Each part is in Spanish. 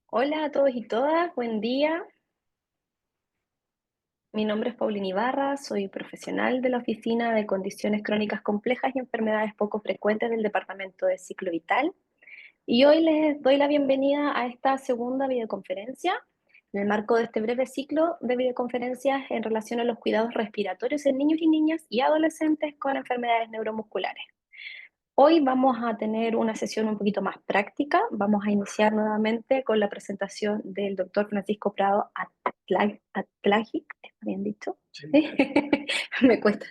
Hola a todos y todas, buen día. Mi nombre es Paulina Ibarra, soy profesional de la Oficina de Condiciones Crónicas Complejas y Enfermedades Poco Frecuentes del Departamento de Ciclo Vital. Y hoy les doy la bienvenida a esta segunda videoconferencia en el marco de este breve ciclo de videoconferencias en relación a los cuidados respiratorios en niños y niñas y adolescentes con enfermedades neuromusculares. Hoy vamos a tener una sesión un poquito más práctica. Vamos a iniciar nuevamente con la presentación del doctor Francisco Prado Atlagic, ¿está bien dicho? Sí. Me cuesta.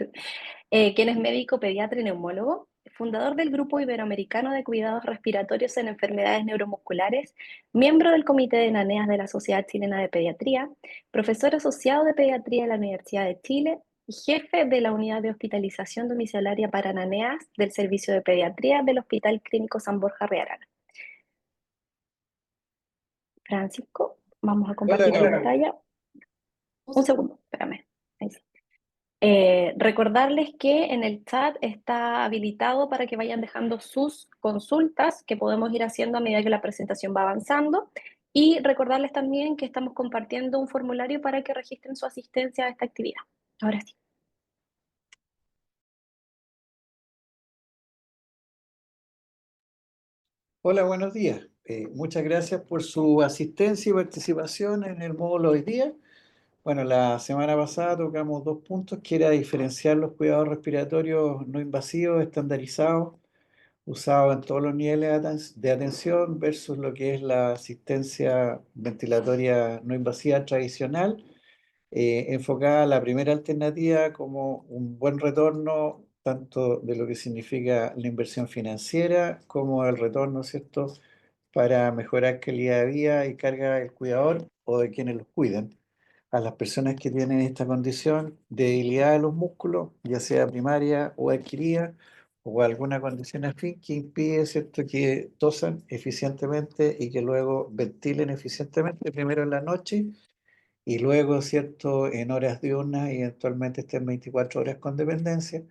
Quien es médico, pediatra y neumólogo, fundador del Grupo Iberoamericano de Cuidados Respiratorios en Enfermedades Neuromusculares, miembro del Comité de NANEAS de la Sociedad Chilena de Pediatría, profesor asociado de Pediatría de la Universidad de Chile, y jefe de la Unidad de Hospitalización Domiciliaria para NANEAS del Servicio de Pediatría del Hospital Clínico San Borja Real. Francisco, vamos a compartir Hola, pantalla. Un segundo, espérame. Ahí sí. Recordarles que en el chat está habilitado para que vayan dejando sus consultas que podemos ir haciendo a medida que la presentación va avanzando. Y recordarles también que estamos compartiendo un formulario para que registren su asistencia a esta actividad. Ahora sí. hola, buenos días. Muchas gracias por su asistencia y participación en el módulo hoy día. Bueno, la semana pasada tocamos dos puntos, que era diferenciar los cuidados respiratorios no invasivos estandarizados, usados en todos los niveles de atención, versus lo que es la asistencia ventilatoria no invasiva tradicional, enfocada a la primera alternativa como un buen retorno, tanto de lo que significa la inversión financiera como el retorno, ¿cierto?, para mejorar calidad de vida y carga del cuidador o de quienes los cuidan. A las personas que tienen esta condición de debilidad de los músculos, ya sea primaria o adquirida, o alguna condición afín que impide, ¿cierto?, que tosan eficientemente y que luego ventilen eficientemente, primero en la noche y luego, ¿cierto?, en horas diurnas y eventualmente estén 24 horas con dependencia,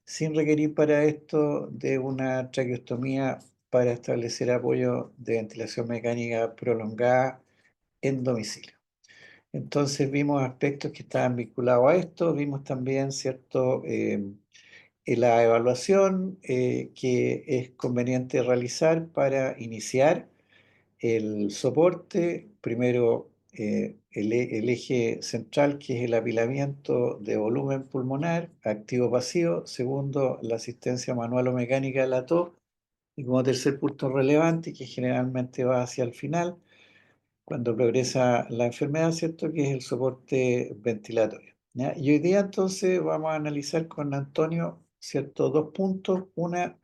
sin requerir para esto de una traqueostomía para establecer apoyo de ventilación mecánica prolongada en domicilio. Entonces vimos aspectos que estaban vinculados a esto, vimos también, ¿cierto?, en la evaluación que es conveniente realizar para iniciar el soporte, primero el eje central, que es el apilamiento de volumen pulmonar, activo-pasivo; segundo, la asistencia manual o mecánica a la tos; y como tercer punto relevante, que generalmente va hacia el final, cuando progresa la enfermedad, ¿cierto?, que es el soporte ventilatorio, ¿ya? Y hoy día entonces vamos a analizar con Antonio, ¿cierto?, dos puntos. Una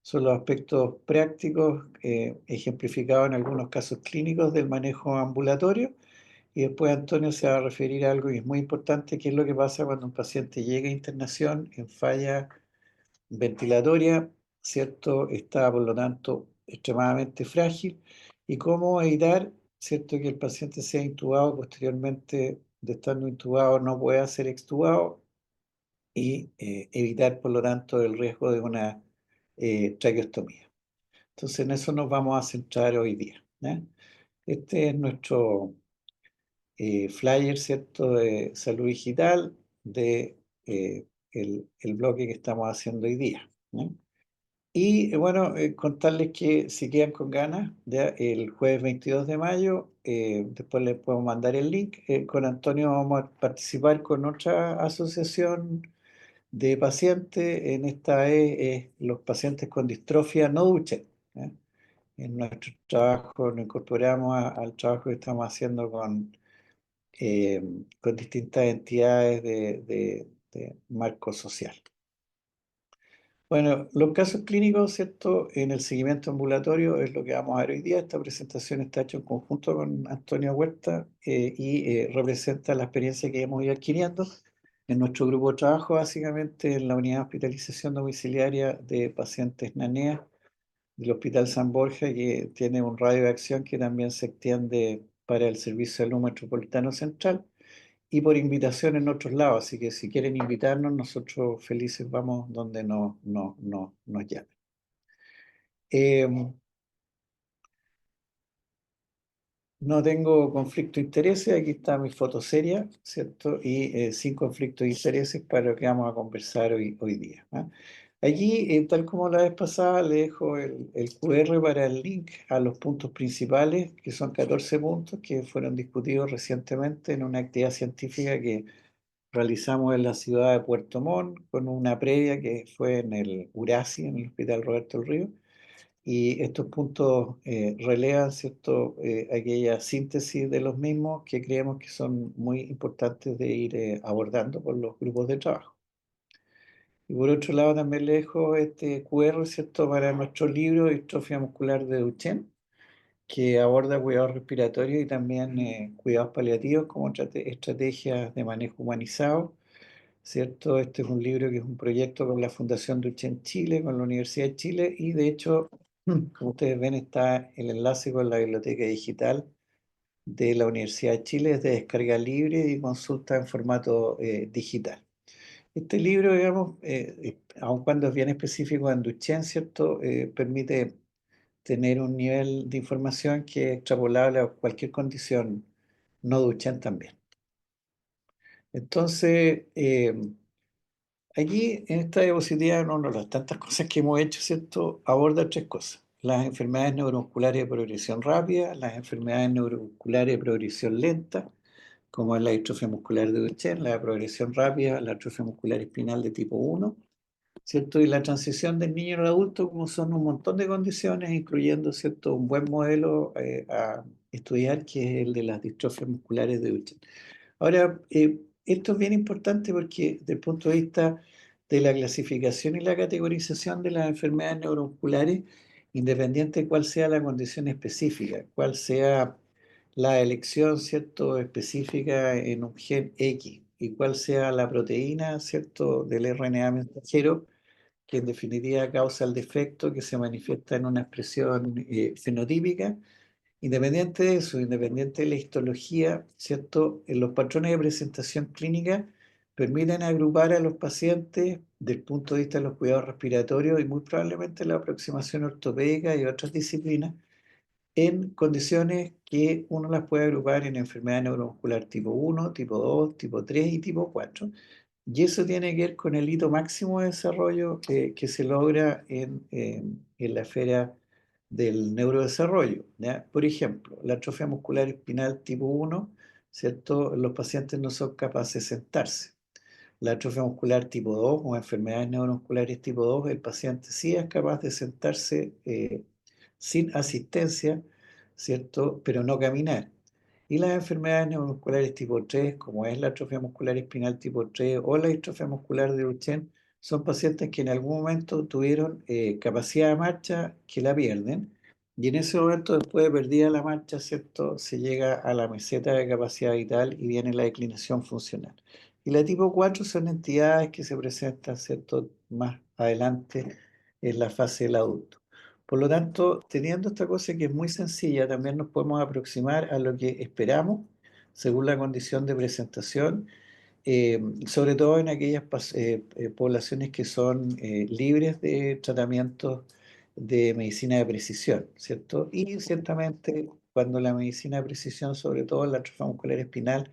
son los aspectos prácticos ejemplificados en algunos casos clínicos del manejo ambulatorio, y después Antonio se va a referir a algo que es muy importante, que es lo que pasa cuando un paciente llega a internación en falla ventilatoria, ¿cierto? Está, por lo tanto, extremadamente frágil, y cómo evitar, ¿cierto?, que el paciente sea intubado posteriormente, de estando intubado no pueda ser extubado, y evitar, por lo tanto, el riesgo de una traqueostomía. Entonces, en eso nos vamos a centrar hoy día, ¿ya? Este es nuestro flyer, ¿cierto?, de salud digital, de el bloque que estamos haciendo hoy día, ¿ya? Y bueno, contarles que si quedan con ganas, ya el jueves 22 de mayo, después les puedo mandar el link, con Antonio vamos a participar con otra asociación de pacientes. En esta vez los pacientes con distrofia no Duchenne, ¿ya? En nuestro trabajo nos incorporamos al trabajo que estamos haciendo con distintas entidades de marco social. Bueno, los casos clínicos, ¿cierto?, en el seguimiento ambulatorio es lo que vamos a ver hoy día. Esta presentación está hecha en conjunto con Antonio Huerta y representa la experiencia que hemos ido adquiriendo en nuestro grupo de trabajo, básicamente en la unidad de hospitalización domiciliaria de pacientes NANEA del Hospital San Borja, que tiene un radio de acción que también se extiende para el Servicio de Salud Metropolitano Central, y por invitación en otros lados. Así que si quieren invitarnos, nosotros felices vamos donde nos llamen. No tengo conflicto de intereses, aquí está mi foto seria, ¿cierto? Y sin conflicto de intereses para lo que vamos a conversar hoy día. ¿Ah? Allí, tal como la vez pasada, le dejo el QR para el link a los puntos principales, que son 14 puntos que fueron discutidos recientemente en una actividad científica que realizamos en la ciudad de Puerto Montt, con una previa que fue en el URASI, en el Hospital Roberto del Río. Y estos puntos relevan, ¿cierto? Aquella síntesis de los mismos que creemos que son muy importantes de ir abordando por los grupos de trabajo. Y por otro lado también le dejo este QR, ¿cierto? Para nuestro libro Distrofia muscular de Duchenne, que aborda cuidados respiratorios y también cuidados paliativos como estrategias de manejo humanizado, ¿cierto? Este es un libro que es un proyecto con la Fundación Duchenne Chile, con la Universidad de Chile, y de hecho, como ustedes ven, está el enlace con la biblioteca digital de la Universidad de Chile, es de descarga libre y consulta en formato digital. Este libro, digamos, aun cuando es bien específico en Duchenne, ¿cierto? Permite tener un nivel de información que es extrapolable a cualquier condición no Duchenne también. Entonces, allí, en esta diapositiva, no, no, las tantas cosas que hemos hecho, ¿cierto? Aborda tres cosas. Las enfermedades neuromusculares de progresión rápida, las enfermedades neuromusculares de progresión lenta, como es la distrofia muscular de Duchenne, la de progresión rápida, la atrofia muscular espinal de tipo 1, ¿cierto? Y la transición del niño al adulto, como son un montón de condiciones, incluyendo, ¿cierto? Un buen modelo a estudiar, que es el de las distrofias musculares de Duchenne. Ahora, esto es bien importante porque desde el punto de vista de la clasificación y la categorización de las enfermedades neuromusculares, independiente de cuál sea la condición específica, cuál sea la elección, ¿cierto?, específica en un gen X y cuál sea la proteína, ¿cierto?, del RNA mensajero, que en definitiva causa el defecto que se manifiesta en una expresión fenotípica. Independiente de eso, independiente de la histología, ¿cierto? Los patrones de presentación clínica permiten agrupar a los pacientes desde el punto de vista de los cuidados respiratorios y muy probablemente la aproximación ortopédica y otras disciplinas en condiciones que uno las puede agrupar en enfermedad neuromuscular tipo 1, tipo 2, tipo 3 y tipo 4. Y eso tiene que ver con el hito máximo de desarrollo que se logra en la esfera del neurodesarrollo, ¿ya? Por ejemplo, la atrofia muscular espinal tipo 1, ¿cierto? Los pacientes no son capaces de sentarse. La atrofia muscular tipo 2 o enfermedades neuromusculares tipo 2, el paciente sí es capaz de sentarse sin asistencia, ¿cierto? Pero no caminar. Y las enfermedades neuromusculares tipo 3, como es la atrofia muscular espinal tipo 3 o la distrofia muscular de Duchenne, son pacientes que en algún momento tuvieron capacidad de marcha que la pierden. Y en ese momento, después de perdida la marcha, ¿cierto? Se llega a la meseta de capacidad vital y viene la declinación funcional. Y la tipo 4 son entidades que se presentan, ¿cierto?, más adelante en la fase del adulto. Por lo tanto, teniendo esta cosa que es muy sencilla, también nos podemos aproximar a lo que esperamos según la condición de presentación, sobre todo en aquellas poblaciones que son libres de tratamientos de medicina de precisión, ¿cierto? Y ciertamente cuando la medicina de precisión, sobre todo en la atrofia muscular espinal,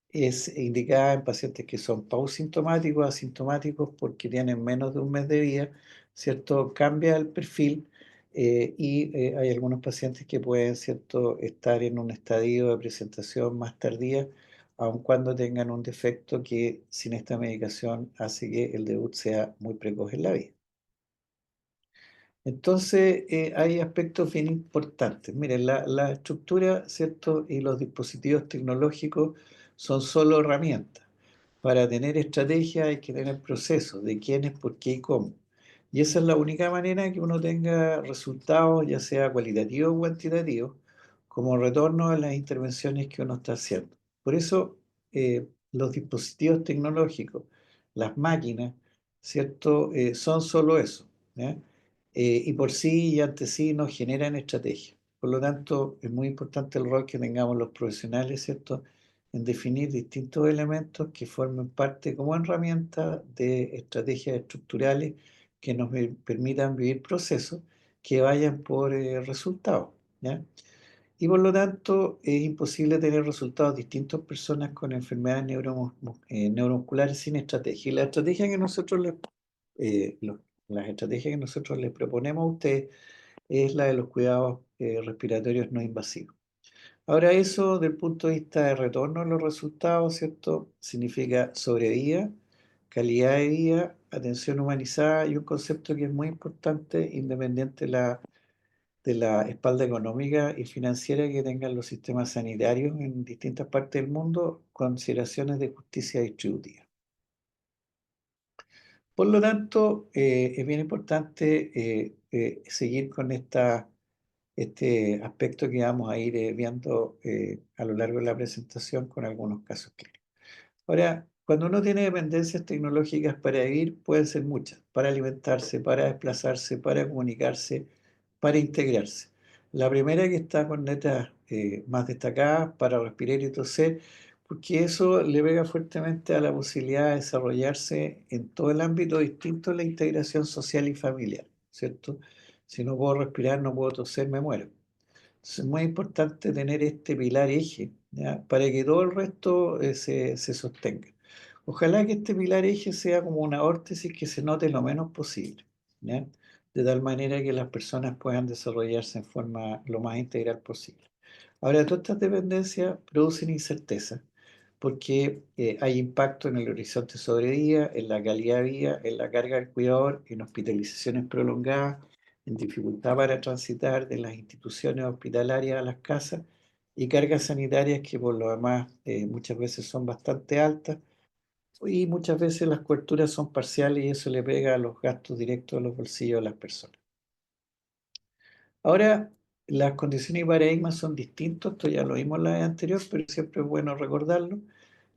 es indicada en pacientes que son pausintomáticos, asintomáticos, porque tienen menos de un mes de vida, ¿cierto? Cambia el perfil y hay algunos pacientes que pueden, ¿cierto?, estar en un estadio de presentación más tardía, aun cuando tengan un defecto que sin esta medicación hace que el debut sea muy precoz en la vida. Entonces, hay aspectos bien importantes. Miren, la estructura, ¿cierto? Y los dispositivos tecnológicos son solo herramientas. Para tener estrategia hay que tener procesos de quiénes, por qué y cómo. Y esa es la única manera que uno tenga resultados, ya sea cualitativos o cuantitativos, como retorno a las intervenciones que uno está haciendo. Por eso, los dispositivos tecnológicos, las máquinas, ¿cierto? Son solo eso, ¿ya? Y por sí y ante sí nos generan estrategia. Por lo tanto, es muy importante el rol que tengamos los profesionales, ¿cierto?, en definir distintos elementos que formen parte como herramientas de estrategias estructurales que nos permitan vivir procesos que vayan por resultados, ¿ya? y por lo tanto es imposible tener resultados distintos en personas con enfermedades neuromusculares sin estrategia. Y la estrategia que nosotros las estrategias que nosotros les proponemos a ustedes es la de los cuidados respiratorios no invasivos. Ahora eso, desde el punto de vista de retorno a los resultados, ¿cierto? Significa sobrevida, calidad de vida, atención humanizada y un concepto que es muy importante, independiente de la espalda económica y financiera que tengan los sistemas sanitarios en distintas partes del mundo, consideraciones de justicia distributiva. Por lo tanto, es bien importante seguir con este aspecto que vamos a ir viendo a lo largo de la presentación con algunos casos clínicos. Ahora, cuando uno tiene dependencias tecnológicas para vivir, pueden ser muchas, para alimentarse, para desplazarse, para comunicarse, para integrarse. La primera que está con letras más destacadas, para respirar y toser, porque eso le pega fuertemente a la posibilidad de desarrollarse en todo el ámbito distinto de la integración social y familiar, ¿cierto? Si no puedo respirar, no puedo toser, me muero. Es muy importante tener este pilar eje, ¿ya? Para que todo el resto se sostenga. Ojalá que este pilar eje sea como una órtesis que se note lo menos posible, ¿ya? De tal manera que las personas puedan desarrollarse en forma lo más integral posible. Ahora, todas estas dependencias producen incerteza porque hay impacto en el horizonte sobre día, en la calidad de vida, en la carga del cuidador, en hospitalizaciones prolongadas, en dificultad para transitar de las instituciones hospitalarias a las casas y cargas sanitarias que por lo demás muchas veces son bastante altas y muchas veces las coberturas son parciales y eso le pega a los gastos directos a los bolsillos de las personas. Ahora, las condiciones y paradigmas son distintos, esto ya lo vimos la vez anterior, pero siempre es bueno recordarlo.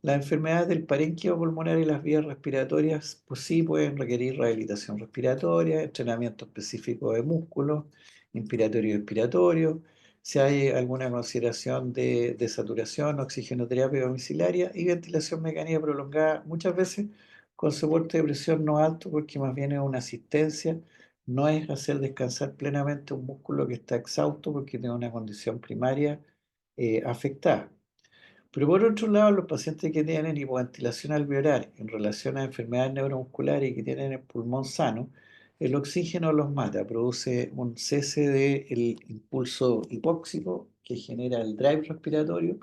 Las enfermedades del parénquima pulmonar y las vías respiratorias, pues sí pueden requerir rehabilitación respiratoria, entrenamiento específico de músculos, inspiratorio y expiratorio, si hay alguna consideración de saturación, oxigenoterapia domiciliaria y ventilación mecánica prolongada, muchas veces con soporte de presión no alto, porque más bien es una asistencia, no es hacer descansar plenamente un músculo que está exhausto porque tiene una condición primaria afectada. Pero por otro lado, los pacientes que tienen hipoventilación alveolar en relación a enfermedades neuromusculares y que tienen el pulmón sano, el oxígeno los mata, produce un cese del impulso hipóxico que genera el drive respiratorio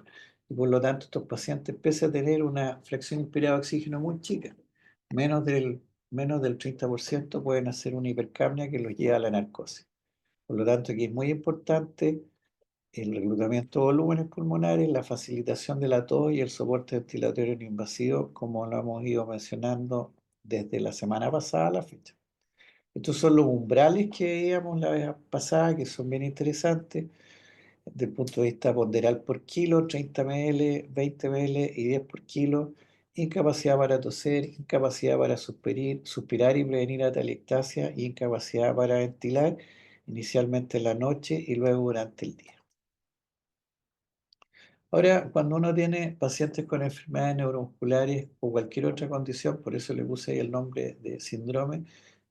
y por lo tanto estos pacientes, pese a tener una fracción inspirada de oxígeno muy chica, menos del, menos del 30%, pueden hacer una hipercapnia que los lleva a la narcosis. Por lo tanto, aquí es muy importante el reclutamiento de volúmenes pulmonares, la facilitación de la tos y el soporte ventilatorio no invasivo, como lo hemos ido mencionando desde la semana pasada a la fecha. Estos son los umbrales que veíamos la vez pasada, que son bien interesantes desde el punto de vista ponderal por kilo, 30 ml, 20 ml y 10 por kilo, incapacidad para toser, incapacidad para suspirar y prevenir atelectasia y incapacidad para ventilar, inicialmente en la noche y luego durante el día. Ahora, cuando uno tiene pacientes con enfermedades neuromusculares o cualquier otra condición, por eso le puse ahí el nombre de síndrome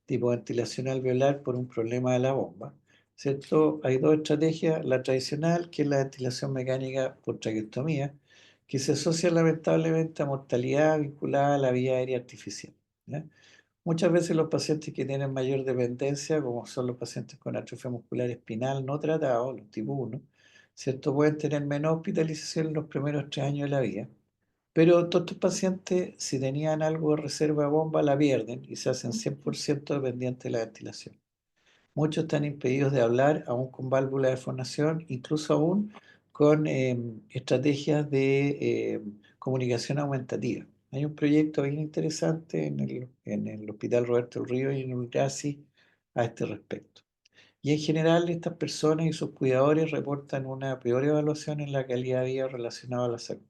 tipo ventilación alveolar por un problema de la bomba, ¿cierto? Hay dos estrategias, la tradicional, que es la ventilación mecánica por traqueostomía, que se asocia lamentablemente a mortalidad vinculada a la vía aérea artificial, ¿ya? Muchas veces los pacientes que tienen mayor dependencia, como son los pacientes con atrofia muscular espinal no tratados, los tipo 1, ¿cierto? Pueden tener menos hospitalización en los primeros 3 años de la vida. Pero todos estos pacientes, si tenían algo de reserva de bomba, la pierden y se hacen 100% dependientes de la ventilación. Muchos están impedidos de hablar, aún con válvula de fonación, incluso aún con estrategias de comunicación aumentativa. Hay un proyecto bien interesante en el Hospital Roberto del Río y en UCASI a este respecto. Y en general estas personas y sus cuidadores reportan una peor evaluación en la calidad de vida relacionada a la salud.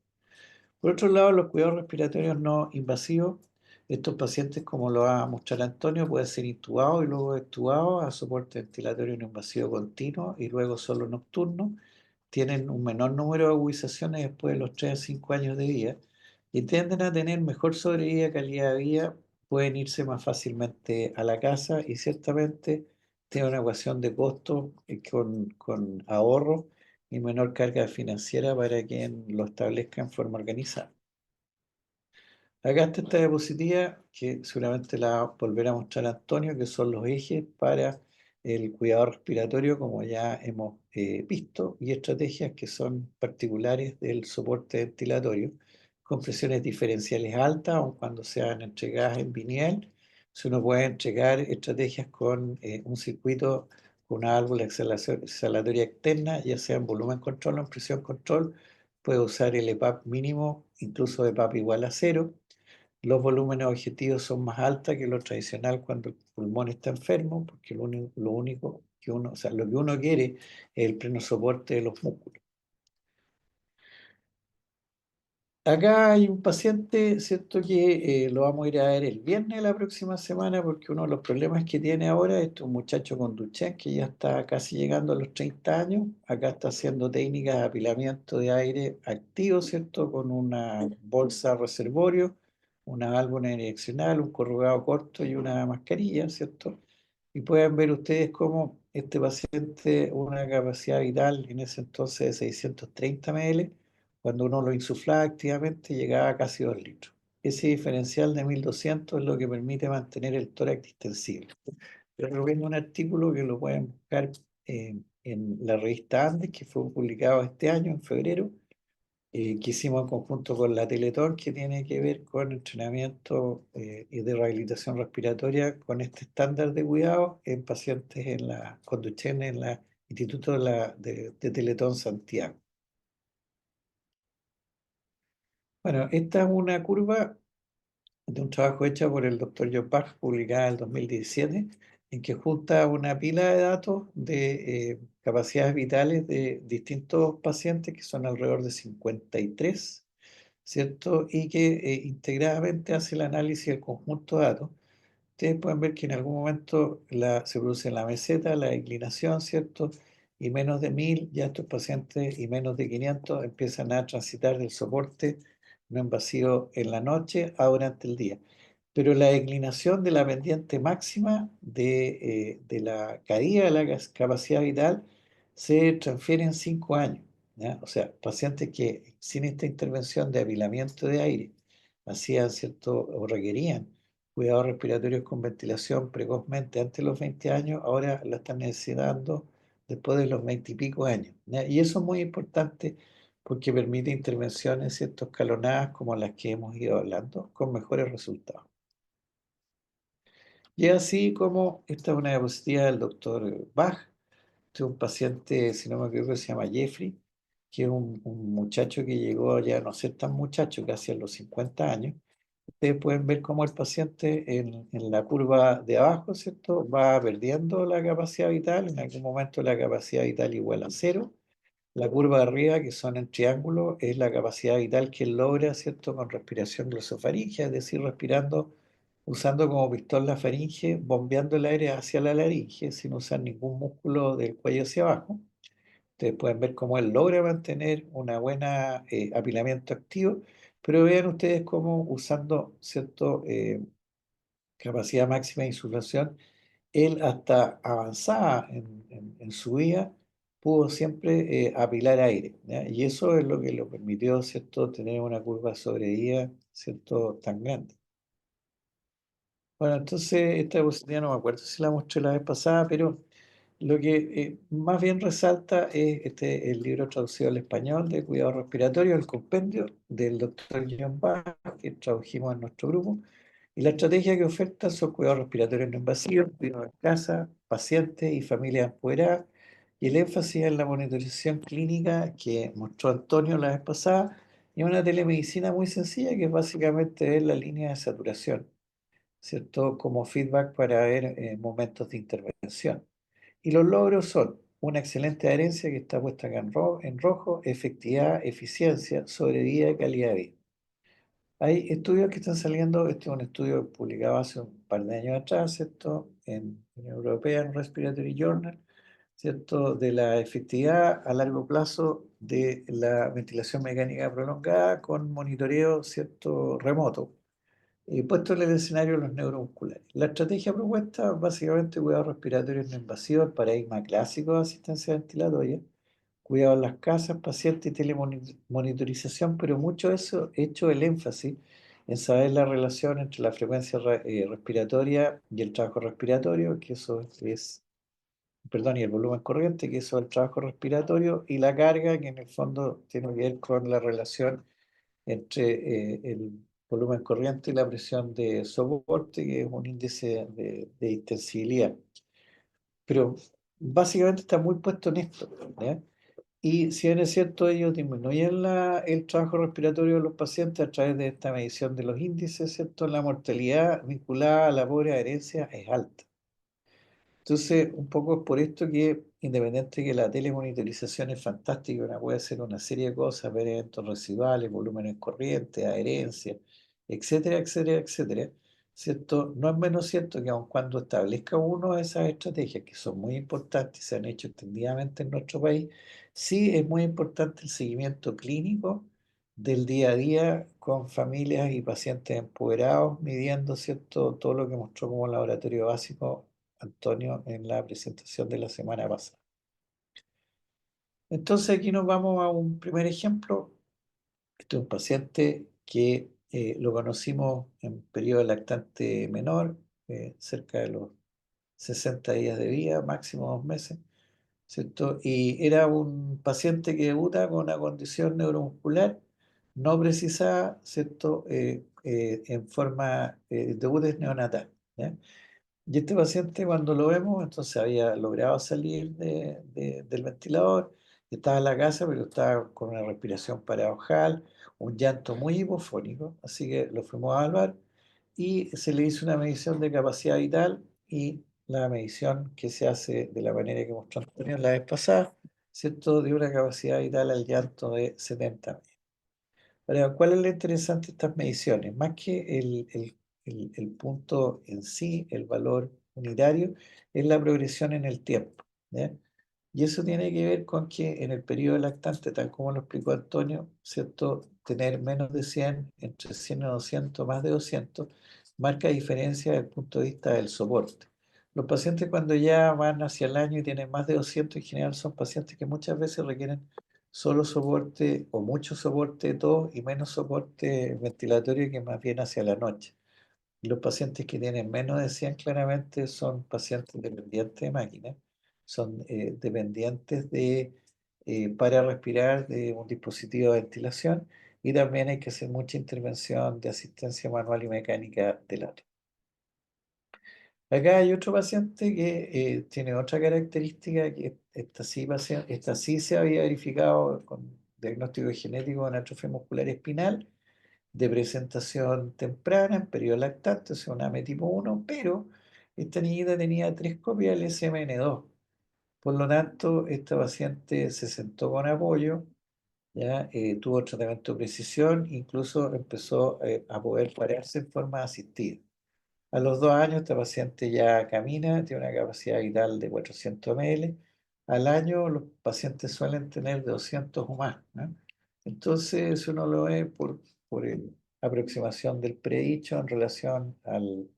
Por otro lado, los cuidados respiratorios no invasivos, estos pacientes, como lo va a mostrar Antonio, pueden ser intubados y luego extubados a soporte ventilatorio no invasivo continuo y luego solo nocturno. Tienen un menor número de agudizaciones después de los 3 a 5 años de vida y tienden a tener mejor sobrevida, calidad de vida, pueden irse más fácilmente a la casa y ciertamente tiene una ecuación de costos con ahorro y menor carga financiera para quien lo establezca en forma organizada. Acá está esta diapositiva que seguramente la va a volver a mostrar Antonio, que son los ejes para el cuidado respiratorio, como ya hemos visto, y estrategias que son particulares del soporte ventilatorio, con presiones diferenciales altas, aun cuando sean entregadas en biniel. Si uno puede entregar estrategias con un circuito con una válvula exhalatoria externa, ya sea en volumen control o en presión control, puede usar el EPAP mínimo, incluso EPAP igual a cero. Los volúmenes objetivos son más altos que lo tradicional cuando el pulmón está enfermo, porque lo único que uno, o sea, lo que uno quiere es el pleno soporte de los músculos. Acá hay un paciente, ¿cierto? Que lo vamos a ir a ver el viernes de la próxima semana, porque uno de los problemas que tiene ahora es un muchacho con Duchenne que ya está casi llegando a los 30 años. Acá está haciendo técnicas de apilamiento de aire activo, ¿cierto? Con una bolsa reservorio, una válvula direccional, un corrugado corto y una mascarilla, ¿cierto? Y pueden ver ustedes cómo este paciente, una capacidad vital en ese entonces de 630 ml, cuando uno lo insuflaba activamente llegaba a casi 2 litros. Ese diferencial de 1200 es lo que permite mantener el tórax distensible. Yo recomiendo un artículo que lo pueden buscar en la revista Andes, que fue publicado este año, en febrero, que hicimos en conjunto con la Teletón, que tiene que ver con entrenamiento y de rehabilitación respiratoria con este estándar de cuidado en pacientes en la conducción en el Instituto de Teletón Santiago. Bueno, esta es una curva de un trabajo hecho por el doctor John Bach, publicada en el 2017, en que junta una pila de datos de capacidades vitales de distintos pacientes, que son alrededor de 53, ¿cierto? Y que integradamente hace el análisis del conjunto de datos. Ustedes pueden ver que en algún momento se produce la meseta, la inclinación, ¿cierto? Y menos de 1000, ya estos pacientes, y menos de 500 empiezan a transitar del soporte no invasivo en la noche a durante el día. Pero la declinación de la pendiente máxima de la caída de la capacidad vital se transfiere en 5 años, ¿ya? O sea, pacientes que sin esta intervención de apilamiento de aire hacían, ¿cierto? O requerían cuidados respiratorios con ventilación precozmente antes de los 20 años, ahora la están necesitando después de los 20 y pico años, ¿ya? Y eso es muy importante porque permite intervenciones, ¿cierto? Escalonadas como las que hemos ido hablando, con mejores resultados. Y así como esta es una diapositiva del doctor Bach, este es un paciente, si no me equivoco, se llama Jeffrey, que es un muchacho que llegó ya a no ser tan muchacho, casi a los 50 años. Ustedes pueden ver cómo el paciente en la curva de abajo, ¿cierto? Va perdiendo la capacidad vital, en algún momento la capacidad vital igual a cero. La curva de arriba, que son en triángulo, es la capacidad vital que él logra, ¿cierto? Con respiración glosofaríngea, es decir, respirando, usando como pistón la faringe, bombeando el aire hacia la laringe, sin usar ningún músculo del cuello hacia abajo. Ustedes pueden ver cómo él logra mantener una buena apilamiento activo, pero vean ustedes cómo usando, ¿cierto? Capacidad máxima de insuflación, él hasta avanzada en su vida pudo siempre apilar aire, ¿ya? Y eso es lo que le permitió, ¿cierto?, tener una curva de sobrevida, ¿cierto?, tan grande. Bueno, entonces esta diapositiva no me acuerdo si la mostré la vez pasada, pero lo que más bien resalta es el libro traducido al español de cuidado respiratorio, el compendio del doctor John Bach, que tradujimos en nuestro grupo. Y la estrategia que oferta son cuidados respiratorios no invasivos, cuidados en casa, pacientes y familias empoderadas, y el énfasis en la monitorización clínica que mostró Antonio la vez pasada, y una telemedicina muy sencilla que es básicamente ver la línea de saturación, ¿cierto? Como feedback para ver momentos de intervención. Y los logros son una excelente adherencia que está puesta acá en rojo, efectividad, eficiencia, sobrevida y calidad de vida. Hay estudios que están saliendo, este es un estudio publicado hace un par de años atrás, ¿cierto? En European Respiratory Journal, ¿cierto? De la efectividad a largo plazo de la ventilación mecánica prolongada con monitoreo, ¿cierto? Remoto, puesto en el escenario de los neuromusculares. La estrategia propuesta, básicamente, cuidados respiratorios no invasivos, el paradigma clásico de asistencia ventilatoria, cuidado en las casas, pacientes y telemonitorización, pero mucho eso hecho el énfasis en saber la relación entre la frecuencia respiratoria y el trabajo respiratorio, que eso es, perdón, y el volumen corriente, que eso es el trabajo respiratorio, y la carga, que en el fondo tiene que ver con la relación entre el volumen corriente y la presión de soporte, que es un índice de intensibilidad. Pero básicamente está muy puesto en esto, ¿ya? Y si bien es cierto, ellos disminuyen el trabajo respiratorio de los pacientes a través de esta medición de los índices, ¿cierto? La mortalidad vinculada a la pobre adherencia es alta. Entonces, un poco es por esto que, independiente de que la telemonitorización es fantástica, una puede hacer una serie de cosas, ver eventos residuales, volúmenes corrientes, adherencia, etcétera, etcétera, etcétera, ¿cierto? No es menos cierto que aun cuando establezca uno de esas estrategias que son muy importantes y se han hecho extendidamente en nuestro país, sí es muy importante el seguimiento clínico del día a día con familias y pacientes empoderados, midiendo, ¿cierto?, todo lo que mostró como laboratorio básico Antonio en la presentación de la semana pasada. Entonces aquí nos vamos a un primer ejemplo. Este es un paciente que lo conocimos en periodo lactante menor, cerca de los 60 días de vida, máximo 2 meses, ¿cierto? Y era un paciente que debuta con una condición neuromuscular no precisada, ¿cierto? En forma, debut es neonatal, ¿ya? Y este paciente cuando lo vemos, entonces había logrado salir del ventilador, estaba en la casa, pero estaba con una respiración paradojal, un llanto muy hipofónico, así que lo fuimos a evaluar y se le hizo una medición de capacidad vital y la medición que se hace de la manera que mostró Antonio la vez pasada, ¿cierto? De una capacidad vital al llanto de 70. Ahora, ¿cuál es lo interesante de estas mediciones? Más que el punto en sí, el valor unitario, es la progresión en el tiempo, ¿ya? Y eso tiene que ver con que en el periodo lactante, tal como lo explicó Antonio, ¿cierto? Tener menos de 100, entre 100 y 200, más de 200, marca diferencia desde el punto de vista del soporte. Los pacientes cuando ya van hacia el año y tienen más de 200, en general son pacientes que muchas veces requieren solo soporte o mucho soporte de tos y menos soporte ventilatorio que más bien hacia la noche. Y los pacientes que tienen menos de 100 claramente son pacientes dependientes de máquinas, son dependientes para respirar de un dispositivo de ventilación y también hay que hacer mucha intervención de asistencia manual y mecánica del la Acá hay otro paciente que tiene otra característica, que esta sí se había verificado con diagnóstico genético de atrofia muscular espinal, de presentación temprana, en periodo lactante, o sea, una AME tipo 1, pero esta niñita tenía 3 copias del SMN2. Por lo tanto, esta paciente se sentó con apoyo, ya tuvo tratamiento de precisión, incluso empezó a poder pararse en forma asistida. A los 2 años, esta paciente ya camina, tiene una capacidad vital de 400 ml. Al año, los pacientes suelen tener de 200 o más, ¿no? Entonces, si uno lo ve por aproximación del predicho en relación al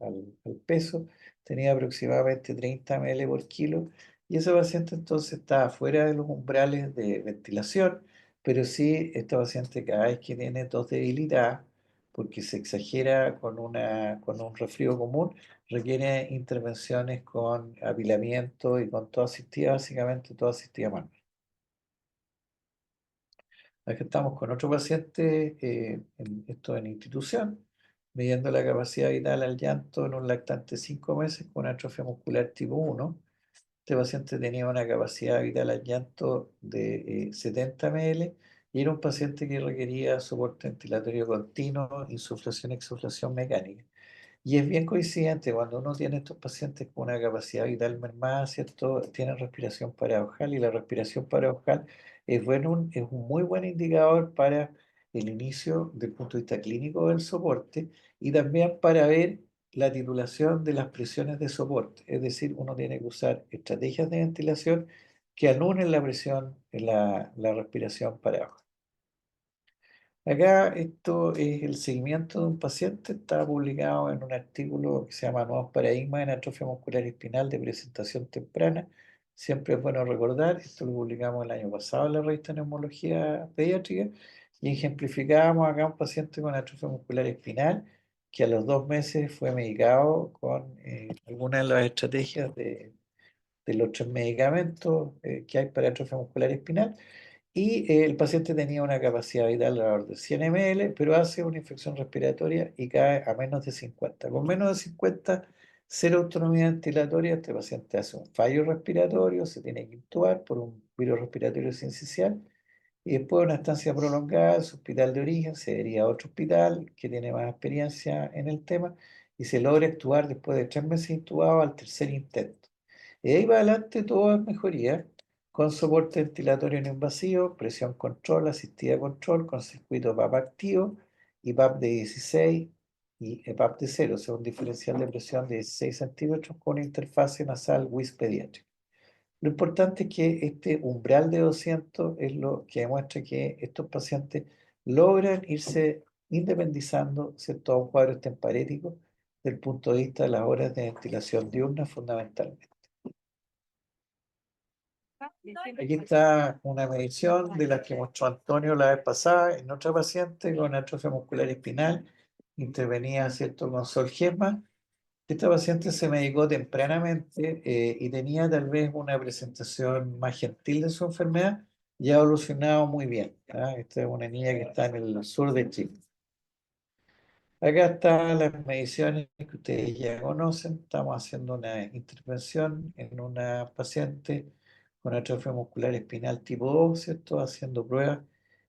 peso, tenía aproximadamente 30 ml por kilo. Y ese paciente entonces está fuera de los umbrales de ventilación, pero sí, esta paciente cada vez que tiene tos debilitada, porque se exagera con un resfrío común, requiere intervenciones con apilamiento y con toda asistida, básicamente toda asistida manual. Aquí estamos con otro paciente, esto en institución, midiendo la capacidad vital al llanto en un lactante 5 meses con atrofia muscular tipo 1. Este paciente tenía una capacidad vital al llanto de 70 ml y era un paciente que requería soporte ventilatorio continuo, insuflación, exuflación mecánica. Y es bien coincidente cuando uno tiene estos pacientes con una capacidad vital mermada, ¿cierto? Tienen respiración paradojal y la respiración paradojal es un muy buen indicador para el inicio del punto de vista clínico del soporte y también para ver la titulación de las presiones de soporte. Es decir, uno tiene que usar estrategias de ventilación que anulen la presión en la respiración paradojal. Acá esto es el seguimiento de un paciente, está publicado en un artículo que se llama Nuevos paradigmas en atrofia muscular espinal de presentación temprana, siempre es bueno recordar, esto lo publicamos el año pasado en la revista Neumología Pediátrica, y ejemplificábamos acá un paciente con atrofia muscular espinal que a los 2 meses fue medicado con alguna de las estrategias de los 3 medicamentos que hay para atrofia muscular espinal, y el paciente tenía una capacidad vital alrededor de 100 ml, pero hace una infección respiratoria y cae a menos de 50. Con menos de 50, cero autonomía ventilatoria, este paciente hace un fallo respiratorio, se tiene que intubar por un virus respiratorio sincicial, y después de una estancia prolongada en su hospital de origen, se deriva a otro hospital que tiene más experiencia en el tema, y se logra actuar después de 3 meses intubado al tercer intento. Y de ahí para adelante todo es mejoría, con soporte ventilatorio no invasivo, presión control, asistida control, con circuito PAP activo y PAP de 16 y PAP de 0, o sea, un diferencial de presión de 16 centímetros con interfase nasal WIS pediátrica. Lo importante es que este umbral de 200 es lo que demuestra que estos pacientes logran irse independizando, ¿cierto?, a un cuadro estemparético desde el punto de vista de las horas de ventilación diurna fundamentalmente. Aquí está una medición de la que mostró Antonio la vez pasada en otra paciente con atrofia muscular espinal, intervenía, ¿cierto?, con Zolgensma. Esta paciente se medicó tempranamente y tenía tal vez una presentación más gentil de su enfermedad y ha evolucionado muy bien. ¿Ah? Esta es una niña que está en el sur de Chile. Acá están las mediciones que ustedes ya conocen. Estamos haciendo una intervención en una paciente con atrofia muscular espinal tipo 2, ¿cierto? Haciendo pruebas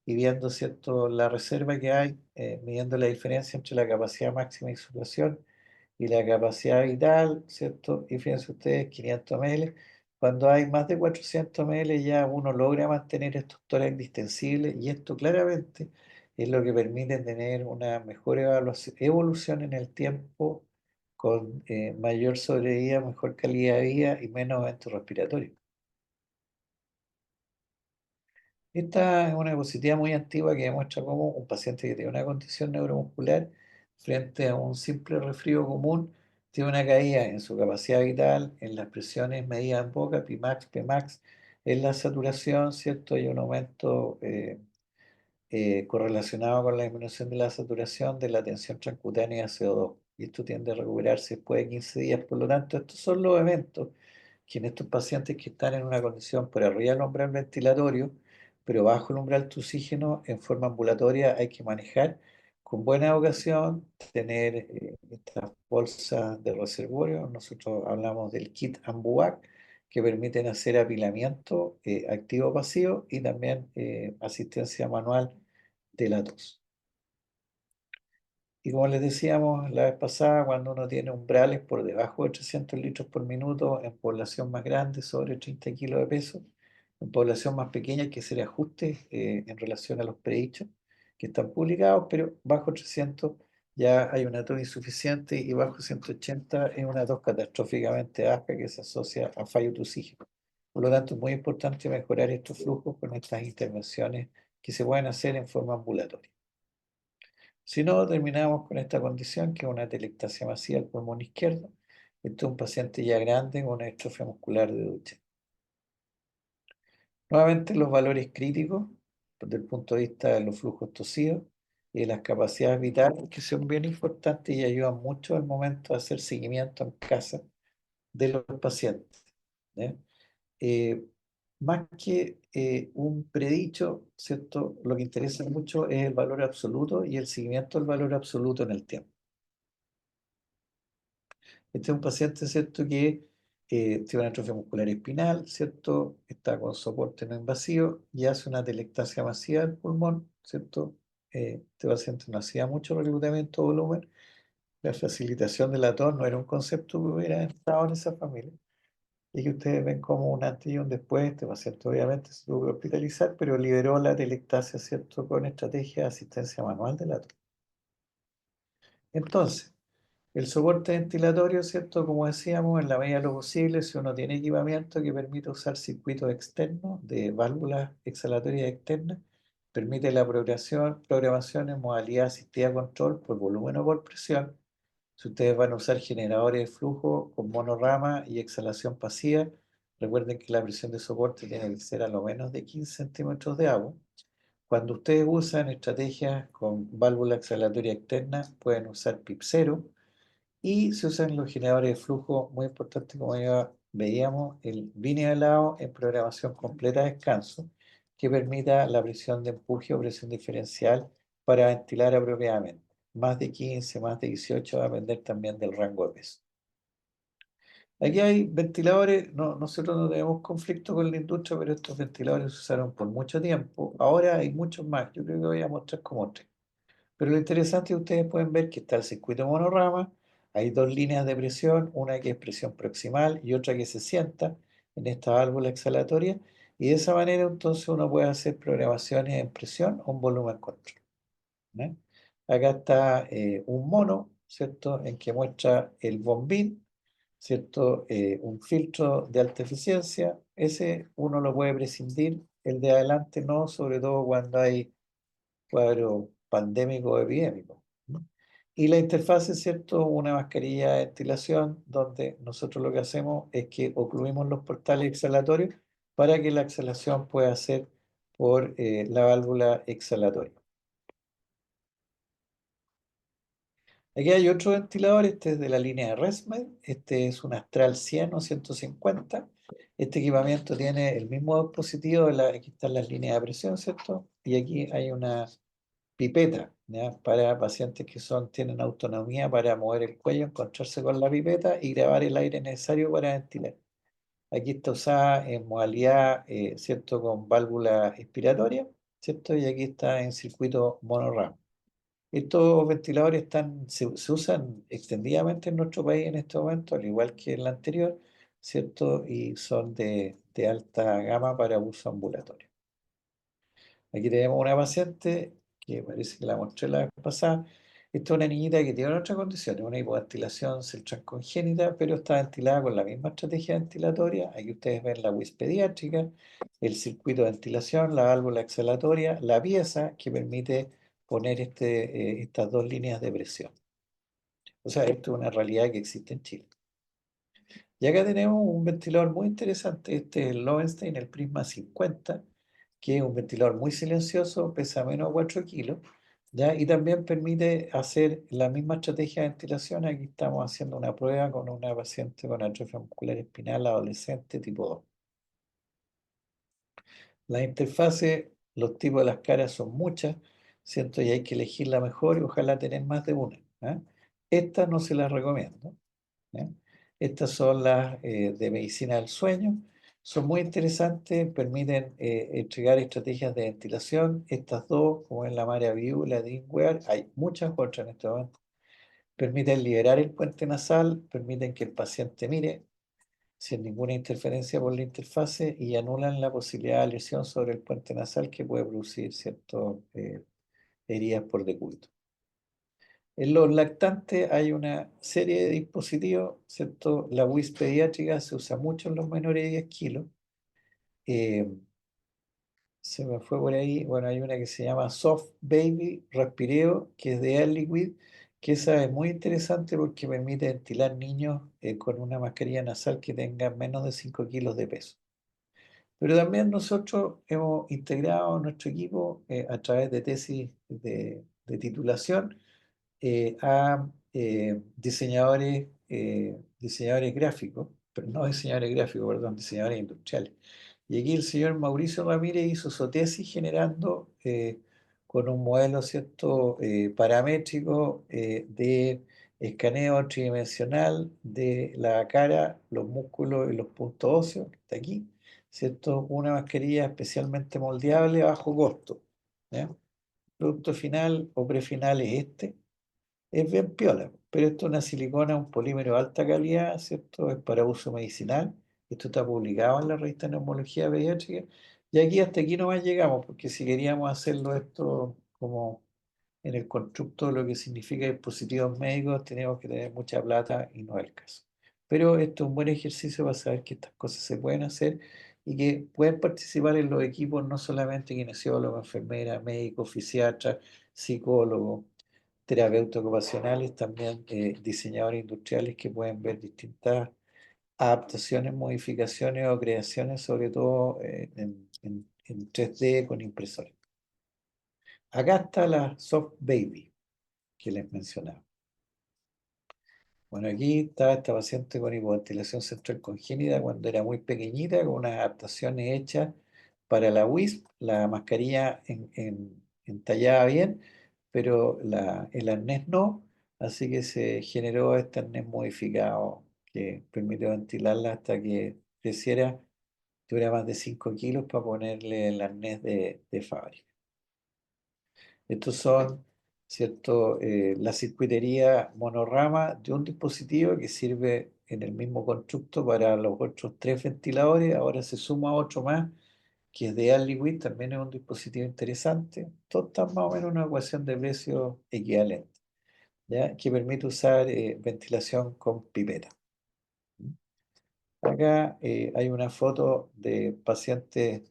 y viendo, ¿cierto?, la reserva que hay, midiendo la diferencia entre la capacidad máxima de insulación y la capacidad vital, ¿cierto? Y fíjense ustedes, 500 ml. Cuando hay más de 400 ml ya uno logra mantener estos tórax distensibles, y esto claramente es lo que permite tener una mejor evolución en el tiempo, con mayor sobrevida, mejor calidad de vida y menos eventos respiratorios. Esta es una diapositiva muy antigua que demuestra cómo un paciente que tiene una condición neuromuscular frente a un simple resfrío común tiene una caída en su capacidad vital, en las presiones medidas en boca, Pimax, Pmax, en la saturación, ¿cierto? Hay un aumento correlacionado con la disminución de la saturación de la tensión transcutánea CO2. Y esto tiende a recuperarse después de 15 días. Por lo tanto, estos son los eventos que en estos pacientes que están en una condición por arriba del umbral ventilatorio, pero bajo el umbral de oxígeno, en forma ambulatoria hay que manejar con buena educación, tener estas bolsas de reservorio. Nosotros hablamos del kit Ambuac, que permiten hacer apilamiento activo-pasivo y también asistencia manual de la tos. Y como les decíamos la vez pasada, cuando uno tiene umbrales por debajo de 300 litros por minuto en población más grande, sobre 30 kilos de peso, en población más pequeña hay que hacer ajustes en relación a los predichos que están publicados, pero bajo 300 ya hay una tos insuficiente, y bajo 180 es una tos catastróficamente baja que se asocia a fallo tusígeno. Por lo tanto, es muy importante mejorar estos flujos con estas intervenciones que se pueden hacer en forma ambulatoria. Si no, terminamos con esta condición, que es una atelectasia masiva del pulmón izquierdo. Este es un paciente ya grande con una distrofia muscular de Duchenne. Nuevamente, los valores críticos desde el punto de vista de los flujos tosidos y de las capacidades vitales, que son bien importantes y ayudan mucho al momento de hacer seguimiento en casa de los pacientes. ¿Ya? Eh, Más que un predicho, ¿cierto? Lo que interesa mucho es el valor absoluto y el seguimiento del valor absoluto en el tiempo. Este es un paciente, ¿cierto?, que tiene una atrofia muscular espinal, ¿cierto? Está con soporte no invasivo y hace una atelectasia masiva del pulmón, ¿cierto? Este paciente no hacía mucho reclutamiento de volumen. La facilitación de la tos no era un concepto que hubiera entrado en esa familia. Y que ustedes ven como un antes y un después. Este paciente obviamente se tuvo que hospitalizar, pero liberó la atelectasia, ¿cierto?, con estrategia de asistencia manual de la tos. Entonces, el soporte ventilatorio, ¿cierto? Como decíamos, en la medida de lo posible, si uno tiene equipamiento que permite usar circuitos externos de válvulas exhalatorias externas, permite la programación en modalidad asistida control por volumen o por presión. Si ustedes van a usar generadores de flujo con monorama y exhalación pasiva, Recuerden que la presión de soporte tiene que ser a lo menos de 15 centímetros de agua. Cuando ustedes usan estrategias con válvula exhalatoria externa, pueden usar PIP 0 y se usan los generadores de flujo, muy importante como ya veíamos, el binivelado en programación completa de descanso, que permita la presión de empuje o presión diferencial para ventilar apropiadamente. Más de 15, más de 18 va a depender también del rango de peso. Aquí hay ventiladores, nosotros no tenemos conflicto con la industria, pero estos ventiladores se usaron por mucho tiempo. Ahora hay muchos más, yo creo que voy a mostrar como tres. Pero lo interesante es que ustedes pueden ver que está el circuito monorama, hay dos líneas de presión, una que es presión proximal y otra que se sienta en esta válvula exhalatoria, y de esa manera entonces uno puede hacer programaciones en presión o en volumen control. ¿Eh? Acá está un mono, ¿cierto? En que muestra el bombín, ¿cierto? Un filtro de alta eficiencia, ese uno lo puede prescindir, el de adelante no, sobre todo cuando hay cuadro pandémico o epidémico, ¿no? Y la interfaz es, ¿cierto? Una mascarilla de ventilación donde nosotros lo que hacemos es que ocluimos los portales exhalatorios para que la exhalación pueda ser por la válvula exhalatoria. Aquí hay otro ventilador, este es de la línea de Resmed, este es un Astral 100 o 150. Este equipamiento tiene el mismo dispositivo, aquí están las líneas de presión, ¿cierto? Y aquí hay una pipeta, ¿ya? Para pacientes que tienen autonomía para mover el cuello, encontrarse con la pipeta y grabar el aire necesario para ventilar. Aquí está usada en modalidad, ¿cierto? Con válvula expiratoria, ¿cierto? Y aquí está en circuito monoram. Estos ventiladores se usan extendidamente en nuestro país en este momento, al igual que en la anterior, ¿cierto? Y son de alta gama para uso ambulatorio. Aquí tenemos una paciente que parece que la mostré la vez pasada. Esta es una niñita que tiene otra condición, una hipoventilación central congénita, pero está ventilada con la misma estrategia ventilatoria. Aquí ustedes ven la WIS pediátrica, el circuito de ventilación, la válvula exhalatoria, la pieza que permite poner estas dos líneas de presión. O sea, esto es una realidad que existe en Chile. Y acá tenemos un ventilador muy interesante, este es el Lowenstein, el Prisma 50, que es un ventilador muy silencioso, pesa menos de 4 kilos, ¿ya? Y también permite hacer la misma estrategia de ventilación. Aquí estamos haciendo una prueba con una paciente con atrofia muscular espinal adolescente tipo 2. Las interfaces, los tipos de las caras son muchas, ¿cierto? Y hay que elegir la mejor y ojalá tener más de una. ¿Ah? Esta no se las recomiendo. ¿Ya? Estas son las de medicina del sueño. Son muy interesantes, permiten entregar estrategias de ventilación. Estas dos, como es la MaraView y la DreamWear, hay muchas otras en este momento. Permiten liberar el puente nasal, permiten que el paciente mire sin ninguna interferencia por la interfase y anulan la posibilidad de lesión sobre el puente nasal que puede producir ciertas heridas por decúbito. En los lactantes hay una serie de dispositivos, ¿cierto? La WIS pediátrica se usa mucho en los menores de 10 kilos. Eh, Se me fue por ahí, bueno, hay una que se llama Soft Baby Respireo, que es de Air Liquid, que esa es muy interesante porque permite ventilar niños con una mascarilla nasal que tenga menos de 5 kilos de peso. Pero también nosotros hemos integrado a nuestro equipo a través de tesis de titulación a diseñadores gráficos, pero no diseñadores gráficos, perdón, diseñadores industriales. Y aquí el señor Mauricio Ramírez hizo su tesis generando con un modelo, ¿cierto?, paramétrico de escaneo tridimensional de la cara, los músculos y los puntos óseos, que está aquí, ¿cierto? Una mascarilla especialmente moldeable a bajo costo. ¿Ya? Producto final o prefinal es este. Es bien piola, pero esto es una silicona, un polímero de alta calidad, ¿cierto? Es para uso medicinal. Esto está publicado en la revista de Neumología Pediátrica. Y aquí hasta aquí nomás llegamos, porque si queríamos hacerlo esto como en el constructo de lo que significa dispositivos médicos, tenemos que tener mucha plata y no es el caso. Pero esto es un buen ejercicio para saber que estas cosas se pueden hacer y que pueden participar en los equipos no solamente kinesiólogos, enfermeras, médicos, fisiatras, psicólogos, terapeutas ocupacionales, también diseñadores industriales que pueden ver distintas adaptaciones, modificaciones o creaciones, sobre todo en 3D con impresora. Acá está la Soft Baby que les mencionaba. Bueno, aquí está esta paciente con hipoventilación central congénita cuando era muy pequeñita, con unas adaptaciones hechas para la WISP, la mascarilla entallaba bien, pero el arnés no, así que se generó este arnés modificado que permitió ventilarla hasta que creciera, tuviera más de 5 kilos para ponerle el arnés de fábrica. Estos son, ¿cierto? La circuitería monorama de un dispositivo que sirve en el mismo constructo para los otros 3 ventiladores. Ahora se suma otro más, que es de Aliwit, también es un dispositivo interesante. Todo está más o menos en una ecuación de precios equivalente, ¿ya? Que permite usar ventilación con pipeta. Acá hay una foto de pacientes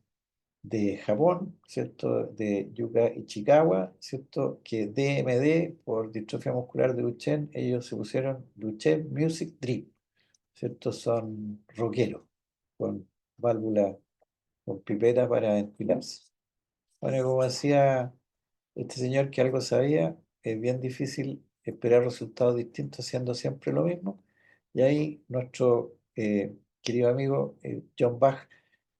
de Japón, ¿cierto? De Yuka Ichikawa, ¿cierto? Que DMD, por distrofia muscular de Duchenne, ellos se pusieron Duchenne Music Dream, ¿cierto? Son rockeros, con válvula, con pipeta para ventilarse. Bueno, como decía este señor que algo sabía, es bien difícil esperar resultados distintos haciendo siempre lo mismo. Y ahí nuestro querido amigo John Bach,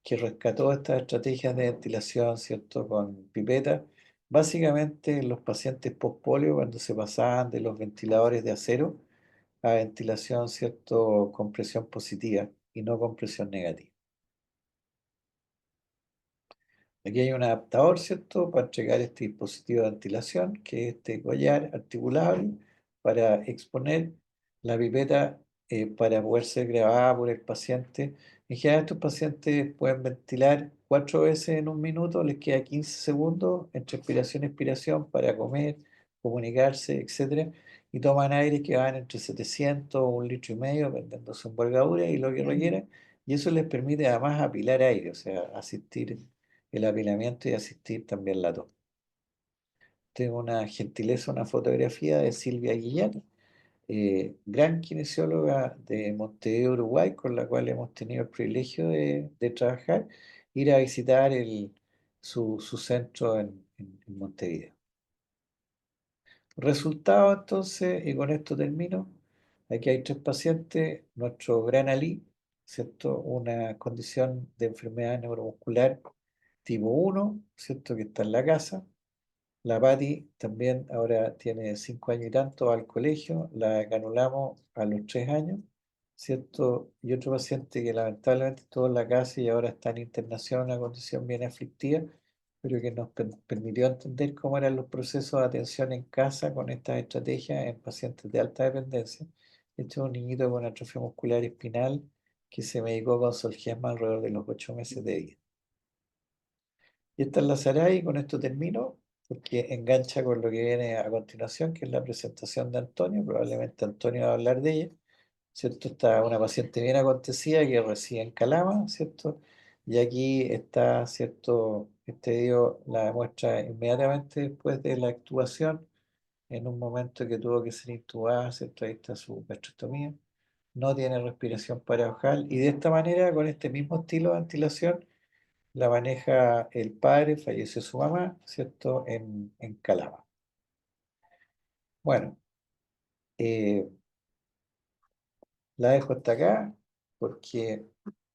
que rescató estas estrategias de ventilación, ¿cierto? Con pipeta, básicamente en los pacientes post-polio, cuando se pasaban de los ventiladores de acero a ventilación, ¿cierto? Con presión positiva y no con presión negativa. Aquí hay un adaptador, ¿cierto? Para entregar este dispositivo de ventilación, que es este collar articulable para exponer la pipeta para poder ser grabada por el paciente. En general, estos pacientes pueden ventilar 4 veces en un minuto, les queda 15 segundos entre expiración y expiración para comer, comunicarse, etcétera. Y toman aire que van entre 700 o 1,5 litros, dependiendo de su envergadura y lo que requieran. Y eso les permite además apilar aire, o sea, asistir el apilamiento y asistir también la tos. Tengo una gentileza, una fotografía de Silvia Guillén, gran kinesióloga de Montevideo, Uruguay, con la cual hemos tenido el privilegio de trabajar, ir a visitar su centro en Montevideo. Resultado entonces, y con esto termino, aquí hay 3 pacientes, nuestro gran Ali, ¿cierto? Una condición de enfermedad neuromuscular tipo 1, ¿cierto? Que está en la casa. La Patti también ahora tiene 5 años y tanto, va al colegio, la canulamos a los 3 años, ¿cierto? Y otro paciente que lamentablemente estuvo en la casa y ahora está en internación, en una condición bien aflictiva, pero que nos permitió entender cómo eran los procesos de atención en casa con estas estrategias en pacientes de alta dependencia. Este es un niñito con atrofia muscular espinal que se medicó con Zolgensma alrededor de los 8 meses de vida. Y esta es la Saray, y con esto termino, porque engancha con lo que viene a continuación, que es la presentación de Antonio. Probablemente Antonio va a hablar de ella, ¿cierto? Está una paciente bien acontecida que reside en Calama, ¿cierto? Y aquí está, ¿cierto? Este dio la muestra inmediatamente después de la actuación, en un momento que tuvo que ser intubada, ¿cierto? Ahí está su gastrostomía. No tiene respiración paranasal y de esta manera, con este mismo estilo de ventilación, la maneja el padre, falleció su mamá, ¿cierto? En Calama. Bueno, eh, la dejo hasta acá porque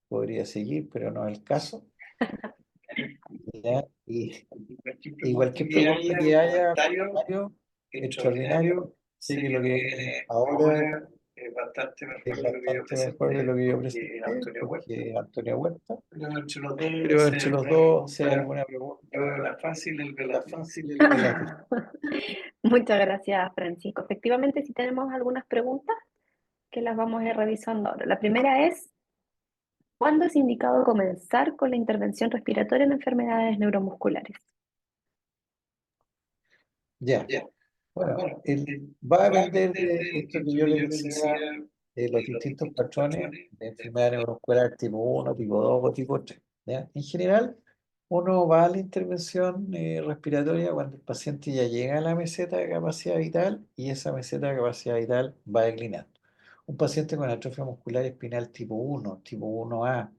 podría seguir, pero no es el caso. ¿Ya? Y cualquier pregunta que haya, comentario extraordinario, sé que lo que viene ahora es bastante mejor de lo que yo presenté, porque Antonio Huerta. Pero entre los dos, si hay alguna pregunta, la fácil, el de las difíciles. Muchas gracias, Francisco. Efectivamente, sí tenemos algunas preguntas que las vamos a ir revisando ahora. La primera es, ¿cuándo es indicado comenzar con la intervención respiratoria en enfermedades neuromusculares? Ya. Bueno, va a depender de esto que yo les decía, de los distintos patrones de enfermedad neuromuscular tipo 1, tipo 2 o tipo 3. ¿Ya? En general, uno va a la intervención respiratoria cuando el paciente ya llega a la meseta de capacidad vital y esa meseta de capacidad vital va declinando. Un paciente con atrofia muscular espinal tipo 1A,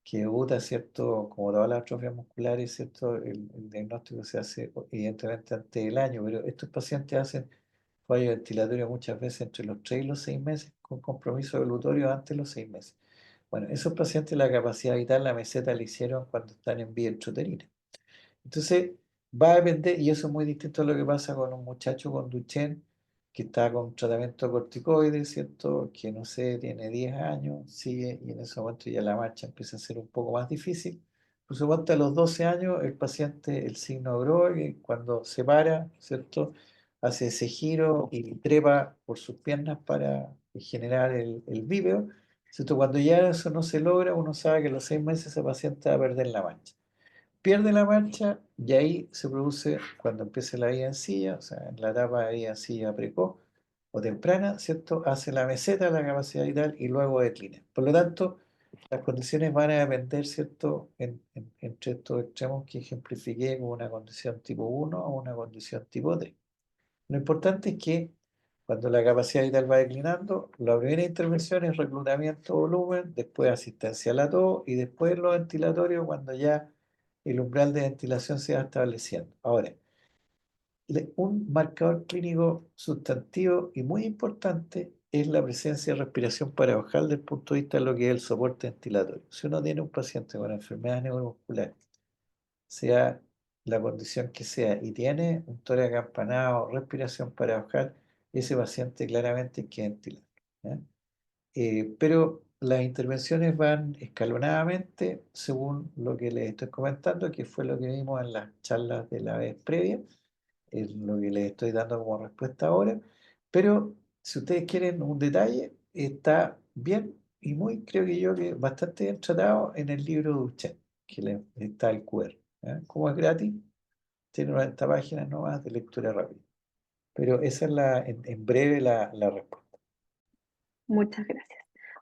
que debuta, ¿cierto? Como todas las atrofias musculares, ¿cierto? El diagnóstico se hace evidentemente antes del año, pero estos pacientes hacen fallo ventilatorio muchas veces entre los 3 y los 6 meses, con compromiso evolutorio antes de los 6 meses. Bueno, esos pacientes la capacidad vital, la meseta la hicieron cuando están en vía intrauterina. Entonces, va a depender, y eso es muy distinto a lo que pasa con un muchacho con Duchenne, que está con tratamiento de corticoides, ¿cierto? Que no sé, tiene 10 años, sigue, y en ese momento ya la marcha empieza a ser un poco más difícil. Por supuesto, a los 12 años, el paciente, el signo de Brogue, cuando se para, ¿cierto? Hace ese giro y trepa por sus piernas para generar el víveo, ¿cierto? Cuando ya eso no se logra, uno sabe que a los 6 meses ese paciente va a perder la marcha, pierde la marcha y ahí se produce cuando empieza la vida en silla, o sea, en la etapa de vida en silla precoz o temprana, ¿cierto? Hace la meseta, la capacidad vital y luego declina. Por lo tanto, las condiciones van a depender, ¿cierto? Entre estos extremos que ejemplifiqué como una condición tipo 1 o una condición tipo 3. Lo importante es que cuando la capacidad vital va declinando, la primera intervención es reclutamiento de volumen, después asistencia a la tos y después lo ventilatorio cuando ya el umbral de ventilación se va estableciendo. Ahora, un marcador clínico sustantivo y muy importante es la presencia de respiración paradojal desde el punto de vista de lo que es el soporte ventilatorio. Si uno tiene un paciente con enfermedad neuromuscular, sea la condición que sea, y tiene un tórax acampanado, respiración paradojal, ese paciente claramente hay que ventilar. ¿Ya? Pero las intervenciones van escalonadamente según lo que les estoy comentando, que fue lo que vimos en las charlas de la vez previa, es lo que les estoy dando como respuesta ahora. Pero si ustedes quieren un detalle, está bien y muy, creo que yo, que bastante bien tratado en el libro de usted, que está el QR. ¿Ya? Como es gratis, tiene 90 páginas nomás de lectura rápida. Pero esa es en breve la respuesta. Muchas gracias.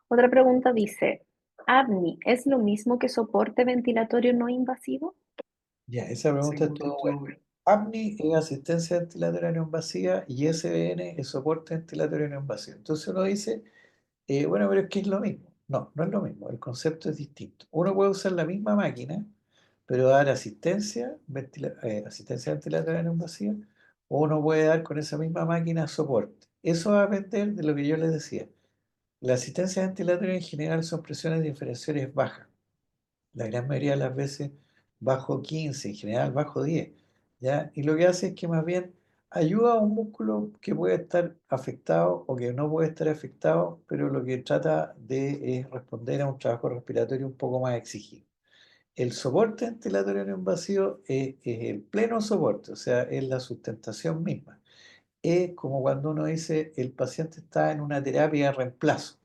Otra pregunta dice, ¿APNI es lo mismo que soporte ventilatorio no invasivo? Ya, esa pregunta estuvo buena. APNI es asistencia ventilatoria no invasiva y SBN es soporte ventilatorio no invasivo. Entonces uno dice, bueno, pero es que es lo mismo. No, no es lo mismo. El concepto es distinto. Uno puede usar la misma máquina, pero dar asistencia ventilatoria no invasiva, o uno puede dar con esa misma máquina soporte. Eso va a depender de lo que yo les decía. La asistencia ventilatoria en general son presiones diferenciales bajas. La gran mayoría de las veces bajo 15, en general bajo 10, ¿ya? Y lo que hace es que más bien ayuda a un músculo que puede estar afectado o que no puede estar afectado, pero lo que trata de es responder a un trabajo respiratorio un poco más exigido. El soporte ventilatorio no invasivo es el pleno soporte, o sea, es la sustentación misma. Es como cuando uno dice el paciente está en una terapia de reemplazo.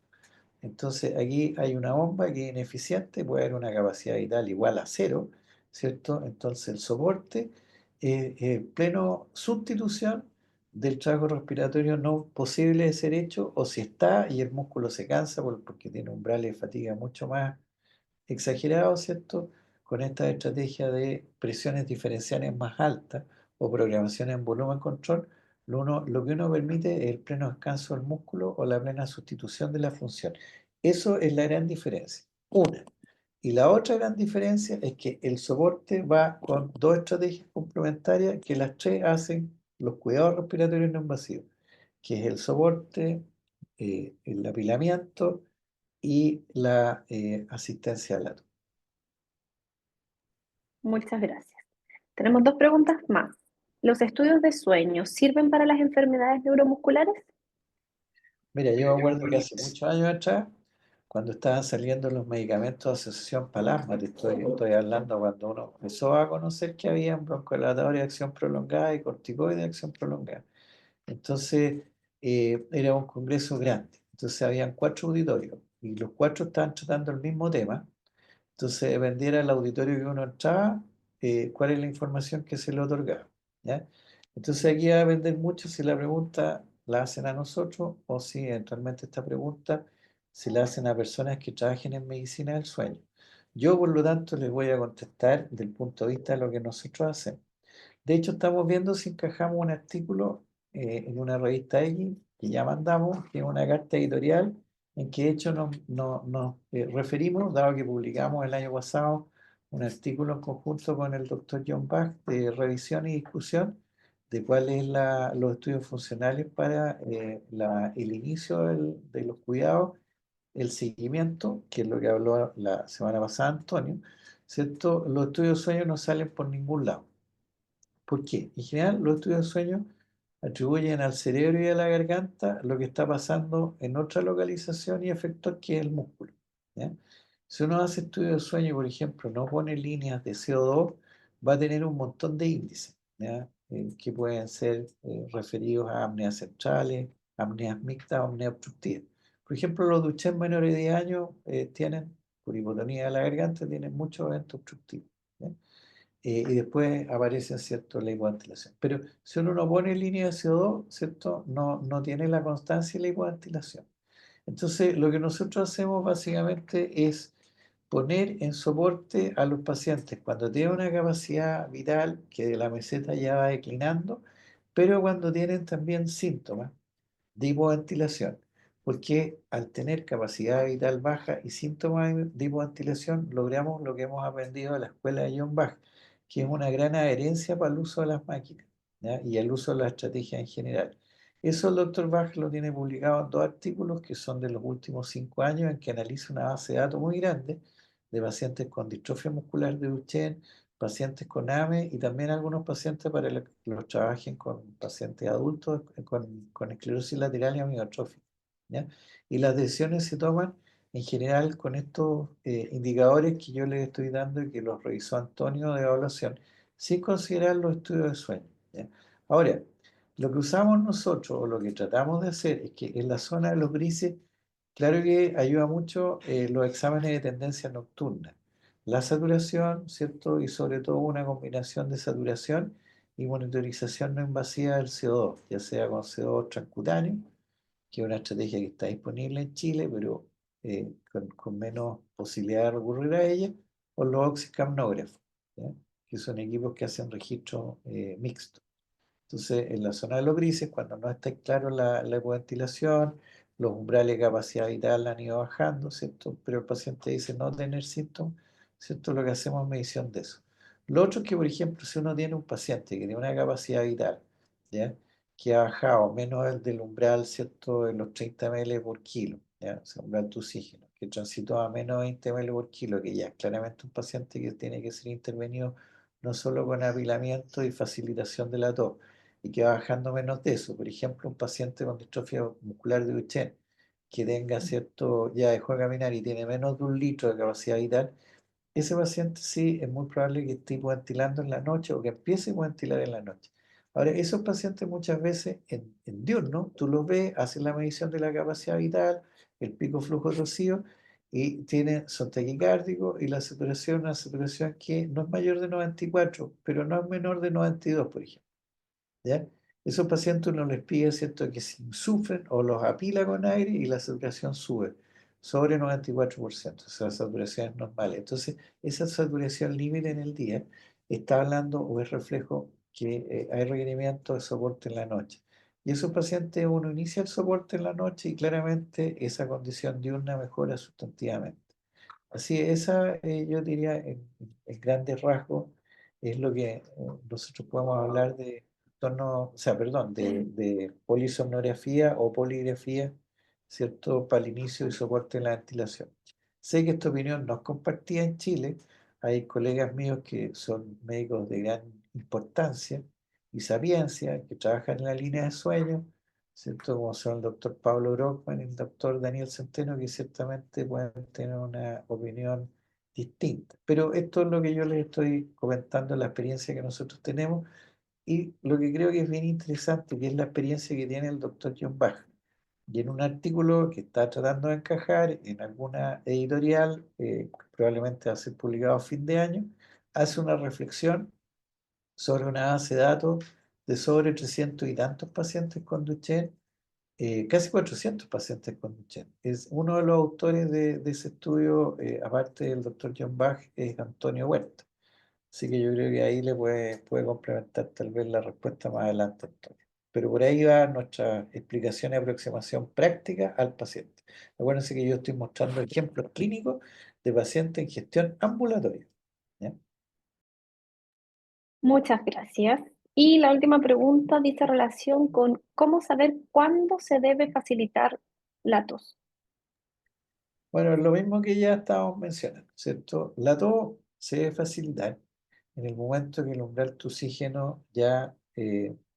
Entonces aquí hay una bomba que es ineficiente, puede haber una capacidad vital igual a cero, ¿cierto? Entonces el soporte es pleno sustitución del trabajo respiratorio no posible de ser hecho, o si está y el músculo se cansa porque tiene umbrales de fatiga mucho más exagerado, ¿cierto? Con esta estrategia de presiones diferenciales más altas o programación en volumen control, lo que uno permite es el pleno descanso del músculo o la plena sustitución de la función. Eso es la gran diferencia. Una. Y la otra gran diferencia es que el soporte va con dos estrategias complementarias que las tres hacen los cuidados respiratorios no invasivos, que es el soporte, el apilamiento y la asistencia al lato. Muchas gracias. Tenemos dos preguntas más. ¿Los estudios de sueño sirven para las enfermedades neuromusculares? Mira, yo me acuerdo que hace muchos años atrás, cuando estaban saliendo los medicamentos de asociación Palasma, estoy hablando cuando uno empezó a conocer que había broncodilatadores de acción prolongada y corticoides de acción prolongada. Entonces, era un congreso grande. Entonces, habían 4 auditorios y los 4 estaban tratando el mismo tema. Entonces, dependiera del auditorio que uno entraba, cuál es la información que se le otorgaba. ¿Ya? Entonces, aquí va a depender mucho si la pregunta la hacen a nosotros o si eventualmente esta pregunta se la hacen a personas que trabajen en medicina del sueño. Yo, por lo tanto, les voy a contestar del punto de vista de lo que nosotros hacemos. De hecho, estamos viendo si encajamos un artículo en una revista X que ya mandamos, que es una carta editorial en que de hecho nos referimos, dado que publicamos el año pasado un artículo en conjunto con el doctor John Bach de revisión y discusión de cuáles los estudios funcionales para el inicio de los cuidados, el seguimiento, que es lo que habló la semana pasada Antonio, ¿cierto? Los estudios de sueño no salen por ningún lado. ¿Por qué? En general, los estudios de sueño atribuyen al cerebro y a la garganta lo que está pasando en otra localización y efector que es el músculo. ¿Ya? Si uno hace estudios de sueño, por ejemplo, no pone líneas de CO2, va a tener un montón de índices, ¿ya? Que pueden ser referidos a apneas centrales, apneas mixtas, apnea obstructiva. Por ejemplo, los duches menores de 10 años tienen, por hipotonía de la garganta, tienen muchos eventos obstructivos. ¿Ya? Y después aparece, ¿cierto?, la hipoventilación. Pero si uno no pone línea de CO2, ¿cierto?, no tiene la constancia y la hipoventilación. Entonces, lo que nosotros hacemos básicamente es poner en soporte a los pacientes cuando tienen una capacidad vital que de la meseta ya va declinando, pero cuando tienen también síntomas de hipoventilación, porque al tener capacidad vital baja y síntomas de hipoventilación, logramos lo que hemos aprendido de la escuela de John Bach, que es una gran adherencia para el uso de las máquinas, ¿ya? Y el uso de la estrategia en general. Eso el doctor Bach lo tiene publicado en dos artículos que son de los últimos 5 años, en que analiza una base de datos muy grande de pacientes con distrofia muscular de Duchenne, pacientes con AME y también algunos pacientes para los trabajen con pacientes adultos con esclerosis lateral y amiotrófica, ¿ya? Y las decisiones se toman en general con estos indicadores que yo les estoy dando y que los revisó Antonio de evaluación, sin considerar los estudios de sueño, ¿ya? Ahora, lo que usamos nosotros o lo que tratamos de hacer es que en la zona de los grises, claro que ayuda mucho los exámenes de tendencia nocturna, la saturación, ¿cierto? Y sobre todo una combinación de saturación y monitorización no invasiva del CO2, ya sea con CO2 transcutáneo, que es una estrategia que está disponible en Chile, pero con menos posibilidad de recurrir a ella, o los oxicapnógrafos, ¿ya? Que son equipos que hacen registro mixto. Entonces, en la zona de los grises, cuando no está claro la hipoventilación, los umbrales de capacidad vital han ido bajando, ¿cierto? Pero el paciente dice no tener síntomas, ¿cierto? Lo que hacemos es medición de eso. Lo otro es que, por ejemplo, si uno tiene un paciente que tiene una capacidad vital, ¿ya? Que ha bajado menos del umbral, ¿cierto? De los 30 ml por kilo, ¿ya? O sea, umbral de oxígeno, que transitó a menos de 20 ml por kilo, que ya es claramente un paciente que tiene que ser intervenido no solo con apilamiento y facilitación de la tos, y que va bajando menos de eso. Por ejemplo, un paciente con distrofia muscular de Duchenne que tenga cierto, ya dejó de caminar y tiene menos de 1 litro de capacidad vital, ese paciente sí es muy probable que esté hipoventilando en la noche o que empiece a hipoventilar en la noche. Ahora, esos pacientes muchas veces en diurno, tú los ves, hacen la medición de la capacidad vital, el pico flujo torcido, y son taquicárdicos y la saturación es una saturación que no es mayor de 94, pero no es menor de 92, por ejemplo. ¿Ya? Esos pacientes uno les pide, ¿cierto?, que se insuflen o los apila con aire y la saturación sube sobre 94%, o sea, saturaciones normales. Entonces, esa saturación límite en el día está hablando o es reflejo que hay requerimiento de soporte en la noche. Y esos pacientes uno inicia el soporte en la noche y claramente esa condición diurna mejora sustantivamente. Así, esa yo diría en grandes rasgos es lo que nosotros podemos hablar de torno, o sea, perdón, de polisomnografía o poligrafía, ¿cierto? Para el inicio y soporte en la ventilación. Sé que esta opinión no es compartida en Chile, hay colegas míos que son médicos de gran importancia y sapiencia, que trabajan en la línea de sueño, ¿cierto? Como son el doctor Pablo Brockman y el doctor Daniel Centeno, que ciertamente pueden tener una opinión distinta. Pero esto es lo que yo les estoy comentando, la experiencia que nosotros tenemos y lo que creo que es bien interesante, que es la experiencia que tiene el doctor John Bach. Y en un artículo que está tratando de encajar en alguna editorial, probablemente va a ser publicado a fin de año, hace una reflexión sobre una base de datos de sobre 300 y tantos pacientes con Duchenne, casi 400 pacientes con Duchenne. Es uno de los autores de ese estudio, aparte del doctor John Bach, es Antonio Huerta. Así que yo creo que ahí le puede complementar tal vez la respuesta más adelante, Antonio. pero por ahí va nuestra explicación y aproximación práctica al paciente. Acuérdense que yo estoy mostrando ejemplos clínicos de pacientes en gestión ambulatoria. ¿Ya? Muchas gracias. Y la última pregunta dice relación con cómo saber cuándo se debe facilitar la tos. Bueno, es lo mismo que ya estábamos mencionando, ¿cierto? La tos se debe facilitar en el momento que el umbral de oxígeno ya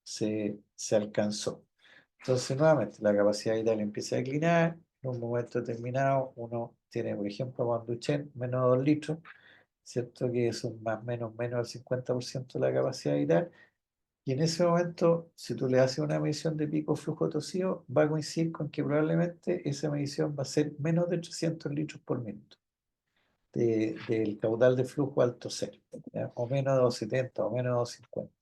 se alcanzó. Entonces, nuevamente, la capacidad vital empieza a declinar. En un momento determinado, uno tiene, por ejemplo, cuando Duchenne, menos de 2 litros, ¿cierto? Que son más o menos del 50% de la capacidad vital. Y en ese momento, si tú le haces una medición de pico flujo tosió, va a coincidir con que probablemente esa medición va a ser menos de 300 litros por minuto del caudal de flujo al toser, ¿ya? O menos de 270 o menos de 250.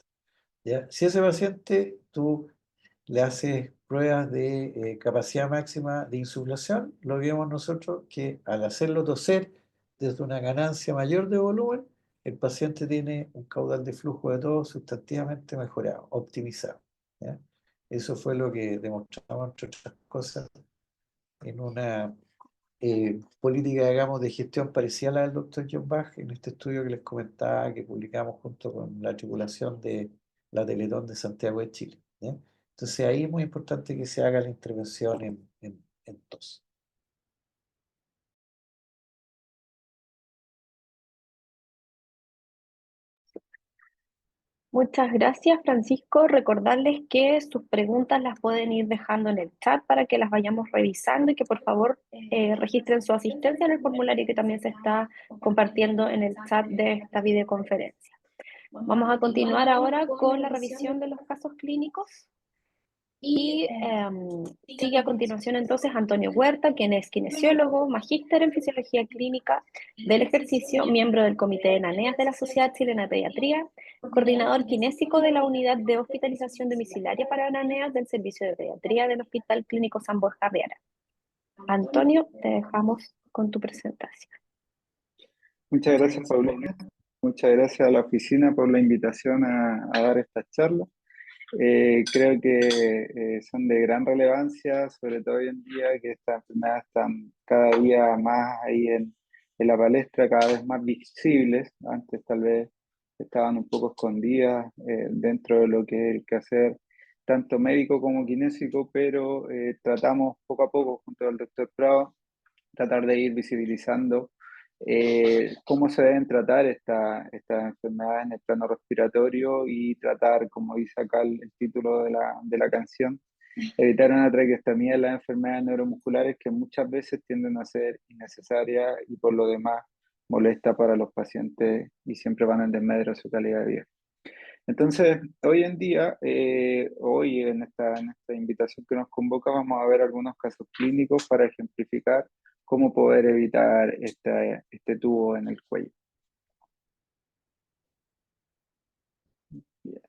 ¿Ya? Si ese paciente tú le haces pruebas de capacidad máxima de insuflación, lo vemos nosotros que al hacerlo toser desde una ganancia mayor de volumen, el paciente tiene un caudal de flujo de todo sustantivamente mejorado, optimizado. ¿Ya? Eso fue lo que demostramos, entre otras cosas, en una política, digamos, de gestión parecida a la del doctor John Bach, en este estudio que les comentaba, que publicamos junto con la tripulación de la Teletón de Santiago de Chile. ¿Ya? Entonces ahí es muy importante que se haga la intervención en tos. Muchas gracias, Francisco. Recordarles que sus preguntas las pueden ir dejando en el chat para que las vayamos revisando y que por favor registren su asistencia en el formulario que también se está compartiendo en el chat de esta videoconferencia. Vamos a continuar ahora con la revisión de los casos clínicos. Y sigue a continuación entonces Antonio Huerta, quien es kinesiólogo, magíster en fisiología clínica del ejercicio, miembro del Comité de NANEAS de la Sociedad Chilena de Pediatría, coordinador kinésico de la Unidad de Hospitalización Domiciliaria para NANEAS del Servicio de Pediatría del Hospital Clínico San Borja Arriara. Antonio, te dejamos con tu presentación. Muchas gracias, Paulina. Muchas gracias a la oficina por la invitación a dar esta charla. Creo que son de gran relevancia, sobre todo hoy en día, que estas enfermedades están cada día más ahí en la palestra, cada vez más visibles. Antes tal vez estaban un poco escondidas dentro de lo que es el quehacer tanto médico como kinésico, pero tratamos poco a poco, junto al doctor Prado, tratar de ir visibilizando cómo se deben tratar estas enfermedades en el plano respiratorio y tratar, como dice acá el título de la canción, evitar una traqueostomía en las enfermedades neuromusculares que muchas veces tienden a ser innecesarias y por lo demás molesta para los pacientes y siempre van en desmedro de su calidad de vida. Entonces, hoy en día, hoy en esta invitación que nos convoca, vamos a ver algunos casos clínicos para ejemplificar cómo poder evitar este tubo en el cuello. Bien,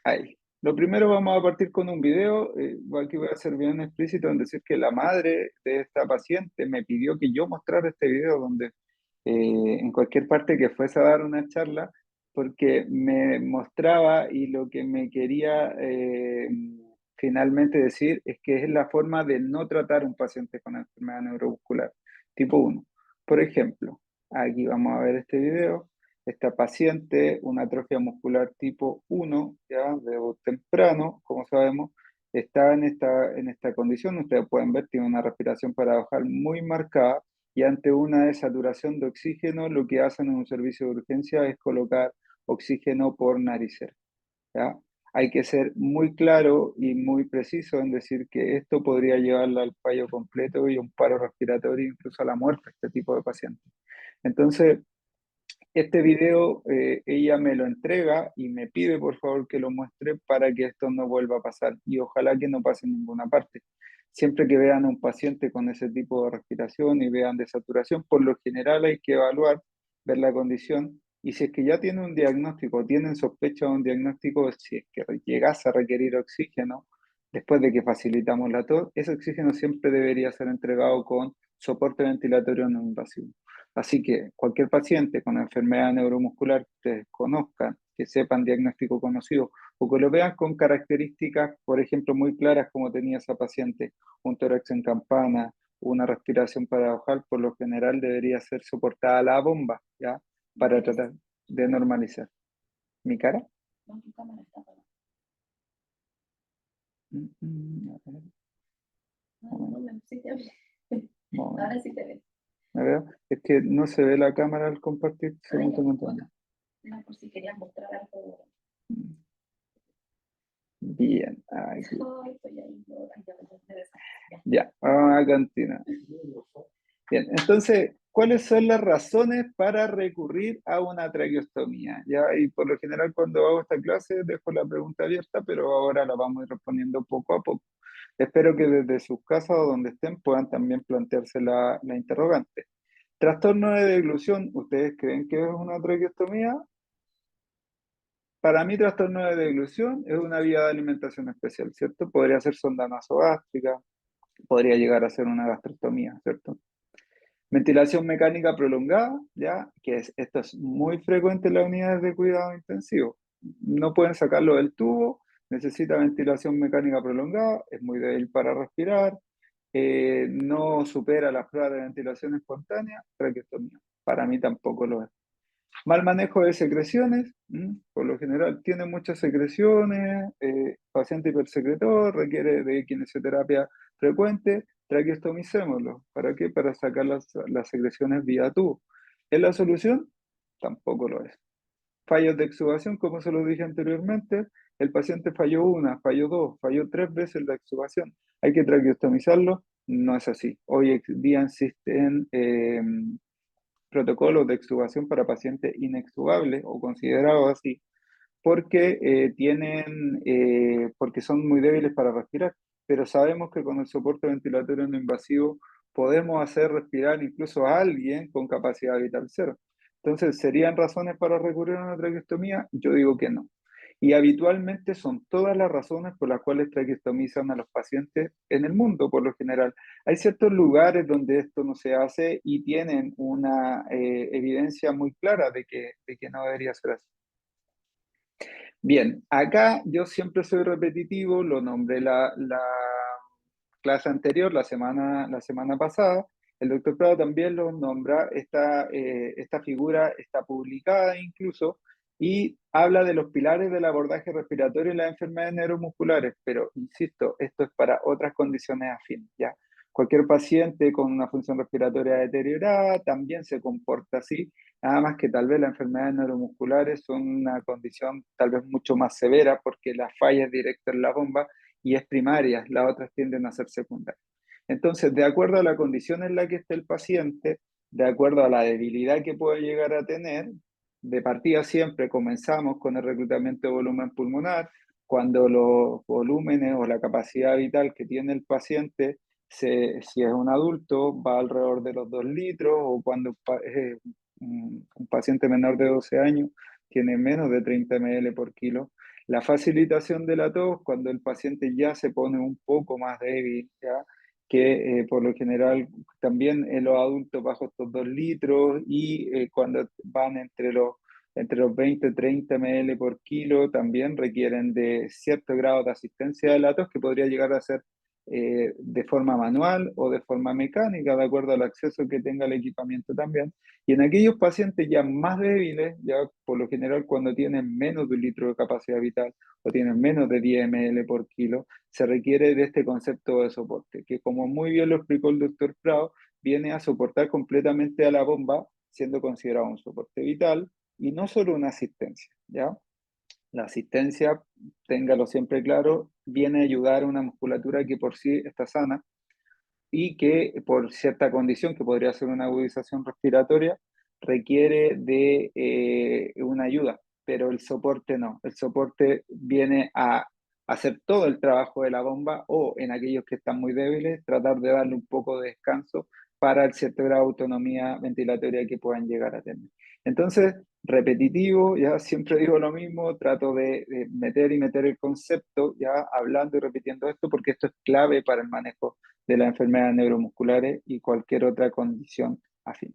ahí. Lo primero vamos a partir con un video, aquí voy a ser bien explícito en decir que la madre de esta paciente me pidió que yo mostrara este video donde en cualquier parte que fuese a dar una charla, porque me mostraba y lo que me quería finalmente decir es que es la forma de no tratar a un paciente con enfermedad neuromuscular tipo 1. Por ejemplo, aquí vamos a ver este video. Esta paciente, una atrofia muscular tipo 1, ya de temprano, como sabemos, está en esta condición. Ustedes pueden ver, tiene una respiración paradojal muy marcada y ante una desaturación de oxígeno, lo que hacen en un servicio de urgencia es colocar oxígeno por naricera, ¿ya? Hay que ser muy claro y muy preciso en decir que esto podría llevarla al fallo completo y un paro respiratorio, incluso a la muerte, a este tipo de pacientes. Entonces, este video ella me lo entrega y me pide por favor que lo muestre para que esto no vuelva a pasar y ojalá que no pase en ninguna parte. Siempre que vean a un paciente con ese tipo de respiración y vean desaturación, por lo general hay que evaluar, ver la condición y si es que ya tiene un diagnóstico, tienen sospecha de un diagnóstico, si es que llegase a requerir oxígeno, después de que facilitamos la tos, ese oxígeno siempre debería ser entregado con soporte ventilatorio no invasivo. Así que cualquier paciente con enfermedad neuromuscular que ustedes conozcan, que sepan diagnóstico conocido o que lo vean con características, por ejemplo, muy claras como tenía esa paciente, un tórax en campana, una respiración paradojal, por lo general debería ser soportada la bomba, ¿ya? Para tratar de normalizar. ¿Mi cara? No, tu cámara está apagada. A ver, Sí te ve. momento. Ahora sí te ves. A ver, es que no se ve la cámara al compartir Ahora ya, simultáneamente. era por si querías mostrar algo. Bien, aquí. Ay, estoy ahí, no, ay, ya me interesa. Ya, vamos a continuar. Bien, entonces, ¿cuáles son las razones para recurrir a una traqueostomía? Ya, y por lo general cuando hago esta clase dejo la pregunta abierta, pero ahora la vamos a ir respondiendo poco a poco. Espero que desde sus casas o donde estén puedan también plantearse la interrogante. Trastorno de deglución, ¿ustedes creen que es una traqueostomía? Para mí, trastorno de deglución es una vía de alimentación especial, ¿cierto? Podría ser sonda nasogástrica, podría llegar a ser una gastrostomía, ¿cierto? Ventilación mecánica prolongada, ¿ya? Esto es muy frecuente en las unidades de cuidado intensivo. No pueden sacarlo del tubo, necesita ventilación mecánica prolongada, es muy débil para respirar, no supera las pruebas de ventilación espontánea, traqueostomía. Para mí tampoco lo es. Mal manejo de secreciones, por lo general tiene muchas secreciones, paciente hipersecretor, requiere de kinesioterapia frecuente, traqueostomicémoslo. ¿Para qué? Para sacar las secreciones vía tubo. ¿Es la solución? Tampoco lo es. Fallos de extubación, como se lo dije anteriormente, el paciente falló una, falló dos, falló tres veces la extubación. ¿Hay que traqueostomizarlo? No es así. Hoy en día existen protocolos de extubación para pacientes inextubables o considerados así, porque porque son muy débiles para respirar, pero sabemos que con el soporte ventilatorio no invasivo podemos hacer respirar incluso a alguien con capacidad vital cero. Entonces, ¿serían razones para recurrir a una traqueostomía? Yo digo que no. Y habitualmente son todas las razones por las cuales traqueostomizan a los pacientes en el mundo, por lo general. Hay ciertos lugares donde esto no se hace y tienen una evidencia muy clara de que no debería ser así. Bien, acá yo siempre soy repetitivo, lo nombré la clase anterior, la semana pasada. El doctor Prado también lo nombra, esta figura está publicada incluso y habla de los pilares del abordaje respiratorio en las enfermedades neuromusculares, pero insisto, esto es para otras condiciones afines, ¿ya? Cualquier paciente con una función respiratoria deteriorada también se comporta así, nada más que tal vez las enfermedades neuromusculares son una condición tal vez mucho más severa porque la falla es directa en la bomba y es primaria, las otras tienden a ser secundarias. Entonces, de acuerdo a la condición en la que esté el paciente, de acuerdo a la debilidad que pueda llegar a tener, de partida siempre comenzamos con el reclutamiento de volumen pulmonar, cuando los volúmenes o la capacidad vital que tiene el paciente, si es un adulto, va alrededor de los 2 litros, o cuando es un paciente menor de 12 años, tiene menos de 30 ml por kilo. La facilitación de la tos, cuando el paciente ya se pone un poco más débil, ¿ya? Que por lo general también en los adultos bajo estos 2 litros y cuando van entre los 20 y 30 ml por kilo también requieren de cierto grado de asistencia de la tos que podría llegar a ser de forma manual o de forma mecánica, de acuerdo al acceso que tenga el equipamiento también. Y en aquellos pacientes ya más débiles, ya por lo general cuando tienen menos de 1 litro de capacidad vital o tienen menos de 10 ml por kilo, se requiere de este concepto de soporte, que como muy bien lo explicó el doctor Prado, viene a soportar completamente a la bomba, siendo considerado un soporte vital y no solo una asistencia, ¿ya? La asistencia, téngalo siempre claro, viene a ayudar a una musculatura que por sí está sana y que por cierta condición, que podría ser una agudización respiratoria, requiere de una ayuda, pero el soporte no. El soporte viene a hacer todo el trabajo de la bomba o en aquellos que están muy débiles, tratar de darle un poco de descanso para el cierto grado de autonomía ventilatoria que puedan llegar a tener. Entonces, repetitivo, ya siempre digo lo mismo, trato de meter y meter el concepto, ya hablando y repitiendo esto, porque esto es clave para el manejo de las enfermedades neuromusculares y cualquier otra condición afín.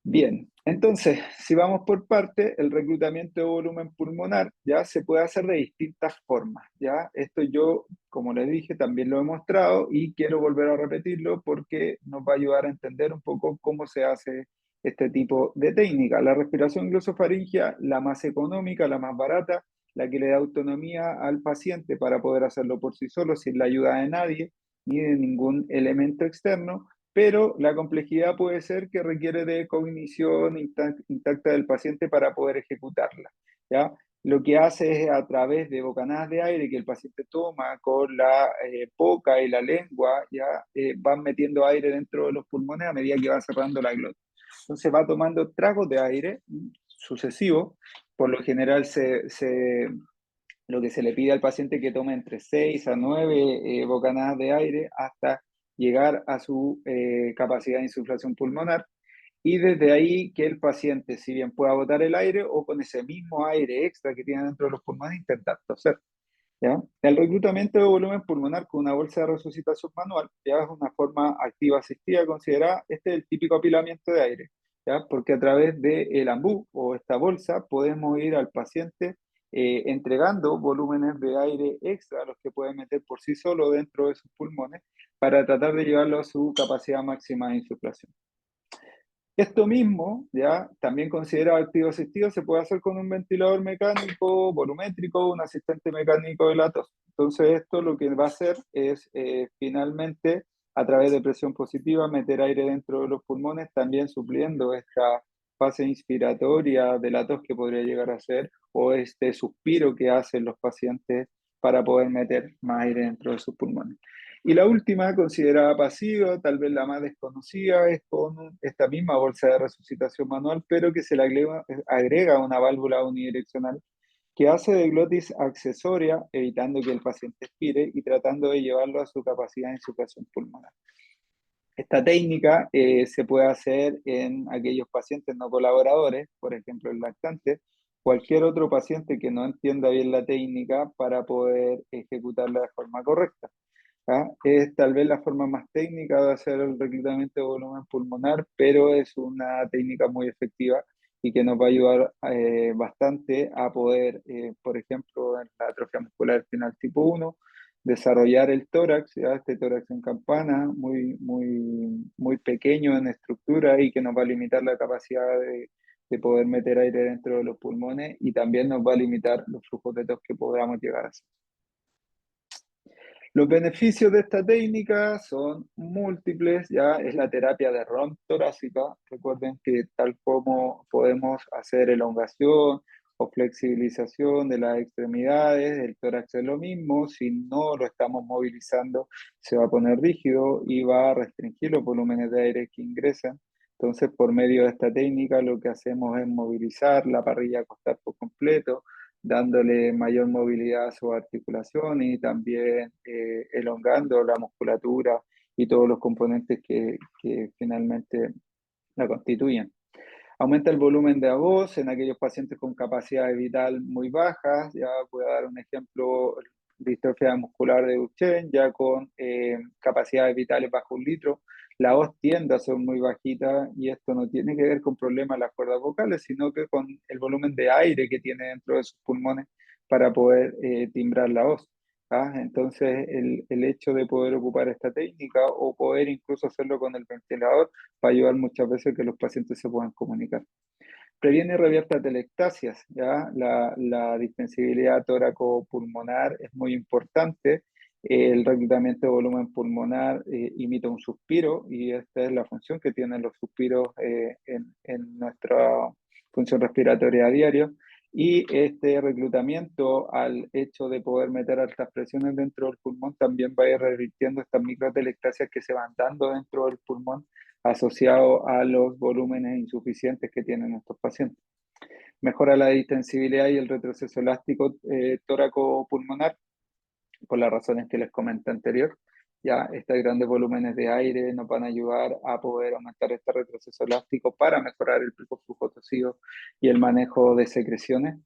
Bien, Entonces, si vamos por parte, el reclutamiento de volumen pulmonar ya se puede hacer de distintas formas, ¿ya? Esto yo, como les dije, también lo he mostrado y quiero volver a repetirlo porque nos va a ayudar a entender un poco cómo se hace este tipo de técnica. La respiración glosofaringea, la más económica, la más barata, la que le da autonomía al paciente para poder hacerlo por sí solo, sin la ayuda de nadie ni de ningún elemento externo, pero la complejidad puede ser que requiere de cognición intacta del paciente para poder ejecutarla, ¿ya? Lo que hace es a través de bocanadas de aire que el paciente toma con la boca y la lengua, ya van metiendo aire dentro de los pulmones a medida que va cerrando la glotis. Entonces va tomando tragos de aire sucesivos, por lo general lo que se le pide al paciente que tome entre 6 a 9 bocanadas de aire hasta llegar a su capacidad de insuflación pulmonar. Y desde ahí que el paciente, si bien pueda botar el aire o con ese mismo aire extra que tiene dentro de los pulmones, intentar toser. ¿Ya? El reclutamiento de volumen pulmonar con una bolsa de resucitación manual ya es una forma activa asistida considerada. Este es el típico apilamiento de aire, ¿ya? Porque a través del ambú o esta bolsa podemos ir al paciente entregando volúmenes de aire extra, los que puede meter por sí solo dentro de sus pulmones, para tratar de llevarlo a su capacidad máxima de insuflación. Esto mismo, ya también considerado activo asistido, se puede hacer con un ventilador mecánico, volumétrico, un asistente mecánico de la tos. Entonces esto lo que va a hacer es finalmente, a través de presión positiva, meter aire dentro de los pulmones, también supliendo esta fase inspiratoria de la tos que podría llegar a ser, o este suspiro que hacen los pacientes para poder meter más aire dentro de sus pulmones. Y la última, considerada pasiva, tal vez la más desconocida, es con esta misma bolsa de resucitación manual, pero que se le agrega una válvula unidireccional que hace de glotis accesoria, evitando que el paciente expire y tratando de llevarlo a su capacidad de insuflación pulmonar. Esta técnica se puede hacer en aquellos pacientes no colaboradores, por ejemplo, el lactante, cualquier otro paciente que no entienda bien la técnica para poder ejecutarla de forma correcta. ¿Ah? Es tal vez la forma más técnica de hacer el reclutamiento de volumen pulmonar, pero es una técnica muy efectiva y que nos va a ayudar bastante a poder, por ejemplo, en la atrofia muscular espinal tipo 1, desarrollar el tórax, ¿ya? Este tórax en campana, muy pequeño en estructura y que nos va a limitar la capacidad de poder meter aire dentro de los pulmones y también nos va a limitar los flujos de tos que podamos llegar a hacer. Los beneficios de esta técnica son múltiples, ya es la terapia de ROM torácica. Recuerden que tal como podemos hacer elongación o flexibilización de las extremidades, el tórax es lo mismo. Si no lo estamos movilizando, se va a poner rígido y va a restringir los volúmenes de aire que ingresan. Entonces, por medio de esta técnica, lo que hacemos es movilizar la parrilla costal por completo, dándole mayor movilidad a sus articulaciones y también elongando la musculatura y todos los componentes que finalmente la constituyen. Aumenta el volumen de la voz en aquellos pacientes con capacidad vital muy bajas. Ya voy a dar un ejemplo: distrofia muscular de Duchenne, ya con capacidades vitales bajo 1 litro. La voz tiende a ser muy bajita y esto no tiene que ver con problemas de las cuerdas vocales, sino que con el volumen de aire que tiene dentro de sus pulmones para poder timbrar la voz. ¿Ah? Entonces, el hecho de poder ocupar esta técnica o poder incluso hacerlo con el ventilador va a ayudar muchas veces a que los pacientes se puedan comunicar. Previene y revierte atelectasias, ¿ya? La distensibilidad tóraco-pulmonar es muy importante. El reclutamiento de volumen pulmonar imita un suspiro y esta es la función que tienen los suspiros en nuestra función respiratoria a diario. Y este reclutamiento, al hecho de poder meter altas presiones dentro del pulmón, también va a ir revirtiendo estas microatelectasias que se van dando dentro del pulmón asociado a los volúmenes insuficientes que tienen estos pacientes. Mejora la distensibilidad y el retroceso elástico tóraco-pulmonar, por las razones que les comenté anterior. Ya estos grandes volúmenes de aire nos van a ayudar a poder aumentar este retroceso elástico para mejorar el flujo tosido y el manejo de secreciones,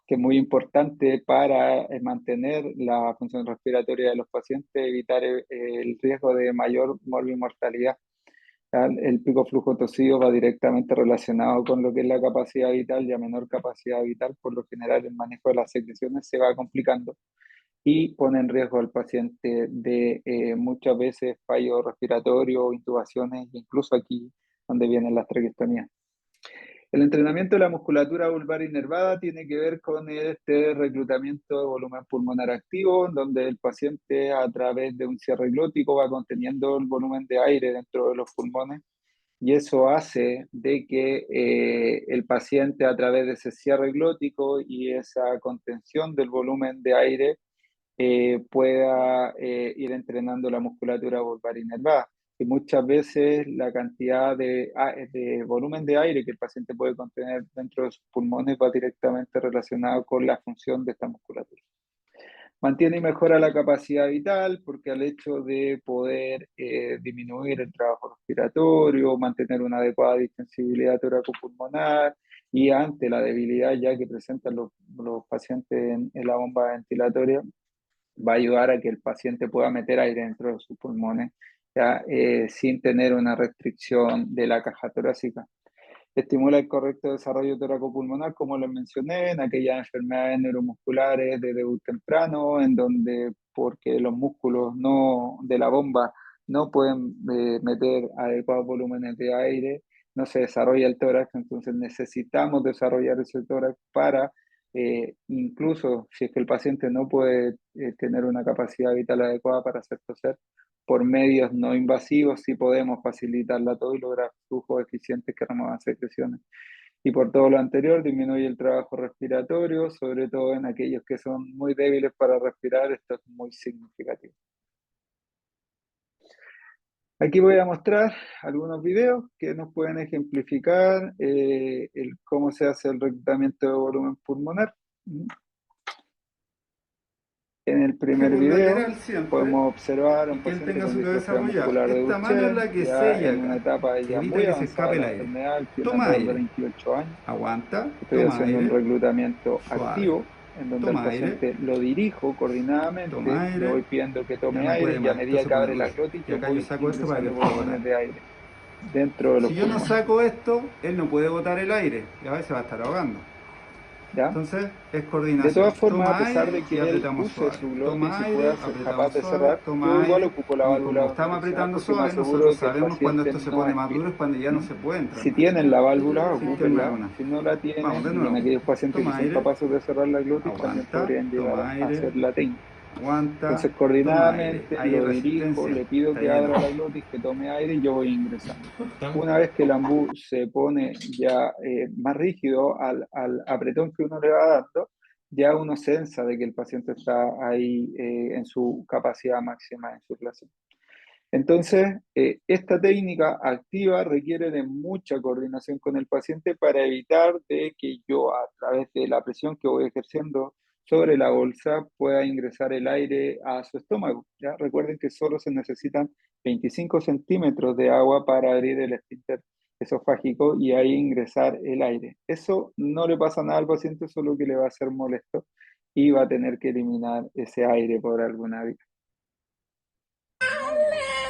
que es muy importante para mantener la función respiratoria de los pacientes, evitar el riesgo de mayor morbimortalidad. El pico flujo toxido va directamente relacionado con lo que es la capacidad vital, y a menor capacidad vital, por lo general el manejo de las secreciones se va complicando y pone en riesgo al paciente de muchas veces fallo respiratorio, intubaciones, incluso aquí donde vienen las traqueotomías. El entrenamiento de la musculatura vulvar inervada tiene que ver con este reclutamiento de volumen pulmonar activo, donde el paciente a través de un cierre glótico va conteniendo el volumen de aire dentro de los pulmones, y eso hace de que el paciente a través de ese cierre glótico y esa contención del volumen de aire pueda ir entrenando la musculatura vulvar inervada. Y muchas veces la cantidad de volumen de aire que el paciente puede contener dentro de sus pulmones va directamente relacionado con la función de esta musculatura. Mantiene y mejora la capacidad vital porque al hecho de poder disminuir el trabajo respiratorio, mantener una adecuada distensibilidad toracopulmonar, y ante la debilidad ya que presentan los pacientes en la bomba ventilatoria, va a ayudar a que el paciente pueda meter aire dentro de sus pulmones, ya, sin tener una restricción de la caja torácica. Estimula el correcto desarrollo toracopulmonar, como les mencioné, en aquellas enfermedades neuromusculares de debut temprano, en donde porque los músculos de la bomba no pueden meter adecuados volúmenes de aire, no se desarrolla el tórax, entonces necesitamos desarrollar ese tórax para, incluso si es que el paciente no puede tener una capacidad vital adecuada para hacer toser, por medios no invasivos sí podemos facilitarla todo y lograr flujos eficientes que remuevan secreciones. Y por todo lo anterior, disminuye el trabajo respiratorio, sobre todo en aquellos que son muy débiles para respirar, esto es muy significativo. Aquí voy a mostrar algunos videos que nos pueden ejemplificar cómo se hace el reclutamiento de volumen pulmonar. En el primer Por video lateral siempre, podemos observar a y un que él paciente tenga con su cabeza distrofia apoyada. muscular de Esta mano es Duchenne, la que ya sella en una acá, etapa que ya evita muy que se avanzada de escape el la aire. enfermedad, él tiene Toma alrededor de aire, 28 años. aguanta, Estoy toma haciendo un aire, reclutamiento suave. activo, en donde el Toma aire, paciente lo dirijo toma coordinadamente, le aire, voy pidiendo que ya tome no aire, puede y a más, esto medida se que pone abre la duro. glotis, Y yo acá yo voy saco esto para que ingresando pueda volúmenes botar. de aire dentro de los Si yo no pulmones. saco esto, él no puede botar el aire, y a veces va a estar ahogando. ¿Ya? Entonces es De coordinación. todas formas, a Toma pesar aire de y que él apretamos use suave. su glotis Toma y aire, pueda ser capaz apretamos de suave, cerrar, yo toma igual aire. ocupo la Y válvula como estamos unidireccional apretando porque me suave, aseguro nosotros de que el sabemos cuando paciente esto se no pone más expire. duro es cuando ya no se puede entrar Si más. tienen la válvula, Sistema de ocúpenla. una. Si no la Vamos de tienen, y en nuevo. aquellos pacientes que Toma son aire, capaces de cerrar la glotis, también aguanta, podrían llegar toma a aire, hacer la técnica. aguanta, Entonces, toma aire. coordinadamente Hay lo dirijo, resistencia, le pido está que lleno. abra la glotis, que tome aire, y yo voy ingresando. Una vez que el ambú se pone ya más rígido al apretón que uno le va dando, ya uno sensa de que el paciente está ahí en su capacidad máxima de insuflación. Entonces, esta técnica activa requiere de mucha coordinación con el paciente para evitar de que yo, a través de la presión que voy ejerciendo sobre la bolsa, pueda ingresar el aire a su estómago. ¿Ya? Recuerden que solo se necesitan 25 centímetros de agua para abrir el esfínter esofágico y ahí ingresar el aire. Eso no le pasa nada al paciente, solo que le va a ser molesto y va a tener que eliminar ese aire por alguna vía.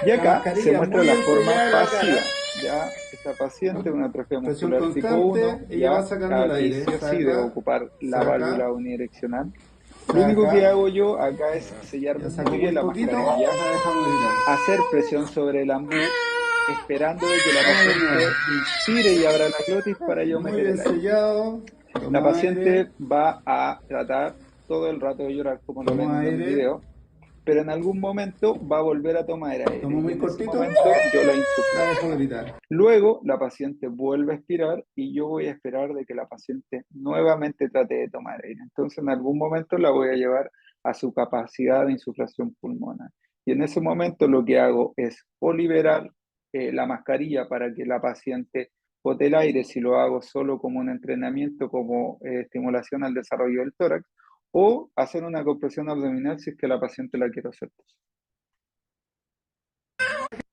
Y La acá se mascarilla muestra muy la forma enrollada en la pasiva. cara. Ya esta paciente, una atrofia Presión muscular tipo 1, constante, ella va ya sacando el aquí aire. sí o sí debo Saca, ocupar la saca, válvula unidireccional. Lo único que saca. hago yo acá es sellarme Ya muy sacó muy bien la poquito, mascarilla, la dejamos girar. hacer presión sobre el ambú, esperando de que la Vamos de nuevo. paciente inspire y abra la glotis para yo Muy meter bien el aire. sellado. La Tomo aire, paciente va a tratar todo el rato de llorar, como lo tomo ven en el aire. video, pero en algún momento va a volver a tomar aire Tomo y muy en ese cortito, momento yo la la insuflo. dejo gritar. Luego la paciente vuelve a expirar y yo voy a esperar de que la paciente nuevamente trate de tomar aire. Entonces en algún momento la voy a llevar a su capacidad de insuflación pulmonar. Y en ese momento lo que hago es o liberar la mascarilla para que la paciente bote el aire, si lo hago solo como un entrenamiento, como estimulación al desarrollo del tórax, o hacer una compresión abdominal si es que la paciente la quiere hacer.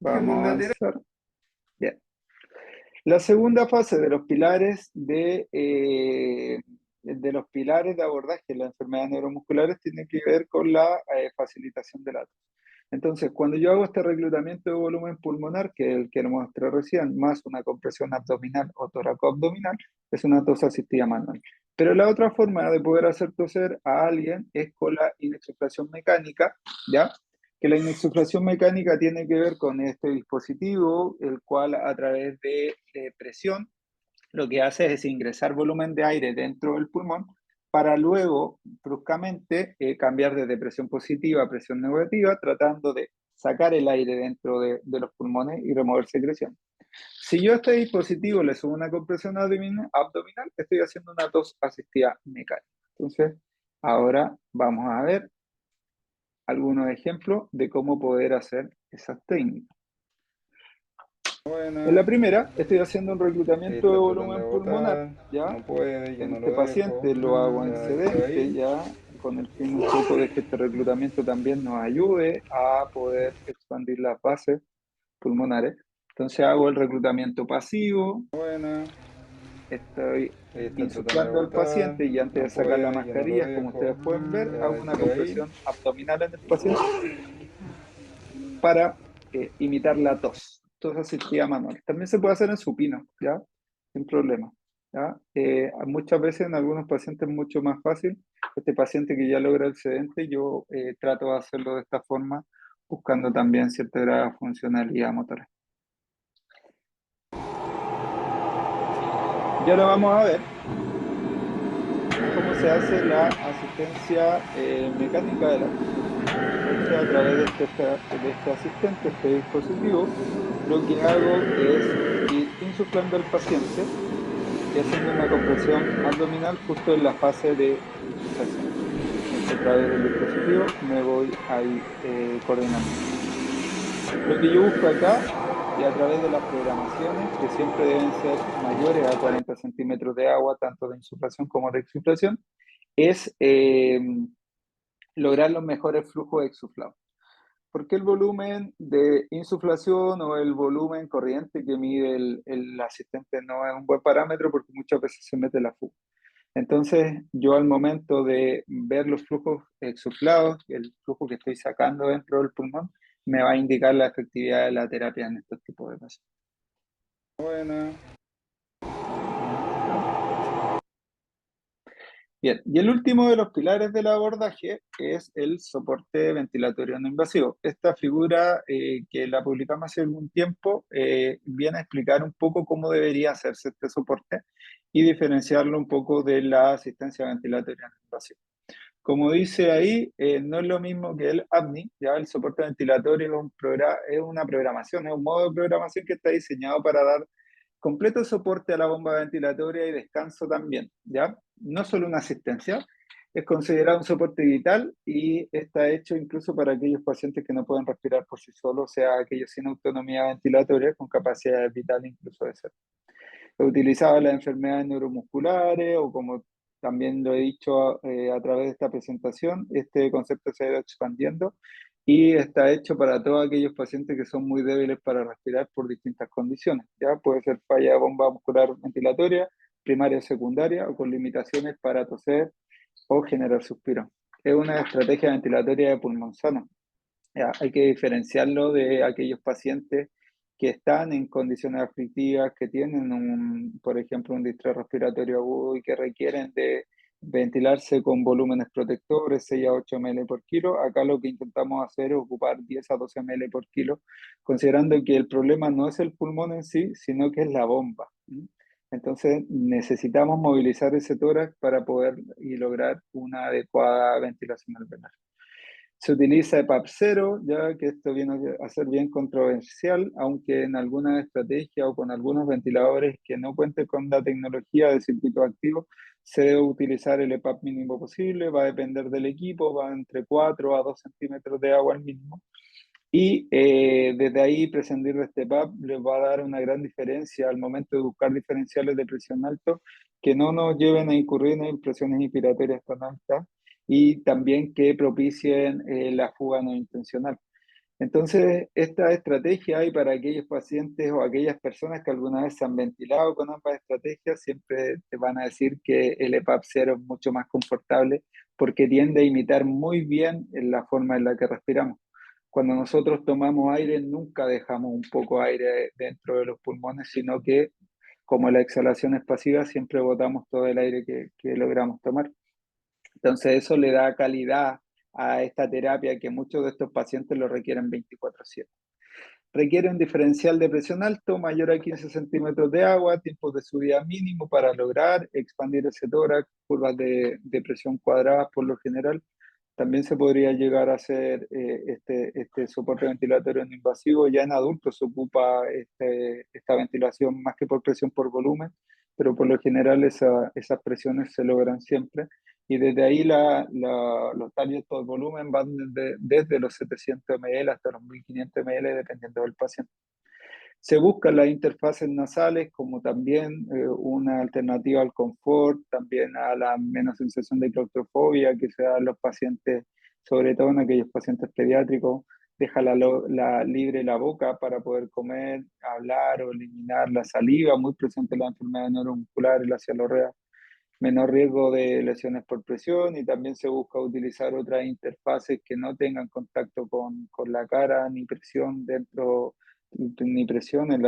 Vamos a avanzar. Bien. La segunda fase de los pilares de abordaje de las enfermedades neuromusculares tiene que ver con la facilitación de la tos. Entonces, cuando yo hago este reclutamiento de volumen pulmonar, que es el que lo mostré recién, más una compresión abdominal o toracoabdominal, es una tos asistida manual. Pero la otra forma de poder hacer toser a alguien es con la inexuflación mecánica, ¿ya? Que la inexuflación mecánica tiene que ver con este dispositivo, el cual a través de presión lo que hace es ingresar volumen de aire dentro del pulmón para luego bruscamente cambiar desde presión positiva a presión negativa, tratando de sacar el aire dentro de los pulmones y remover secreción. Si yo a este dispositivo le subo una compresión abdominal, estoy haciendo una tos asistida mecánica. Entonces, ahora vamos a ver algunos ejemplos de cómo poder hacer esas técnicas. En la primera, estoy haciendo un reclutamiento de volumen pulmonar, ¿ya? No puede, yo En no este lo dejo. paciente lo hago en Ya estoy sedente, ahí. ¿ya? Con el fin un poco de que este reclutamiento también nos ayude a poder expandir las bases pulmonares. Entonces hago el reclutamiento pasivo, Buena. estoy Ahí está tratando de insuflando al botar. paciente y antes No de sacar la puede, yo no lo mascarilla, como dejo. ustedes pueden ver, Ya hago una estoy ahí. compresión abdominal en el paciente para imitar la tos asistida manual. También se puede hacer en supino, ¿ya? Sin problema, ¿ya? Muchas veces en algunos pacientes es mucho más fácil. Este paciente que ya logra el sedente, yo trato de hacerlo de esta forma, buscando también cierta grado de funcionalidad motora. Y ahora vamos a ver cómo se hace la asistencia mecánica de la tos. Entonces, a través de este asistente, este dispositivo, lo que hago es ir insuflando al paciente y haciendo una compresión abdominal justo en la fase de insuflación. Entonces, a través del dispositivo me voy ahí coordinando. Lo que yo busco acá, y a través de las programaciones, que siempre deben ser mayores a 40 centímetros de agua, tanto de insuflación como de exuflación, es lograr los mejores flujos exuflados. ¿Por qué el volumen de insuflación o el volumen corriente que mide el asistente no es un buen parámetro? Porque muchas veces se mete la fuga. Entonces, yo al momento de ver los flujos exuflados, el flujo que estoy sacando dentro del pulmón, me va a indicar la efectividad de la terapia en estos tipos de pacientes. Buena. Bien, y el último de los pilares del abordaje es el soporte ventilatorio no invasivo. Esta figura que la publicamos hace algún tiempo viene a explicar un poco cómo debería hacerse este soporte y diferenciarlo un poco de la asistencia ventilatoria no invasiva. Como dice ahí, no es lo mismo que el APNI, ya el soporte ventilatorio es una programación, es un modo de programación que está diseñado para dar completo soporte a la bomba ventilatoria y descanso también, ¿ya? No solo una asistencia, es considerado un soporte vital y está hecho incluso para aquellos pacientes que no pueden respirar por sí solos, o sea, aquellos sin autonomía ventilatoria, con capacidades vitales incluso de ser. He utilizado en las enfermedades neuromusculares o como también lo he dicho a través de esta presentación, este concepto se ha ido expandiendo y está hecho para todos aquellos pacientes que son muy débiles para respirar por distintas condiciones. Ya puede ser falla de bomba muscular ventilatoria, primaria o secundaria, o con limitaciones para toser o generar suspiro. Es una estrategia ventilatoria de pulmón sano. Ya, hay que diferenciarlo de aquellos pacientes que están en condiciones aflictivas, que tienen, por ejemplo, un distrés respiratorio agudo y que requieren de ventilarse con volúmenes protectores, 6 a 8 ml por kilo. Acá lo que intentamos hacer es ocupar 10 a 12 ml por kilo, considerando que el problema no es el pulmón en sí, sino que es la bomba. Entonces necesitamos movilizar ese tórax para poder y lograr una adecuada ventilación alveolar. Se utiliza EPAP 0, ya que esto viene a ser bien controversial, aunque en algunas estrategias o con algunos ventiladores que no cuenten con la tecnología de circuito activo, se debe utilizar el EPAP mínimo posible, va a depender del equipo, va entre 4 a 2 centímetros de agua al mínimo. Y desde ahí prescindir de este EPAP les va a dar una gran diferencia al momento de buscar diferenciales de presión alto que no nos lleven a incurrir en presiones inspiratorias tan altas y también que propicien la fuga no intencional. Entonces, esta estrategia hay para aquellos pacientes o aquellas personas que alguna vez se han ventilado con ambas estrategias, siempre te van a decir que el EPAP 0 es mucho más confortable porque tiende a imitar muy bien la forma en la que respiramos. Cuando nosotros tomamos aire, nunca dejamos un poco de aire dentro de los pulmones, sino que como la exhalación es pasiva, siempre botamos todo el aire que logramos tomar. Entonces eso le da calidad a esta terapia que muchos de estos pacientes lo requieren 24/7. Requiere un diferencial de presión alto, mayor a 15 centímetros de agua, tiempos de subida mínimo para lograr expandir ese tórax, curvas de presión cuadradas por lo general. También se podría llegar a hacer este soporte ventilatorio no invasivo. Ya en adultos se ocupa esta ventilación más que por presión, por volumen, pero por lo general esas presiones se logran siempre. Y desde ahí los tallos por volumen van desde los 700 ml hasta los 1500 ml, dependiendo del paciente. Se buscan las interfaces nasales como también una alternativa al confort, también a la menos sensación de claustrofobia que se da en los pacientes, sobre todo en aquellos pacientes pediátricos. Deja libre la boca para poder comer, hablar o eliminar la saliva, muy presente en la enfermedad neuromuscular y la cialorrea. Menor riesgo de lesiones por presión, y también se busca utilizar otras interfaces que no tengan contacto con la cara ni presión ni presión en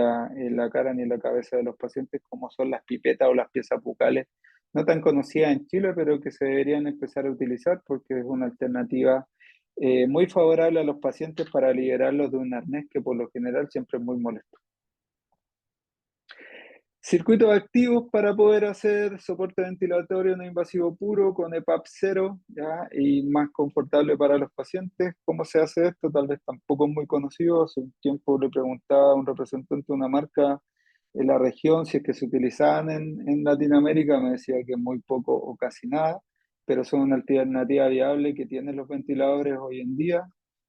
la cara ni en la cabeza de los pacientes, como son las pipetas o las piezas bucales, no tan conocidas en Chile, pero que se deberían empezar a utilizar porque es una alternativa muy favorable a los pacientes para liberarlos de un arnés que por lo general siempre es muy molesto. Circuitos activos para poder hacer soporte ventilatorio no invasivo puro con EPAP 0, ¿ya? Y más confortable para los pacientes. ¿Cómo se hace esto? Tal vez tampoco es muy conocido. Hace un tiempo le preguntaba a un representante de una marca en la región si es que se utilizaban en Latinoamérica. Me decía que muy poco o casi nada, pero son una alternativa viable que tienen los ventiladores hoy en día,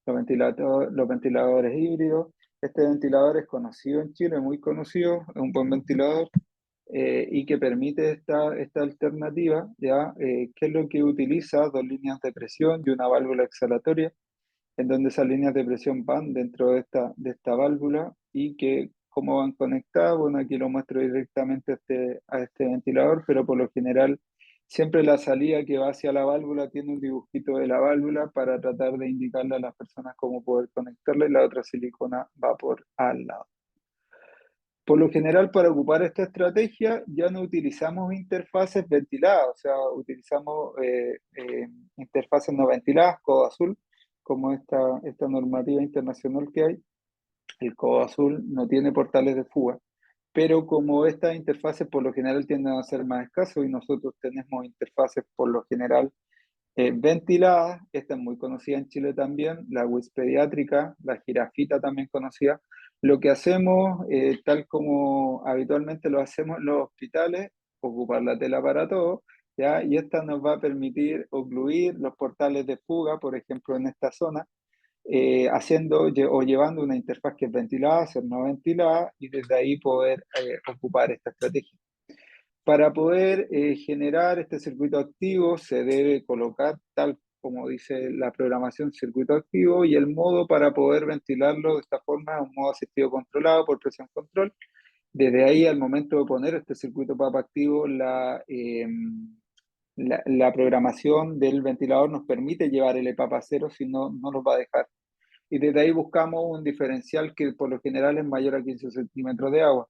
los ventiladores híbridos. Este ventilador es conocido en Chile, muy conocido, es un buen ventilador y que permite esta alternativa, ¿ya? ¿Qué es lo que utiliza? Dos líneas de presión y una válvula exhalatoria, en donde esas líneas de presión van dentro de esta válvula y que cómo van conectadas. Bueno, aquí lo muestro directamente a este ventilador, pero por lo general siempre la salida que va hacia la válvula tiene un dibujito de la válvula para tratar de indicarle a las personas cómo poder conectarla, y la otra silicona va por al lado. Por lo general, para ocupar esta estrategia ya no utilizamos interfaces ventiladas, o sea, utilizamos interfaces no ventiladas, codo azul, como esta normativa internacional que hay. El codo azul no tiene portales de fuga, pero como estas interfaces por lo general tienden a ser más escasos y nosotros tenemos interfaces por lo general ventiladas, esta es muy conocida en Chile también, la WIS pediátrica, la jirafita también conocida. Lo que hacemos, tal como habitualmente lo hacemos en los hospitales, ocupar la tela para todo, ¿ya? Y esta nos va a permitir ocluir los portales de fuga, por ejemplo, en esta zona, haciendo o llevando una interfaz que es ventilada, ser no ventilada, y desde ahí poder ocupar esta estrategia. Para poder generar este circuito activo se debe colocar, tal como dice la programación, circuito activo, y el modo para poder ventilarlo de esta forma es un modo asistido controlado por presión control. Desde ahí, al momento de poner este circuito PAP activo, la programación del ventilador nos permite llevar el EPAP a 0, si no, no nos va a dejar. Y desde ahí buscamos un diferencial que por lo general es mayor a 15 centímetros de agua.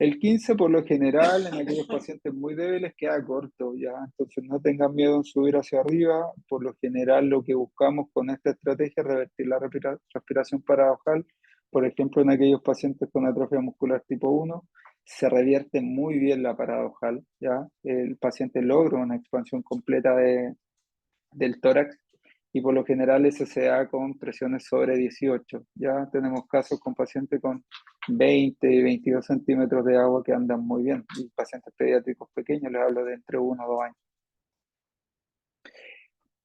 El 15 por lo general en aquellos pacientes muy débiles queda corto, ¿ya? Entonces no tengan miedo en subir hacia arriba. Por lo general lo que buscamos con esta estrategia es revertir la respiración paradojal. Por ejemplo, en aquellos pacientes con atrofia muscular tipo 1 se revierte muy bien la paradojal, ¿ya? El paciente logra una expansión completa del tórax, y por lo general eso se da con presiones sobre 18. Ya tenemos casos con pacientes con 20 y 22 centímetros de agua que andan muy bien, y pacientes pediátricos pequeños les hablo de entre 1 o 2 años.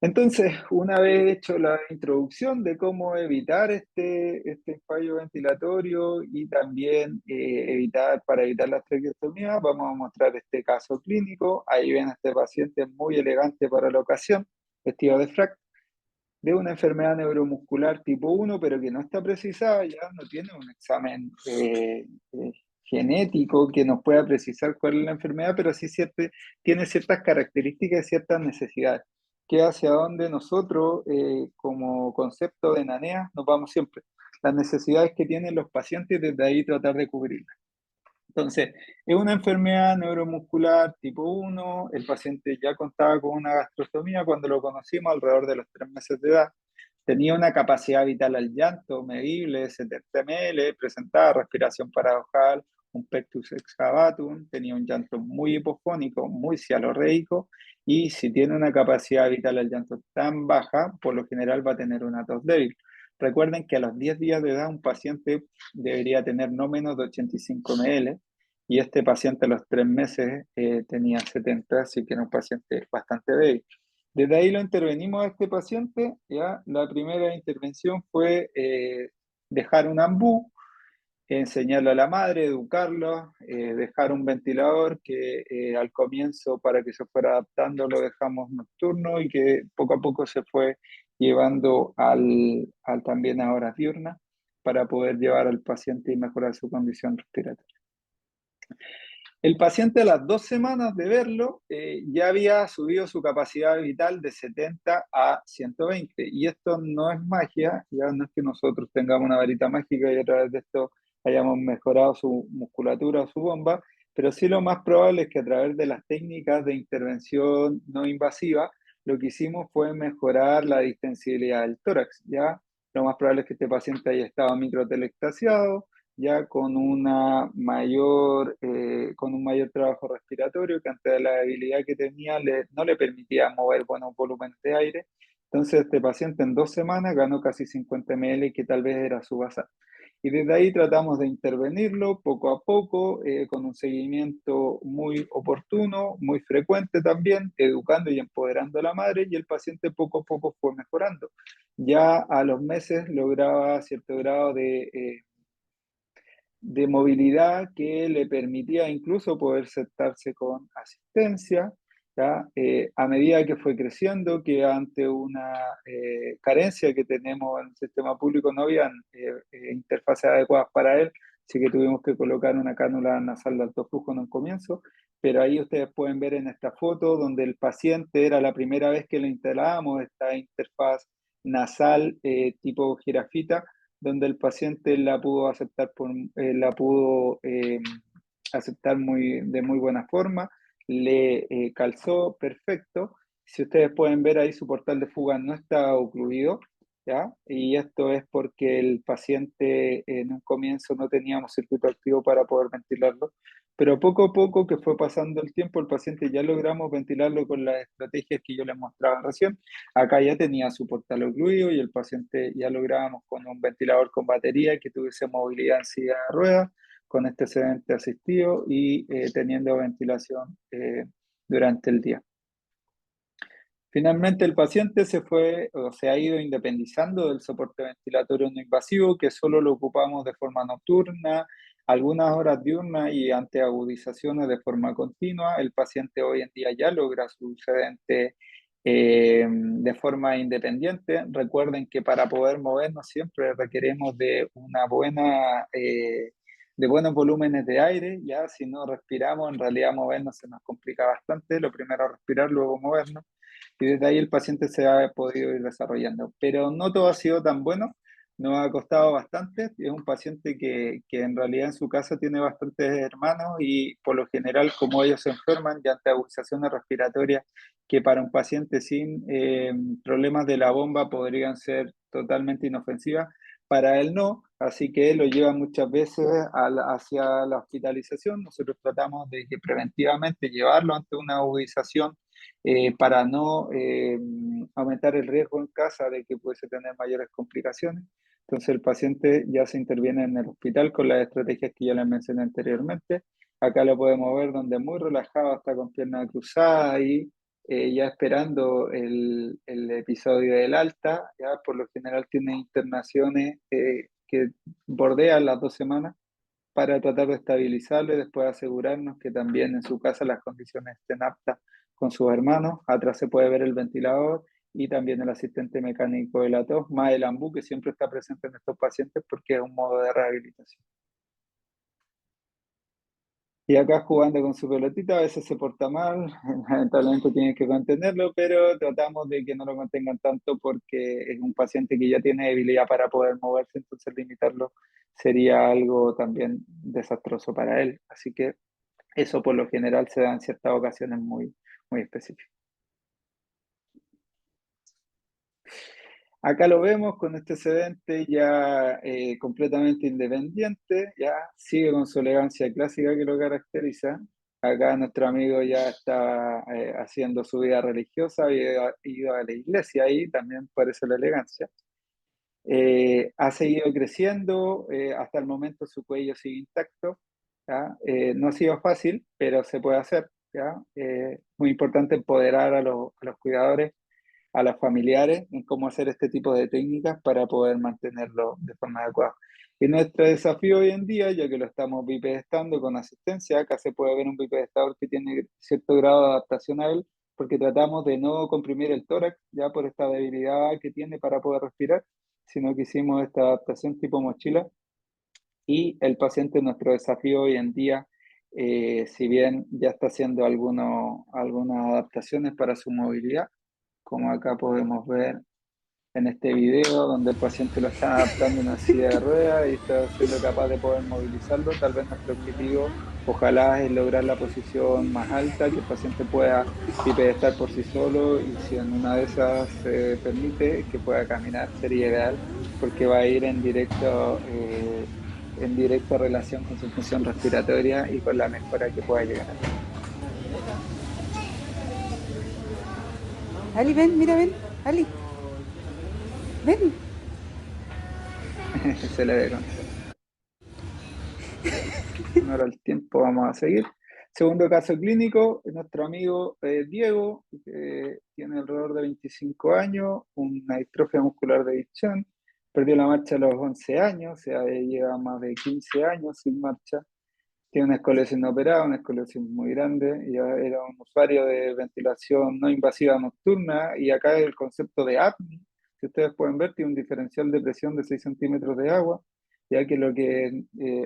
Entonces, una vez hecho la introducción de cómo evitar este fallo ventilatorio y también para evitar las traqueostomías, vamos a mostrar este caso clínico. Ahí ven a este paciente muy elegante para la ocasión, vestido de frac, de una enfermedad neuromuscular tipo 1, pero que no está precisada, ya no tiene un examen genético que nos pueda precisar cuál es la enfermedad, pero sí tiene ciertas características y ciertas necesidades. que hacia donde nosotros, como concepto de NANEA, nos vamos siempre. Las necesidades que tienen los pacientes, desde ahí tratar de cubrirlas. Entonces, es una enfermedad neuromuscular tipo 1, el paciente ya contaba con una gastrostomía cuando lo conocimos alrededor de los 3 meses de edad, tenía una capacidad vital al llanto medible, 70 ml, presentaba respiración paradojal, un pectus excavatum, tenía un llanto muy hipofónico, muy cialorreico, y si tiene una capacidad vital al llanto tan baja, por lo general va a tener una tos débil. Recuerden que a los 10 días de edad un paciente debería tener no menos de 85 ml y este paciente a los 3 meses tenía 70, así que era un paciente bastante débil. Desde ahí lo intervenimos a este paciente, ¿ya? La primera intervención fue dejar un ambú, enseñarlo a la madre, educarlo, dejar un ventilador que al comienzo para que se fuera adaptando lo dejamos nocturno y que poco a poco se fue llevando también a horas diurnas para poder llevar al paciente y mejorar su condición respiratoria. El paciente a las 2 semanas de verlo ya había subido su capacidad vital de 70 a 120 y esto no es magia, ya no es que nosotros tengamos una varita mágica y a través de esto hayamos mejorado su musculatura o su bomba, pero sí lo más probable es que a través de las técnicas de intervención no invasiva lo que hicimos fue mejorar la distensibilidad del tórax, ya lo más probable es que este paciente haya estado microtelestasiado, ya con con un mayor trabajo respiratorio, que ante la debilidad que tenía no le permitía mover buenos volúmenes de aire. Entonces este paciente en 2 semanas ganó casi 50 ml, que tal vez era su basal. Y desde ahí tratamos de intervenirlo poco a poco, con un seguimiento muy oportuno, muy frecuente también, educando y empoderando a la madre, y el paciente poco a poco fue mejorando. Ya a los meses lograba cierto grado de movilidad que le permitía incluso poder sentarse con asistencia, ¿ya? A medida que fue creciendo, que ante una carencia que tenemos en el sistema público no habían interfaces adecuadas para él, así que tuvimos que colocar una cánula nasal de alto flujo en un comienzo, pero ahí ustedes pueden ver en esta foto donde el paciente era la primera vez que le instalábamos esta interfaz nasal tipo jirafita, donde el paciente la pudo aceptar, aceptar de muy buena forma, le calzó perfecto. Si ustedes pueden ver ahí, su portal de fuga no está ocluido, ¿ya? Y esto es porque el paciente en un comienzo no teníamos circuito activo para poder ventilarlo, pero poco a poco que fue pasando el tiempo, el paciente ya logramos ventilarlo con las estrategias que yo les mostraba recién. Acá ya tenía su portal ocluido y el paciente ya lográbamos con un ventilador con batería que tuviese movilidad en silla de ruedas, con este sedente asistido y teniendo ventilación durante el día. Finalmente el paciente se fue o se ha ido independizando del soporte ventilatorio no invasivo, que solo lo ocupamos de forma nocturna, algunas horas diurnas y ante agudizaciones de forma continua. El paciente hoy en día ya logra su sedente de forma independiente. Recuerden que para poder movernos siempre requerimos de buenos volúmenes de aire. Ya si no respiramos, en realidad movernos se nos complica bastante. Lo primero es respirar, luego movernos y desde ahí el paciente se ha podido ir desarrollando. Pero no todo ha sido tan bueno, nos ha costado bastante. Es un paciente que en realidad en su casa tiene bastantes hermanos y por lo general, como ellos se enferman ya ante agudizaciones respiratorias que para un paciente sin problemas de la bomba podrían ser totalmente inofensivas, para él no, así que él lo lleva muchas veces hacia la hospitalización. Nosotros tratamos de que preventivamente llevarlo ante una agudización para no aumentar el riesgo en casa de que pudiese tener mayores complicaciones. Entonces el paciente ya se interviene en el hospital con las estrategias que ya les mencioné anteriormente. Acá lo podemos ver donde muy relajado, está con pierna cruzada y ya esperando el episodio del alta. Ya por lo general tiene internaciones que bordean las 2 semanas para tratar de estabilizarlo y después asegurarnos que también en su casa las condiciones estén aptas con sus hermanos. Atrás se puede ver el ventilador y también el asistente mecánico de la tos, más el ambú que siempre está presente en estos pacientes porque es un modo de rehabilitación. Y acá jugando con su pelotita, a veces se porta mal, lamentablemente tienen que contenerlo, pero tratamos de que no lo contengan tanto porque es un paciente que ya tiene debilidad para poder moverse, entonces limitarlo sería algo también desastroso para él. Así que eso por lo general se da en ciertas ocasiones muy específicas. Acá lo vemos con este excedente ya completamente independiente, ya sigue con su elegancia clásica que lo caracteriza. Acá nuestro amigo ya está haciendo su vida religiosa, había ido a la iglesia ahí, también por eso la elegancia. Ha seguido creciendo, hasta el momento su cuello sigue intacto, ¿ya? No ha sido fácil, pero se puede hacer, ¿ya? Muy importante empoderar a los cuidadores, a los familiares en cómo hacer este tipo de técnicas para poder mantenerlo de forma adecuada. Y nuestro desafío hoy en día, ya que lo estamos bipedestando con asistencia, acá se puede ver un bipedestador que tiene cierto grado de adaptación a él, porque tratamos de no comprimir el tórax, ya por esta debilidad que tiene para poder respirar, sino que hicimos esta adaptación tipo mochila. Y el paciente, nuestro desafío hoy en día, si bien ya está haciendo algunas adaptaciones para su movilidad, como acá podemos ver en este video, donde el paciente lo está adaptando a una silla de ruedas y está siendo capaz de poder movilizarlo. Tal vez nuestro objetivo, ojalá, es lograr la posición más alta, que el paciente pueda bipedestar por sí solo y si en una de esas se permite que pueda caminar, sería ideal, porque va a ir en directa relación con su función respiratoria y con la mejora que pueda llegar a tener. Ali, ven, mira, ven. Ali, ven. Se le ve contento. Ahora el tiempo, vamos a seguir. Segundo caso clínico, nuestro amigo Diego, que tiene alrededor de 25 años, una distrofia muscular de Duchenne, perdió la marcha a los 11 años, o sea, lleva más de 15 años sin marcha, tiene una escoliosis no operada, una escoliosis muy grande, y era un usuario de ventilación no invasiva nocturna, y acá el concepto de apnea, si ustedes pueden ver, tiene un diferencial de presión de 6 centímetros de agua, ya que lo que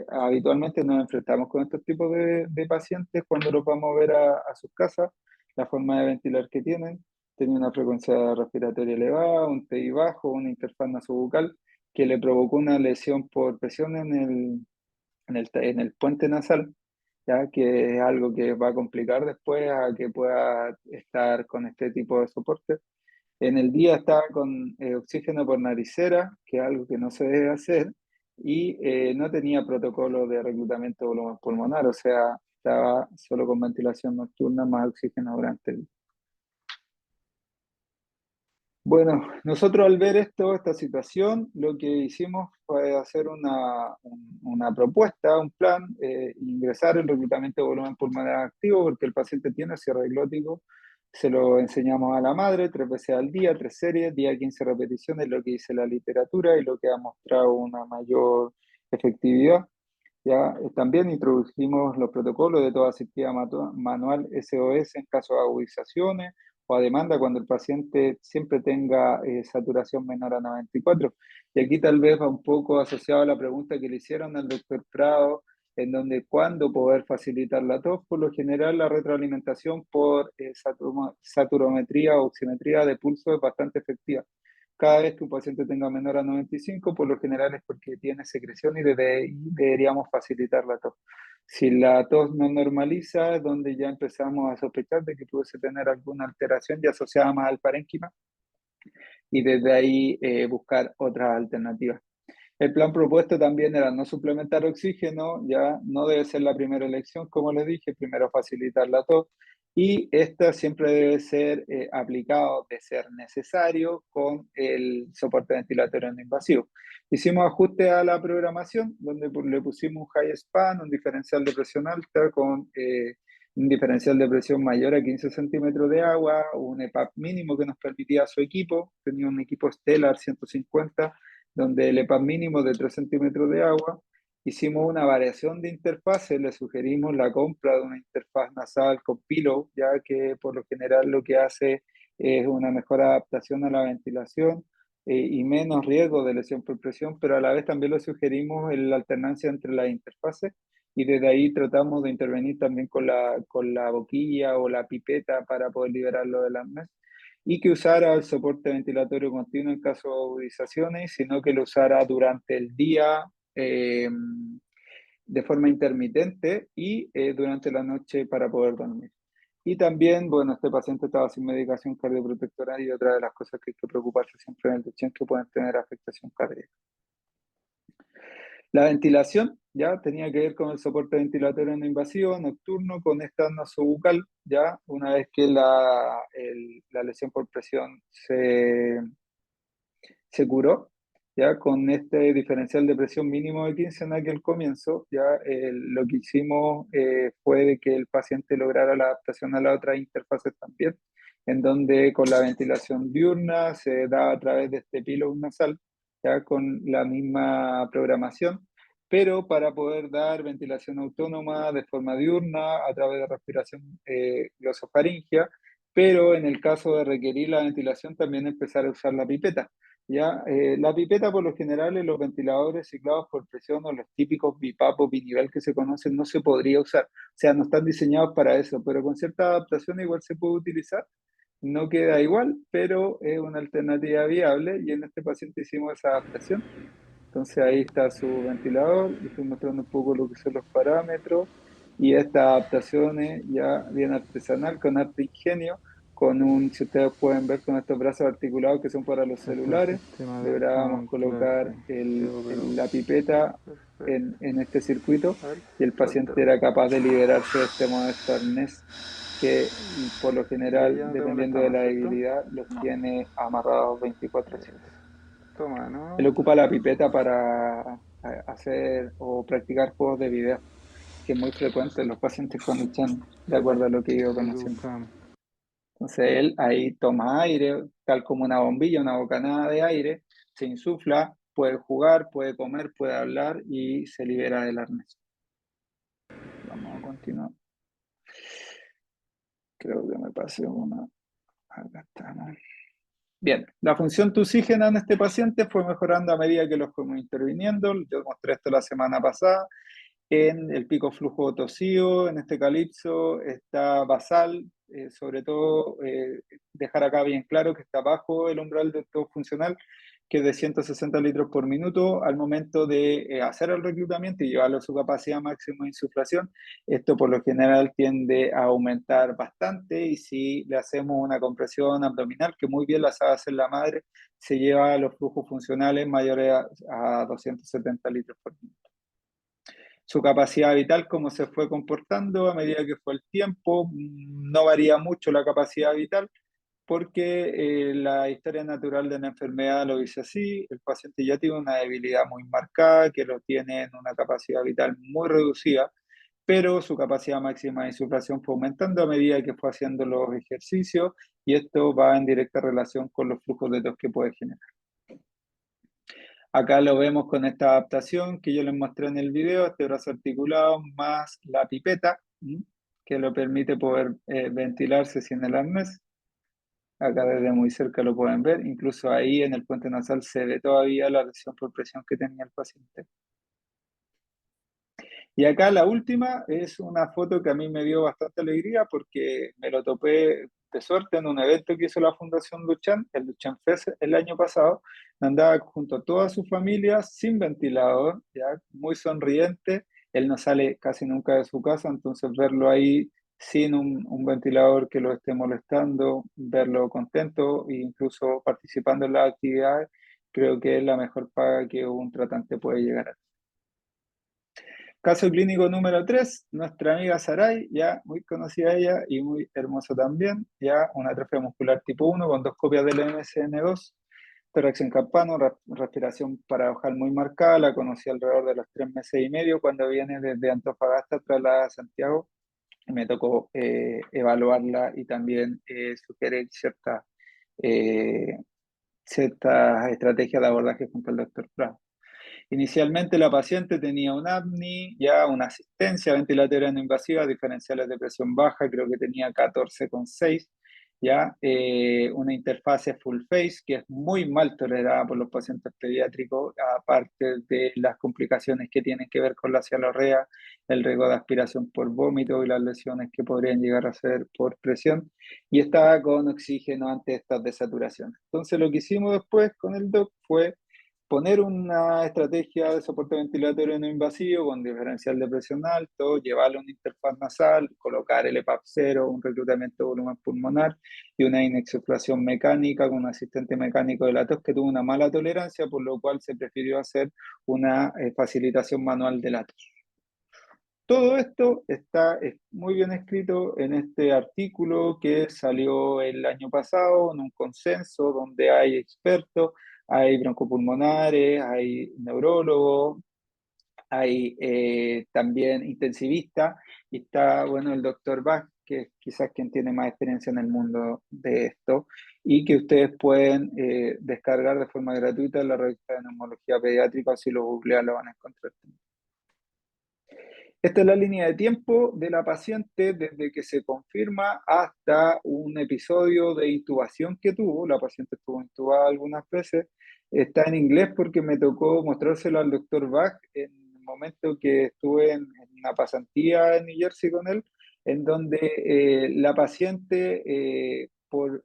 habitualmente nos enfrentamos con estos tipos de pacientes cuando los vamos a ver a sus casas, la forma de ventilar que tienen, tenía una frecuencia respiratoria elevada, un TI bajo, una interfaz nasobucal que le provocó una lesión por presión en el puente nasal, ya que es algo que va a complicar después a que pueda estar con este tipo de soporte. En el día estaba con oxígeno por naricera, que es algo que no se debe hacer, y no tenía protocolo de reclutamiento de volumen pulmonar, o sea, estaba solo con ventilación nocturna más oxígeno durante el día. Bueno, nosotros al ver esta situación, lo que hicimos fue hacer una propuesta, un plan, ingresar el reclutamiento de volumen pulmonar activo, porque el paciente tiene cierre glótico, se lo enseñamos a la madre 3 veces al día, 3 series, día 15 repeticiones, lo que dice la literatura y lo que ha mostrado una mayor efectividad. Ya, también introdujimos los protocolos de toda asistida manual SOS en caso de agudizaciones o a demanda cuando el paciente siempre tenga saturación menor a 94. Y aquí tal vez va un poco asociado a la pregunta que le hicieron al doctor Prado, en donde cuándo poder facilitar la tos. Por lo general, la retroalimentación por saturometría o oximetría de pulso es bastante efectiva. Cada vez que un paciente tenga menor a 95, por lo general es porque tiene secreción y desde ahí deberíamos facilitar la tos. Si la tos no normaliza, es donde ya empezamos a sospechar de que pudiese tener alguna alteración ya asociada más al parénquima y desde ahí buscar otras alternativas. El plan propuesto también era no suplementar oxígeno, ya no debe ser la primera elección, como les dije, primero facilitar la tos, y esta siempre debe ser aplicado de ser necesario con el soporte ventilatorio no invasivo. Hicimos ajuste a la programación, donde le pusimos un high span, un diferencial de presión alta con un diferencial de presión mayor a 15 centímetros de agua, un EPAP mínimo que nos permitía su equipo, tenía un equipo Stellar 150, donde el EPAP mínimo de 3 centímetros de agua. Hicimos una variación de interfaces, le sugerimos la compra de una interfaz nasal con Pillow, ya que por lo general lo que hace es una mejor adaptación a la ventilación y menos riesgo de lesión por presión, pero a la vez también le sugerimos la alternancia entre las interfaces y desde ahí tratamos de intervenir también con la boquilla o la pipeta para poder liberarlo del arnés, y que usara el soporte ventilatorio continuo en caso de agudizaciones, sino que lo usara durante el día de forma intermitente y durante la noche para poder dormir. Y también, bueno, este paciente estaba sin medicación cardioprotectora y otra de las cosas que hay que preocuparse siempre en el Duchenne que pueden tener afectación cardíaca. La ventilación ya tenía que ver con el soporte ventilatorio no invasivo nocturno con esta nasobucal, ya una vez que la lesión por presión se curó, ya con este diferencial de presión mínimo de 15 en aquel comienzo, ya lo que hicimos fue de que el paciente lograra la adaptación a las otras interfaces también, en donde con la ventilación diurna se da a través de este epílogo nasal, ya con la misma programación, pero para poder dar ventilación autónoma de forma diurna a través de respiración glosofaringia, pero en el caso de requerir la ventilación también empezar a usar la pipeta. ¿Ya? La pipeta por lo general en los ventiladores ciclados por presión o los típicos BiPAP o binivel que se conocen no se podría usar, o sea, no están diseñados para eso, pero con cierta adaptación igual se puede utilizar, no queda igual, pero es una alternativa viable y en este paciente hicimos esa adaptación. Entonces ahí está su ventilador, le estoy mostrando un poco lo que son los parámetros y esta adaptación es ya bien artesanal, con arte ingenio, con si ustedes pueden ver con estos brazos articulados que son para los celulares, lográbamos colocar la pipeta en este circuito y el paciente era capaz de liberarse de este modesto arnés que por lo general, dependiendo de la debilidad, los tiene amarrados 24/7. Toma, ¿no? Él ocupa la pipeta para hacer o practicar juegos de video, que es muy frecuente en los pacientes con Duchenne, de acuerdo a lo que he ido conociendo. Entonces él ahí toma aire, tal como una bombilla, una bocanada de aire, se insufla, puede jugar, puede comer, puede hablar y se libera del arnés. Vamos a continuar. Creo que me pasé una. Acá está, ¿no? Bien, la función tusígena en este paciente fue mejorando a medida que lo fuimos interviniendo. Yo mostré esto la semana pasada. En el pico flujo tosío, en este calipso, está basal, sobre todo dejar acá bien claro que está bajo el umbral de todo funcional, que es de 160 litros por minuto al momento de hacer el reclutamiento y llevarlo a su capacidad máxima de insuflación. Esto por lo general tiende a aumentar bastante y si le hacemos una compresión abdominal, que muy bien la sabe hacer la madre, se lleva a los flujos funcionales mayores a 270 litros por minuto. Su capacidad vital, cómo se fue comportando a medida que fue el tiempo, no varía mucho la capacidad vital porque la historia natural de la enfermedad lo dice así, el paciente ya tiene una debilidad muy marcada, que lo tiene en una capacidad vital muy reducida, pero su capacidad máxima de insuflación fue aumentando a medida que fue haciendo los ejercicios y esto va en directa relación con los flujos de tos que puede generar. Acá lo vemos con esta adaptación que yo les mostré en el video, este brazo articulado más la pipeta, que lo permite poder ventilarse sin el arnés. Acá desde muy cerca lo pueden ver, incluso ahí en el puente nasal se ve todavía la lesión por presión que tenía el paciente. Y acá la última es una foto que a mí me dio bastante alegría porque me lo topé de suerte en un evento que hizo la Fundación Duchenne, el Duchenne Fest el año pasado. Andaba junto a toda su familia sin ventilador, ya muy sonriente. Él no sale casi nunca de su casa, entonces verlo ahí sin un ventilador que lo esté molestando, verlo contento e incluso participando en las actividades, creo que es la mejor paga que un tratante puede llegar a tener. Caso clínico número 3, nuestra amiga Saray, ya muy conocida ella y muy hermosa también, ya una atrofia muscular tipo 1 con 2 copias del MSN2, tórax en campano, respiración paradojal muy marcada, la conocí alrededor de los 3 meses y medio cuando viene desde Antofagasta a Santiago, me tocó evaluarla y también sugerir ciertas estrategias de abordaje junto al doctor Prado. Inicialmente la paciente tenía un apni, ya una asistencia ventilatoria no invasiva, diferenciales de presión baja, creo que tenía 14,6, ¿ya? Una interfase full face que es muy mal tolerada por los pacientes pediátricos, aparte de las complicaciones que tienen que ver con la cialorrea, el riesgo de aspiración por vómito y las lesiones que podrían llegar a ser por presión, y estaba con oxígeno ante estas desaturaciones. Entonces lo que hicimos después con el doc fue poner una estrategia de soporte ventilatorio no invasivo con diferencial de presión alto, llevarle una interfaz nasal, colocar el EPAP 0, un reclutamiento de volumen pulmonar y una inexuflación mecánica con un asistente mecánico de la tos que tuvo una mala tolerancia, por lo cual se prefirió hacer una facilitación manual de la tos. Todo esto está muy bien escrito en este artículo que salió el año pasado en un consenso donde hay expertos, hay broncopulmonares, hay neurólogos, hay también intensivistas y está, bueno, el doctor Bach, que es quizás quien tiene más experiencia en el mundo de esto y que ustedes pueden descargar de forma gratuita en la revista de neumología pediátrica, o si lo googlean lo van a encontrar. Esta es la línea de tiempo de la paciente desde que se confirma hasta un episodio de intubación que tuvo. La paciente estuvo intubada algunas veces. Está en inglés porque me tocó mostrárselo al doctor Bach en el momento que estuve en una pasantía en New Jersey con él, en donde la paciente, por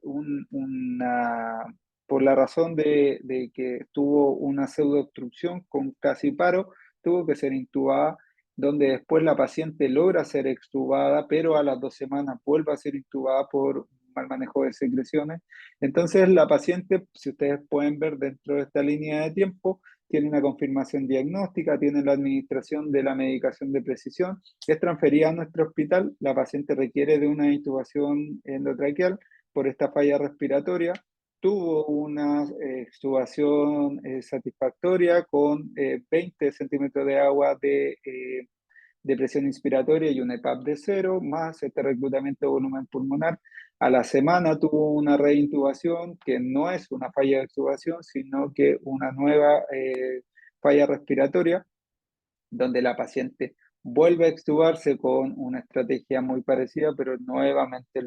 la razón de que tuvo una pseudoobstrucción con casi paro, tuvo que ser intubada, donde después la paciente logra ser extubada, pero a las 2 semanas vuelve a ser intubada por mal manejo de secreciones. Entonces la paciente, si ustedes pueden ver dentro de esta línea de tiempo, tiene una confirmación diagnóstica, tiene la administración de la medicación de precisión, es transferida a nuestro hospital, la paciente requiere de una intubación endotraqueal por esta falla respiratoria, tuvo una extubación satisfactoria con 20 centímetros de agua de presión inspiratoria y un EPAP de 0, más este reclutamiento de volumen pulmonar. A la semana tuvo una reintubación que no es una falla de extubación, sino que una nueva falla respiratoria, donde la paciente vuelve a extubarse con una estrategia muy parecida, pero nuevamente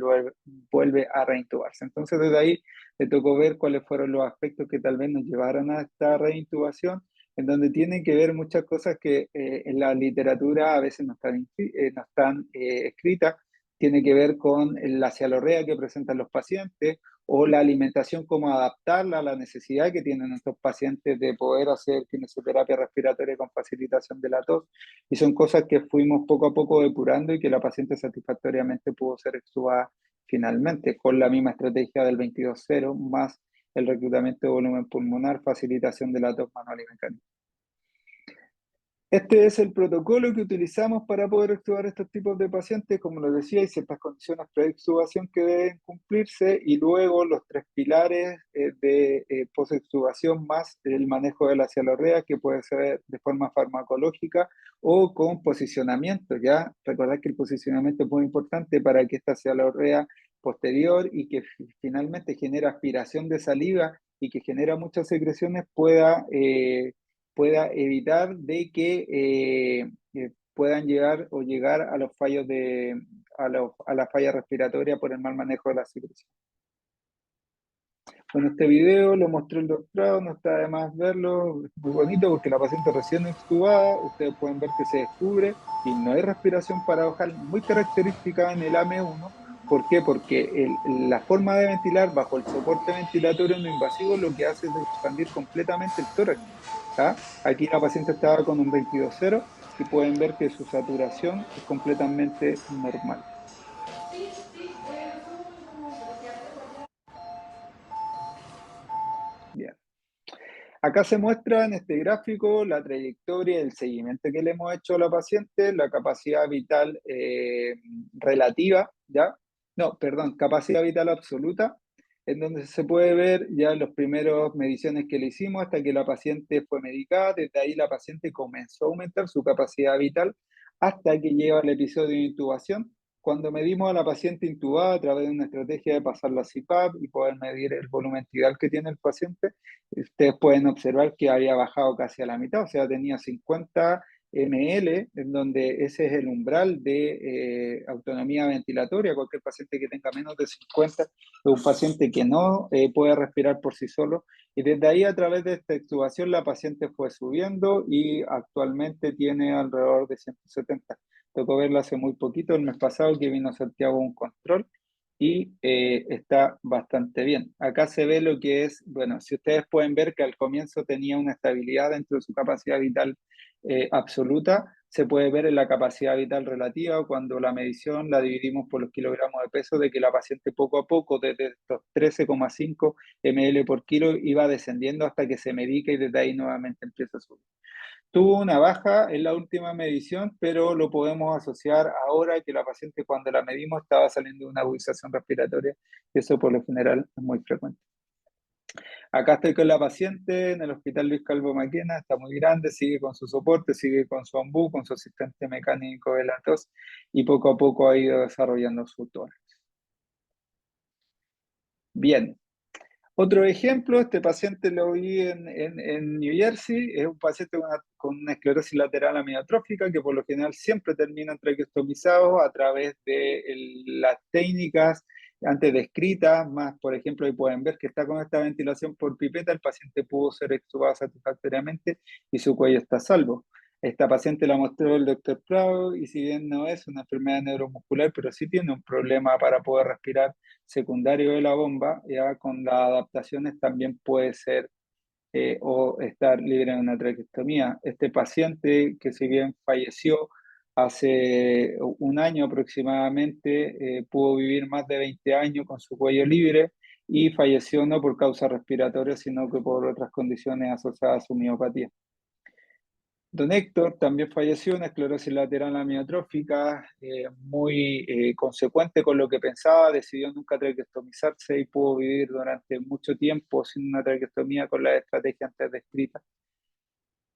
vuelve a reintubarse. Entonces, desde ahí le tocó ver cuáles fueron los aspectos que tal vez nos llevaron a esta reintubación, en donde tienen que ver muchas cosas que en la literatura a veces no están escritas. Tiene que ver con la cialorrea que presentan los pacientes o la alimentación, cómo adaptarla a la necesidad que tienen estos pacientes de poder hacer kinesioterapia respiratoria con facilitación de la tos. Y son cosas que fuimos poco a poco depurando y que la paciente satisfactoriamente pudo ser extubada finalmente, con la misma estrategia del 22-0, más el reclutamiento de volumen pulmonar, facilitación de la tos manual y mecánica. Este es el protocolo que utilizamos para poder extubar estos tipos de pacientes. Como les decía, hay ciertas condiciones pre-extubación que deben cumplirse y luego los 3 pilares de post-extubación más el manejo de la cialorrea, que puede ser de forma farmacológica o con posicionamiento. Ya recordad que el posicionamiento es muy importante para que esta cialorrea posterior y que finalmente genera aspiración de saliva y que genera muchas secreciones pueda evitar de que puedan llegar a los fallos a la falla respiratoria por el mal manejo de la secreción. Bueno, este video lo mostró el doctorado, no está de más verlo, es muy bonito porque la paciente recién extubada, ustedes pueden ver que se descubre y no hay respiración paradojal muy característica en el AME1. ¿Por qué? Porque la forma de ventilar bajo el soporte ventilatorio no invasivo lo que hace es expandir completamente el tórax. ¿Ah? Aquí la paciente estaba con un 22-0 y pueden ver que su saturación es completamente normal. Bien. Acá se muestra en este gráfico la trayectoria, el seguimiento que le hemos hecho a la paciente, la capacidad vital relativa, ¿ya? No, perdón, capacidad vital absoluta, en donde se puede ver ya las primeras mediciones que le hicimos hasta que la paciente fue medicada. Desde ahí la paciente comenzó a aumentar su capacidad vital hasta que llega el episodio de intubación. Cuando medimos a la paciente intubada a través de una estrategia de pasar la CPAP y poder medir el volumen tidal que tiene el paciente, ustedes pueden observar que había bajado casi a la mitad, o sea, tenía 50 ml, en donde ese es el umbral de autonomía ventilatoria. Cualquier paciente que tenga menos de 50 es un paciente que no puede respirar por sí solo, y desde ahí, a través de esta extubación, la paciente fue subiendo y actualmente tiene alrededor de 170. Tocó verla hace muy poquito, el mes pasado, que vino a Santiago un control, y está bastante bien. Acá se ve lo que es, bueno, si ustedes pueden ver que al comienzo tenía una estabilidad dentro de su capacidad vital absoluta, se puede ver en la capacidad vital relativa cuando la medición la dividimos por los kilogramos de peso, de que la paciente poco a poco, desde estos 13,5 ml por kilo, iba descendiendo hasta que se medica y desde ahí nuevamente empieza a subir. Tuvo una baja en la última medición, pero lo podemos asociar ahora que la paciente, cuando la medimos, estaba saliendo de una agudización respiratoria, y eso por lo general es muy frecuente. Acá estoy con la paciente en el Hospital Luis Calvo Maquena, está muy grande, sigue con su soporte, sigue con su ombú, con su asistente mecánico de la tos, y poco a poco ha ido desarrollando su tórax. Bien. Otro ejemplo, este paciente lo vi en New Jersey, es un paciente con una esclerosis lateral amiotrófica que por lo general siempre termina traqueostomizado a través de las técnicas antes descritas, más por ejemplo, ahí pueden ver que está con esta ventilación por pipeta, el paciente pudo ser extubado satisfactoriamente y su cuello está a salvo. Esta paciente la mostró el doctor Prado, y si bien no es una enfermedad neuromuscular, pero sí tiene un problema para poder respirar secundario de la bomba, ya con las adaptaciones también puede ser o estar libre de una traqueostomía. Este paciente, que si bien falleció hace un año aproximadamente, pudo vivir más de 20 años con su cuello libre, y falleció no por causa respiratoria, sino que por otras condiciones asociadas a su miopatía. Don Héctor también falleció, una esclerosis lateral amiotrófica muy consecuente con lo que pensaba, decidió nunca traqueostomizarse y pudo vivir durante mucho tiempo sin una traqueostomía con la estrategia antes descrita.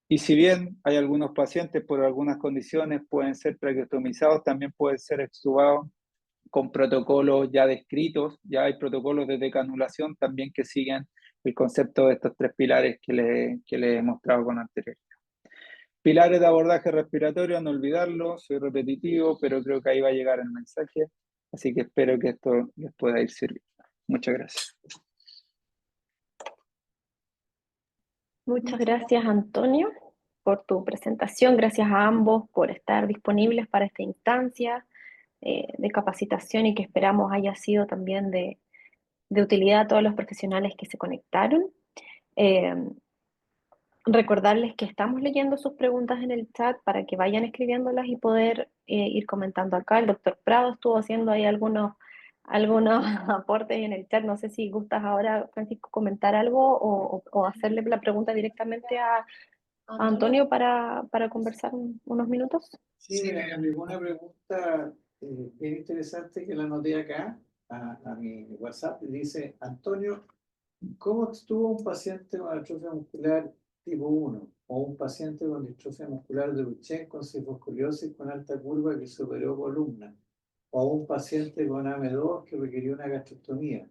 Y si bien hay algunos pacientes por algunas condiciones pueden ser traqueostomizados, también pueden ser extubados con protocolos ya descritos. Ya hay protocolos de decanulación también que siguen el concepto de estos tres pilares que les he mostrado con anterioridad. Pilares de abordaje respiratorio, no olvidarlo, soy repetitivo, pero creo que ahí va a llegar el mensaje, así que espero que esto les pueda ir sirviendo. Muchas gracias. Muchas gracias, Antonio, por tu presentación. Gracias a ambos por estar disponibles para esta instancia de capacitación, y que esperamos haya sido también de utilidad a todos los profesionales que se conectaron. Eh, Recordarles que estamos leyendo sus preguntas en el chat para que vayan escribiéndolas y poder ir comentando acá. El doctor Prado estuvo haciendo ahí algunos aportes en el chat. No sé si gustas ahora, Francisco, comentar algo o hacerle la pregunta directamente a Antonio para conversar unos minutos. Sí, mira, me llegó una pregunta bien interesante que la anoté acá a mi WhatsApp. Dice: Antonio, ¿cómo estuvo un paciente con atrofia muscular tipo 1 o un paciente con distrofia muscular de Duchenne con cifoscoliosis con alta curva que superó columna, o un paciente con AM2 que requirió una gastrostomía?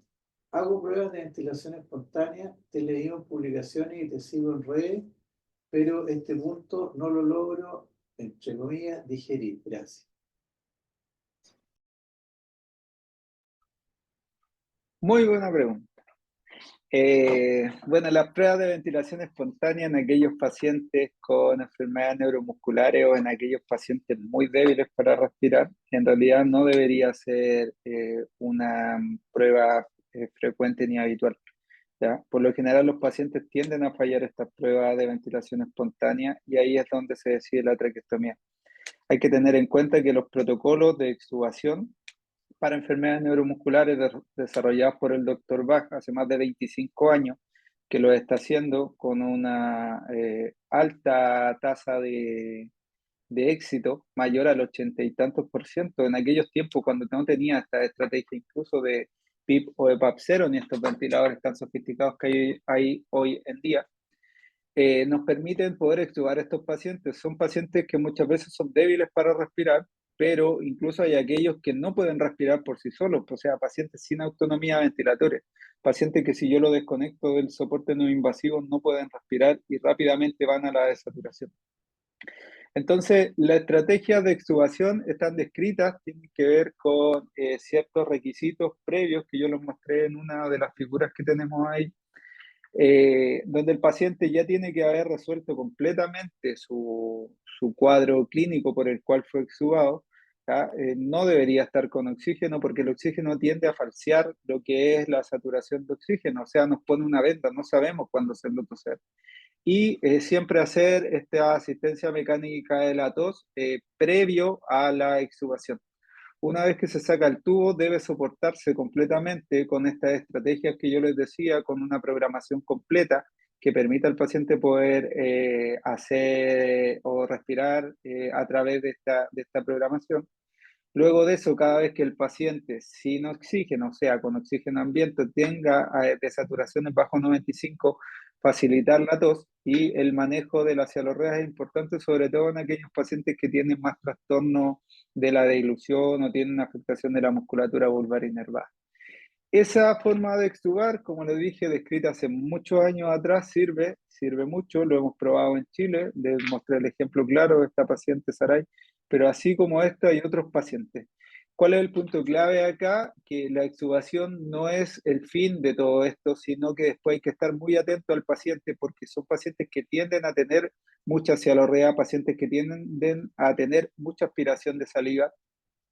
Hago pruebas de ventilación espontánea, te leí en publicaciones y te sigo en redes, pero este punto no lo logro, entre comillas, digerir. Gracias. Muy buena pregunta. Bueno, las pruebas de ventilación espontánea en aquellos pacientes con enfermedades neuromusculares o en aquellos pacientes muy débiles para respirar, en realidad no debería ser una prueba frecuente ni habitual, ¿ya? Por lo general los pacientes tienden a fallar estas pruebas de ventilación espontánea, y ahí es donde se decide la traqueostomía. Hay que tener en cuenta que los protocolos de extubación para enfermedades neuromusculares desarrolladas por el doctor Bach hace más de 25 años, que lo está haciendo con una alta tasa de éxito, mayor al 80 y tantos % en aquellos tiempos cuando no tenía esta estrategia incluso de PIP o EPAP 0, ni estos ventiladores tan sofisticados que hay hoy en día. Nos permiten poder extubar a estos pacientes. Son pacientes que muchas veces son débiles para respirar, pero incluso hay aquellos que no pueden respirar por sí solos, o sea, pacientes sin autonomía ventilatoria, pacientes que si yo lo desconecto del soporte no invasivo no pueden respirar y rápidamente van a la desaturación. Entonces, las estrategias de extubación están descritas, tienen que ver con ciertos requisitos previos que yo los mostré en una de las figuras que tenemos ahí, donde el paciente ya tiene que haber resuelto completamente su cuadro clínico por el cual fue extubado. ¿Ya? No debería estar con oxígeno porque el oxígeno tiende a falsear lo que es la saturación de oxígeno, o sea, nos pone una venda, no sabemos cuándo hacerlo toser. Y siempre hacer esta asistencia mecánica de la tos previo a la extubación. Una vez que se saca el tubo, debe soportarse completamente con estas estrategias que yo les decía, con una programación completa que permita al paciente poder hacer o respirar a través de esta programación. Luego de eso, cada vez que el paciente sin oxígeno, o sea, con oxígeno ambiente, tenga desaturaciones bajo 95, facilitar la tos y el manejo de la cialorrea es importante, sobre todo en aquellos pacientes que tienen más trastorno de la dilución o tienen afectación de la musculatura vulvar inervada. Esa forma de extubar, como les dije, descrita hace muchos años atrás, sirve mucho, lo hemos probado en Chile, les mostré el ejemplo claro de esta paciente Saray, pero así como esta hay otros pacientes. ¿Cuál es el punto clave acá? Que la extubación no es el fin de todo esto, sino que después hay que estar muy atento al paciente porque son pacientes que tienden a tener mucha cialorrea, pacientes que tienden a tener mucha aspiración de saliva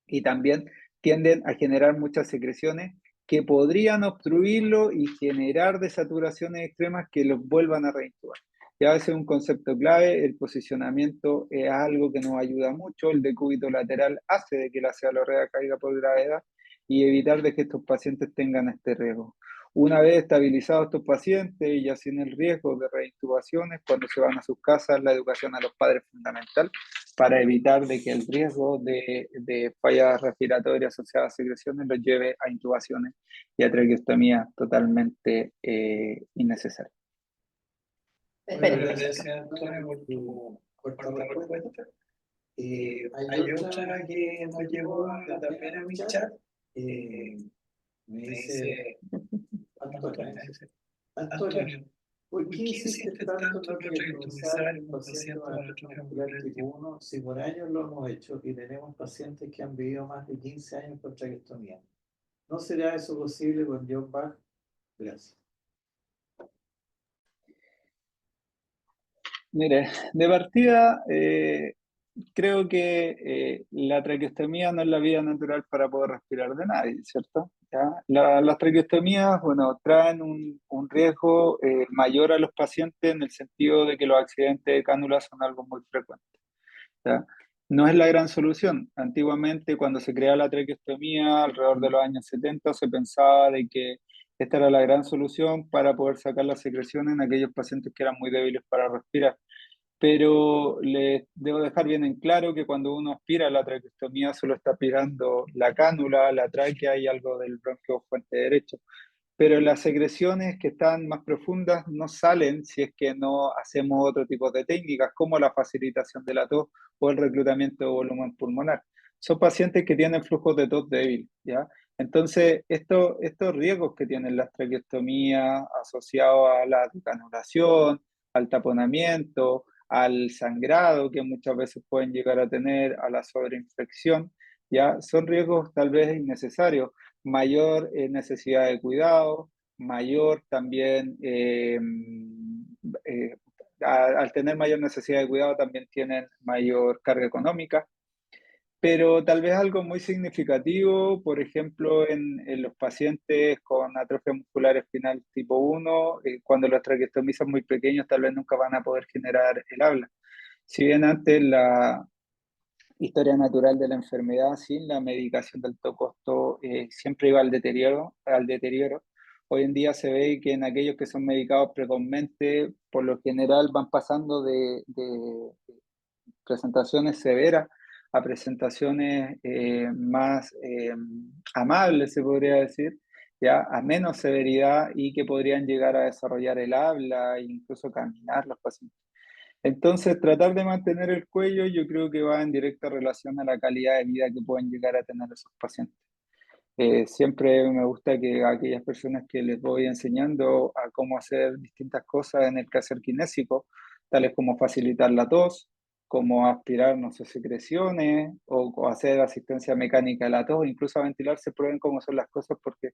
y también tienden a generar muchas secreciones que podrían obstruirlo y generar desaturaciones extremas que los vuelvan a reintubar. Ya ese es un concepto clave, el posicionamiento es algo que nos ayuda mucho, el decúbito lateral hace de que la cialorrea caiga por gravedad y evitar de que estos pacientes tengan este riesgo. Una vez estabilizados estos pacientes y ya sin el riesgo de reintubaciones, cuando se van a sus casas, la educación a los padres es fundamental para evitar de que el riesgo de fallas respiratorias asociadas a secreciones los lleve a intubaciones y a traqueostomía totalmente innecesarias. Bueno, gracias, Antonio, por tu corta respuesta. Hay otra que nos llegó también a mi chat. Me dice Antonio, ¿por qué insistes tanto en no traqueostomizar en pacientes con atrofia muscular tipo 1 si por años lo hemos hecho y tenemos pacientes que han vivido más de 15 años con traqueostomía? ¿No será eso posible con John Bach? Gracias. Mire, de partida, creo que la traqueostomía no es la vía natural para poder respirar de nadie, ¿cierto? ¿Ya? Las traqueostomías, bueno, traen un riesgo mayor a los pacientes en el sentido de que los accidentes de cánula son algo muy frecuente. ¿Ya? No es la gran solución. Antiguamente, cuando se creaba la traqueostomía, alrededor de los años 70, se pensaba de que esta era la gran solución para poder sacar las secreciones en aquellos pacientes que eran muy débiles para respirar. Pero les debo dejar bien en claro que cuando uno aspira a la traqueostomía solo está aspirando la cánula, la tráquea y algo del bronquio fuente derecho. Pero las secreciones que están más profundas no salen si es que no hacemos otro tipo de técnicas, como la facilitación de la tos o el reclutamiento de volumen pulmonar. Son pacientes que tienen flujos de tos débil, ¿ya? Entonces, estos riesgos que tienen las traqueostomías asociados a la canulación, al taponamiento, al sangrado que muchas veces pueden llegar a tener, a la sobreinfección, ¿ya? Son riesgos tal vez innecesarios, mayor necesidad de cuidado, mayor también, al tener mayor necesidad de cuidado también tienen mayor carga económica, pero tal vez algo muy significativo, por ejemplo, en los pacientes con atrofia muscular espinal tipo 1, cuando los traqueostomizan muy pequeños tal vez nunca van a poder generar el habla. Si bien antes la historia natural de la enfermedad sin la medicación de alto costo siempre iba al deterioro. Hoy en día se ve que en aquellos que son medicados precozmente, por lo general van pasando de presentaciones severas a presentaciones más amables, se podría decir, ya a menos severidad y que podrían llegar a desarrollar el habla e incluso caminar los pacientes. Entonces, tratar de mantener el cuello yo creo que va en directa relación a la calidad de vida que pueden llegar a tener esos pacientes. Siempre me gusta que aquellas personas que les voy enseñando a cómo hacer distintas cosas en el quehacer kinésico, tales como facilitar la tos, como aspirar, no sé, secreciones o hacer asistencia mecánica a la tos, incluso a ventilar, se prueben cómo son las cosas, porque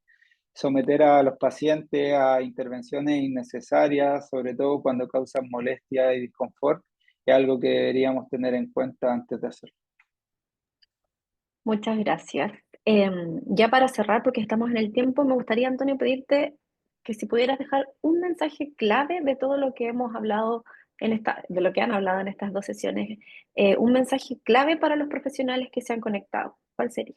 someter a los pacientes a intervenciones innecesarias, sobre todo cuando causan molestia y disconfort, es algo que deberíamos tener en cuenta antes de hacerlo. Muchas gracias. Ya para cerrar, porque estamos en el tiempo, me gustaría, Antonio, pedirte que si pudieras dejar un mensaje clave de todo lo que hemos hablado de lo que han hablado en estas dos sesiones, un mensaje clave para los profesionales que se han conectado. ¿Cuál sería?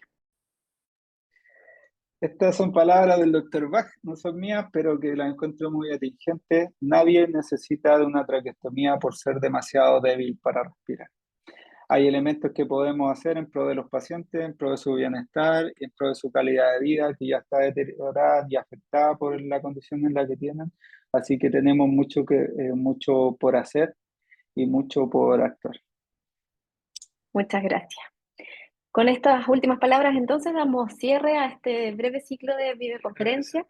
Estas son palabras del doctor Bach, no son mías, pero que las encuentro muy atingentes. Nadie necesita de una traqueostomía por ser demasiado débil para respirar. Hay elementos que podemos hacer en pro de los pacientes, en pro de su bienestar, en pro de su calidad de vida, que ya está deteriorada y afectada por la condición en la que tienen. Así que tenemos mucho por hacer y mucho por actuar. Muchas gracias. Con estas últimas palabras, entonces, damos cierre a este breve ciclo de videoconferencia.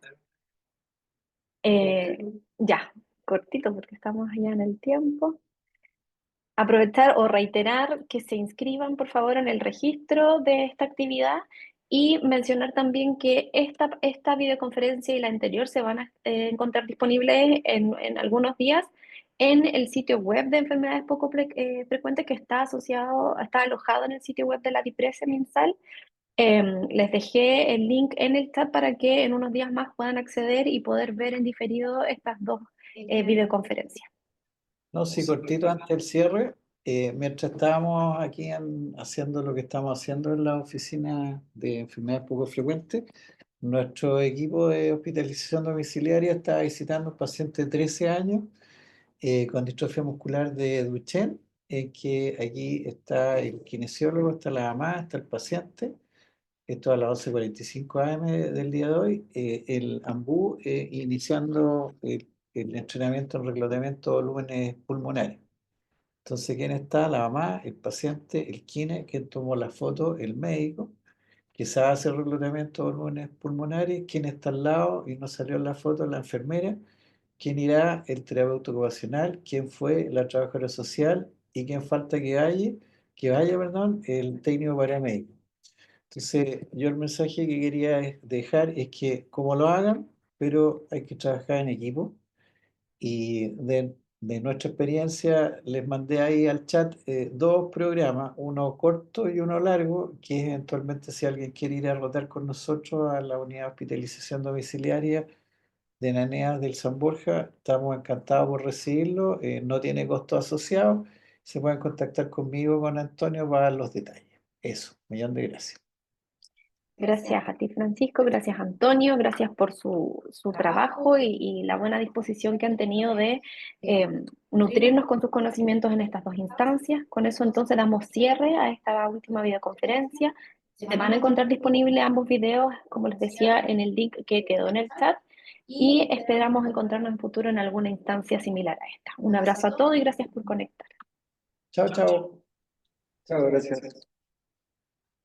Ya, cortito porque estamos ya en el tiempo. Aprovechar o reiterar que se inscriban, por favor, en el registro de esta actividad y mencionar también que esta videoconferencia y la anterior se van a encontrar disponibles en algunos días en el sitio web de enfermedades poco frecuentes que está alojado en el sitio web de la DIPRESE MinSal. Les dejé el link en el chat para que en unos días más puedan acceder y poder ver en diferido estas dos videoconferencias. No, sí, cortito antes del cierre, mientras estábamos aquí haciendo lo que estamos haciendo en la oficina de enfermedades poco frecuentes, nuestro equipo de hospitalización domiciliaria está visitando un paciente de 13 años con distrofia muscular de Duchenne, que aquí está el kinesiólogo, está la mamá, está el paciente. Esto a las 11:45 AM del día de hoy, el AMBU iniciando el entrenamiento en reclutamiento de volúmenes pulmonares. Entonces, ¿quién está? La mamá, el paciente, el kine, quien tomó la foto, el médico, que sabe hacer reclutamiento de volúmenes pulmonares, quién está al lado y no salió en la foto, la enfermera, quién irá, el terapeuta ocupacional, quién fue la trabajadora social y quién falta que vaya, perdón, el técnico paramédico. Entonces, yo el mensaje que quería dejar es que como lo hagan, pero hay que trabajar en equipo. Y de nuestra experiencia les mandé ahí al chat dos programas, uno corto y uno largo, que es eventualmente si alguien quiere ir a rotar con nosotros a la unidad de hospitalización domiciliaria de Nanea del San Borja, estamos encantados por recibirlo, no tiene costo asociado, se pueden contactar conmigo, con Antonio, para dar los detalles. Eso, millón de gracias. Gracias a ti, Francisco, gracias Antonio, gracias por su trabajo y la buena disposición que han tenido de nutrirnos con sus conocimientos en estas dos instancias. Con eso entonces damos cierre a esta última videoconferencia. Se van a encontrar disponibles ambos videos, como les decía, en el link que quedó en el chat y esperamos encontrarnos en futuro en alguna instancia similar a esta. Un abrazo a todos y gracias por conectar. Chao, chao. Chao, gracias.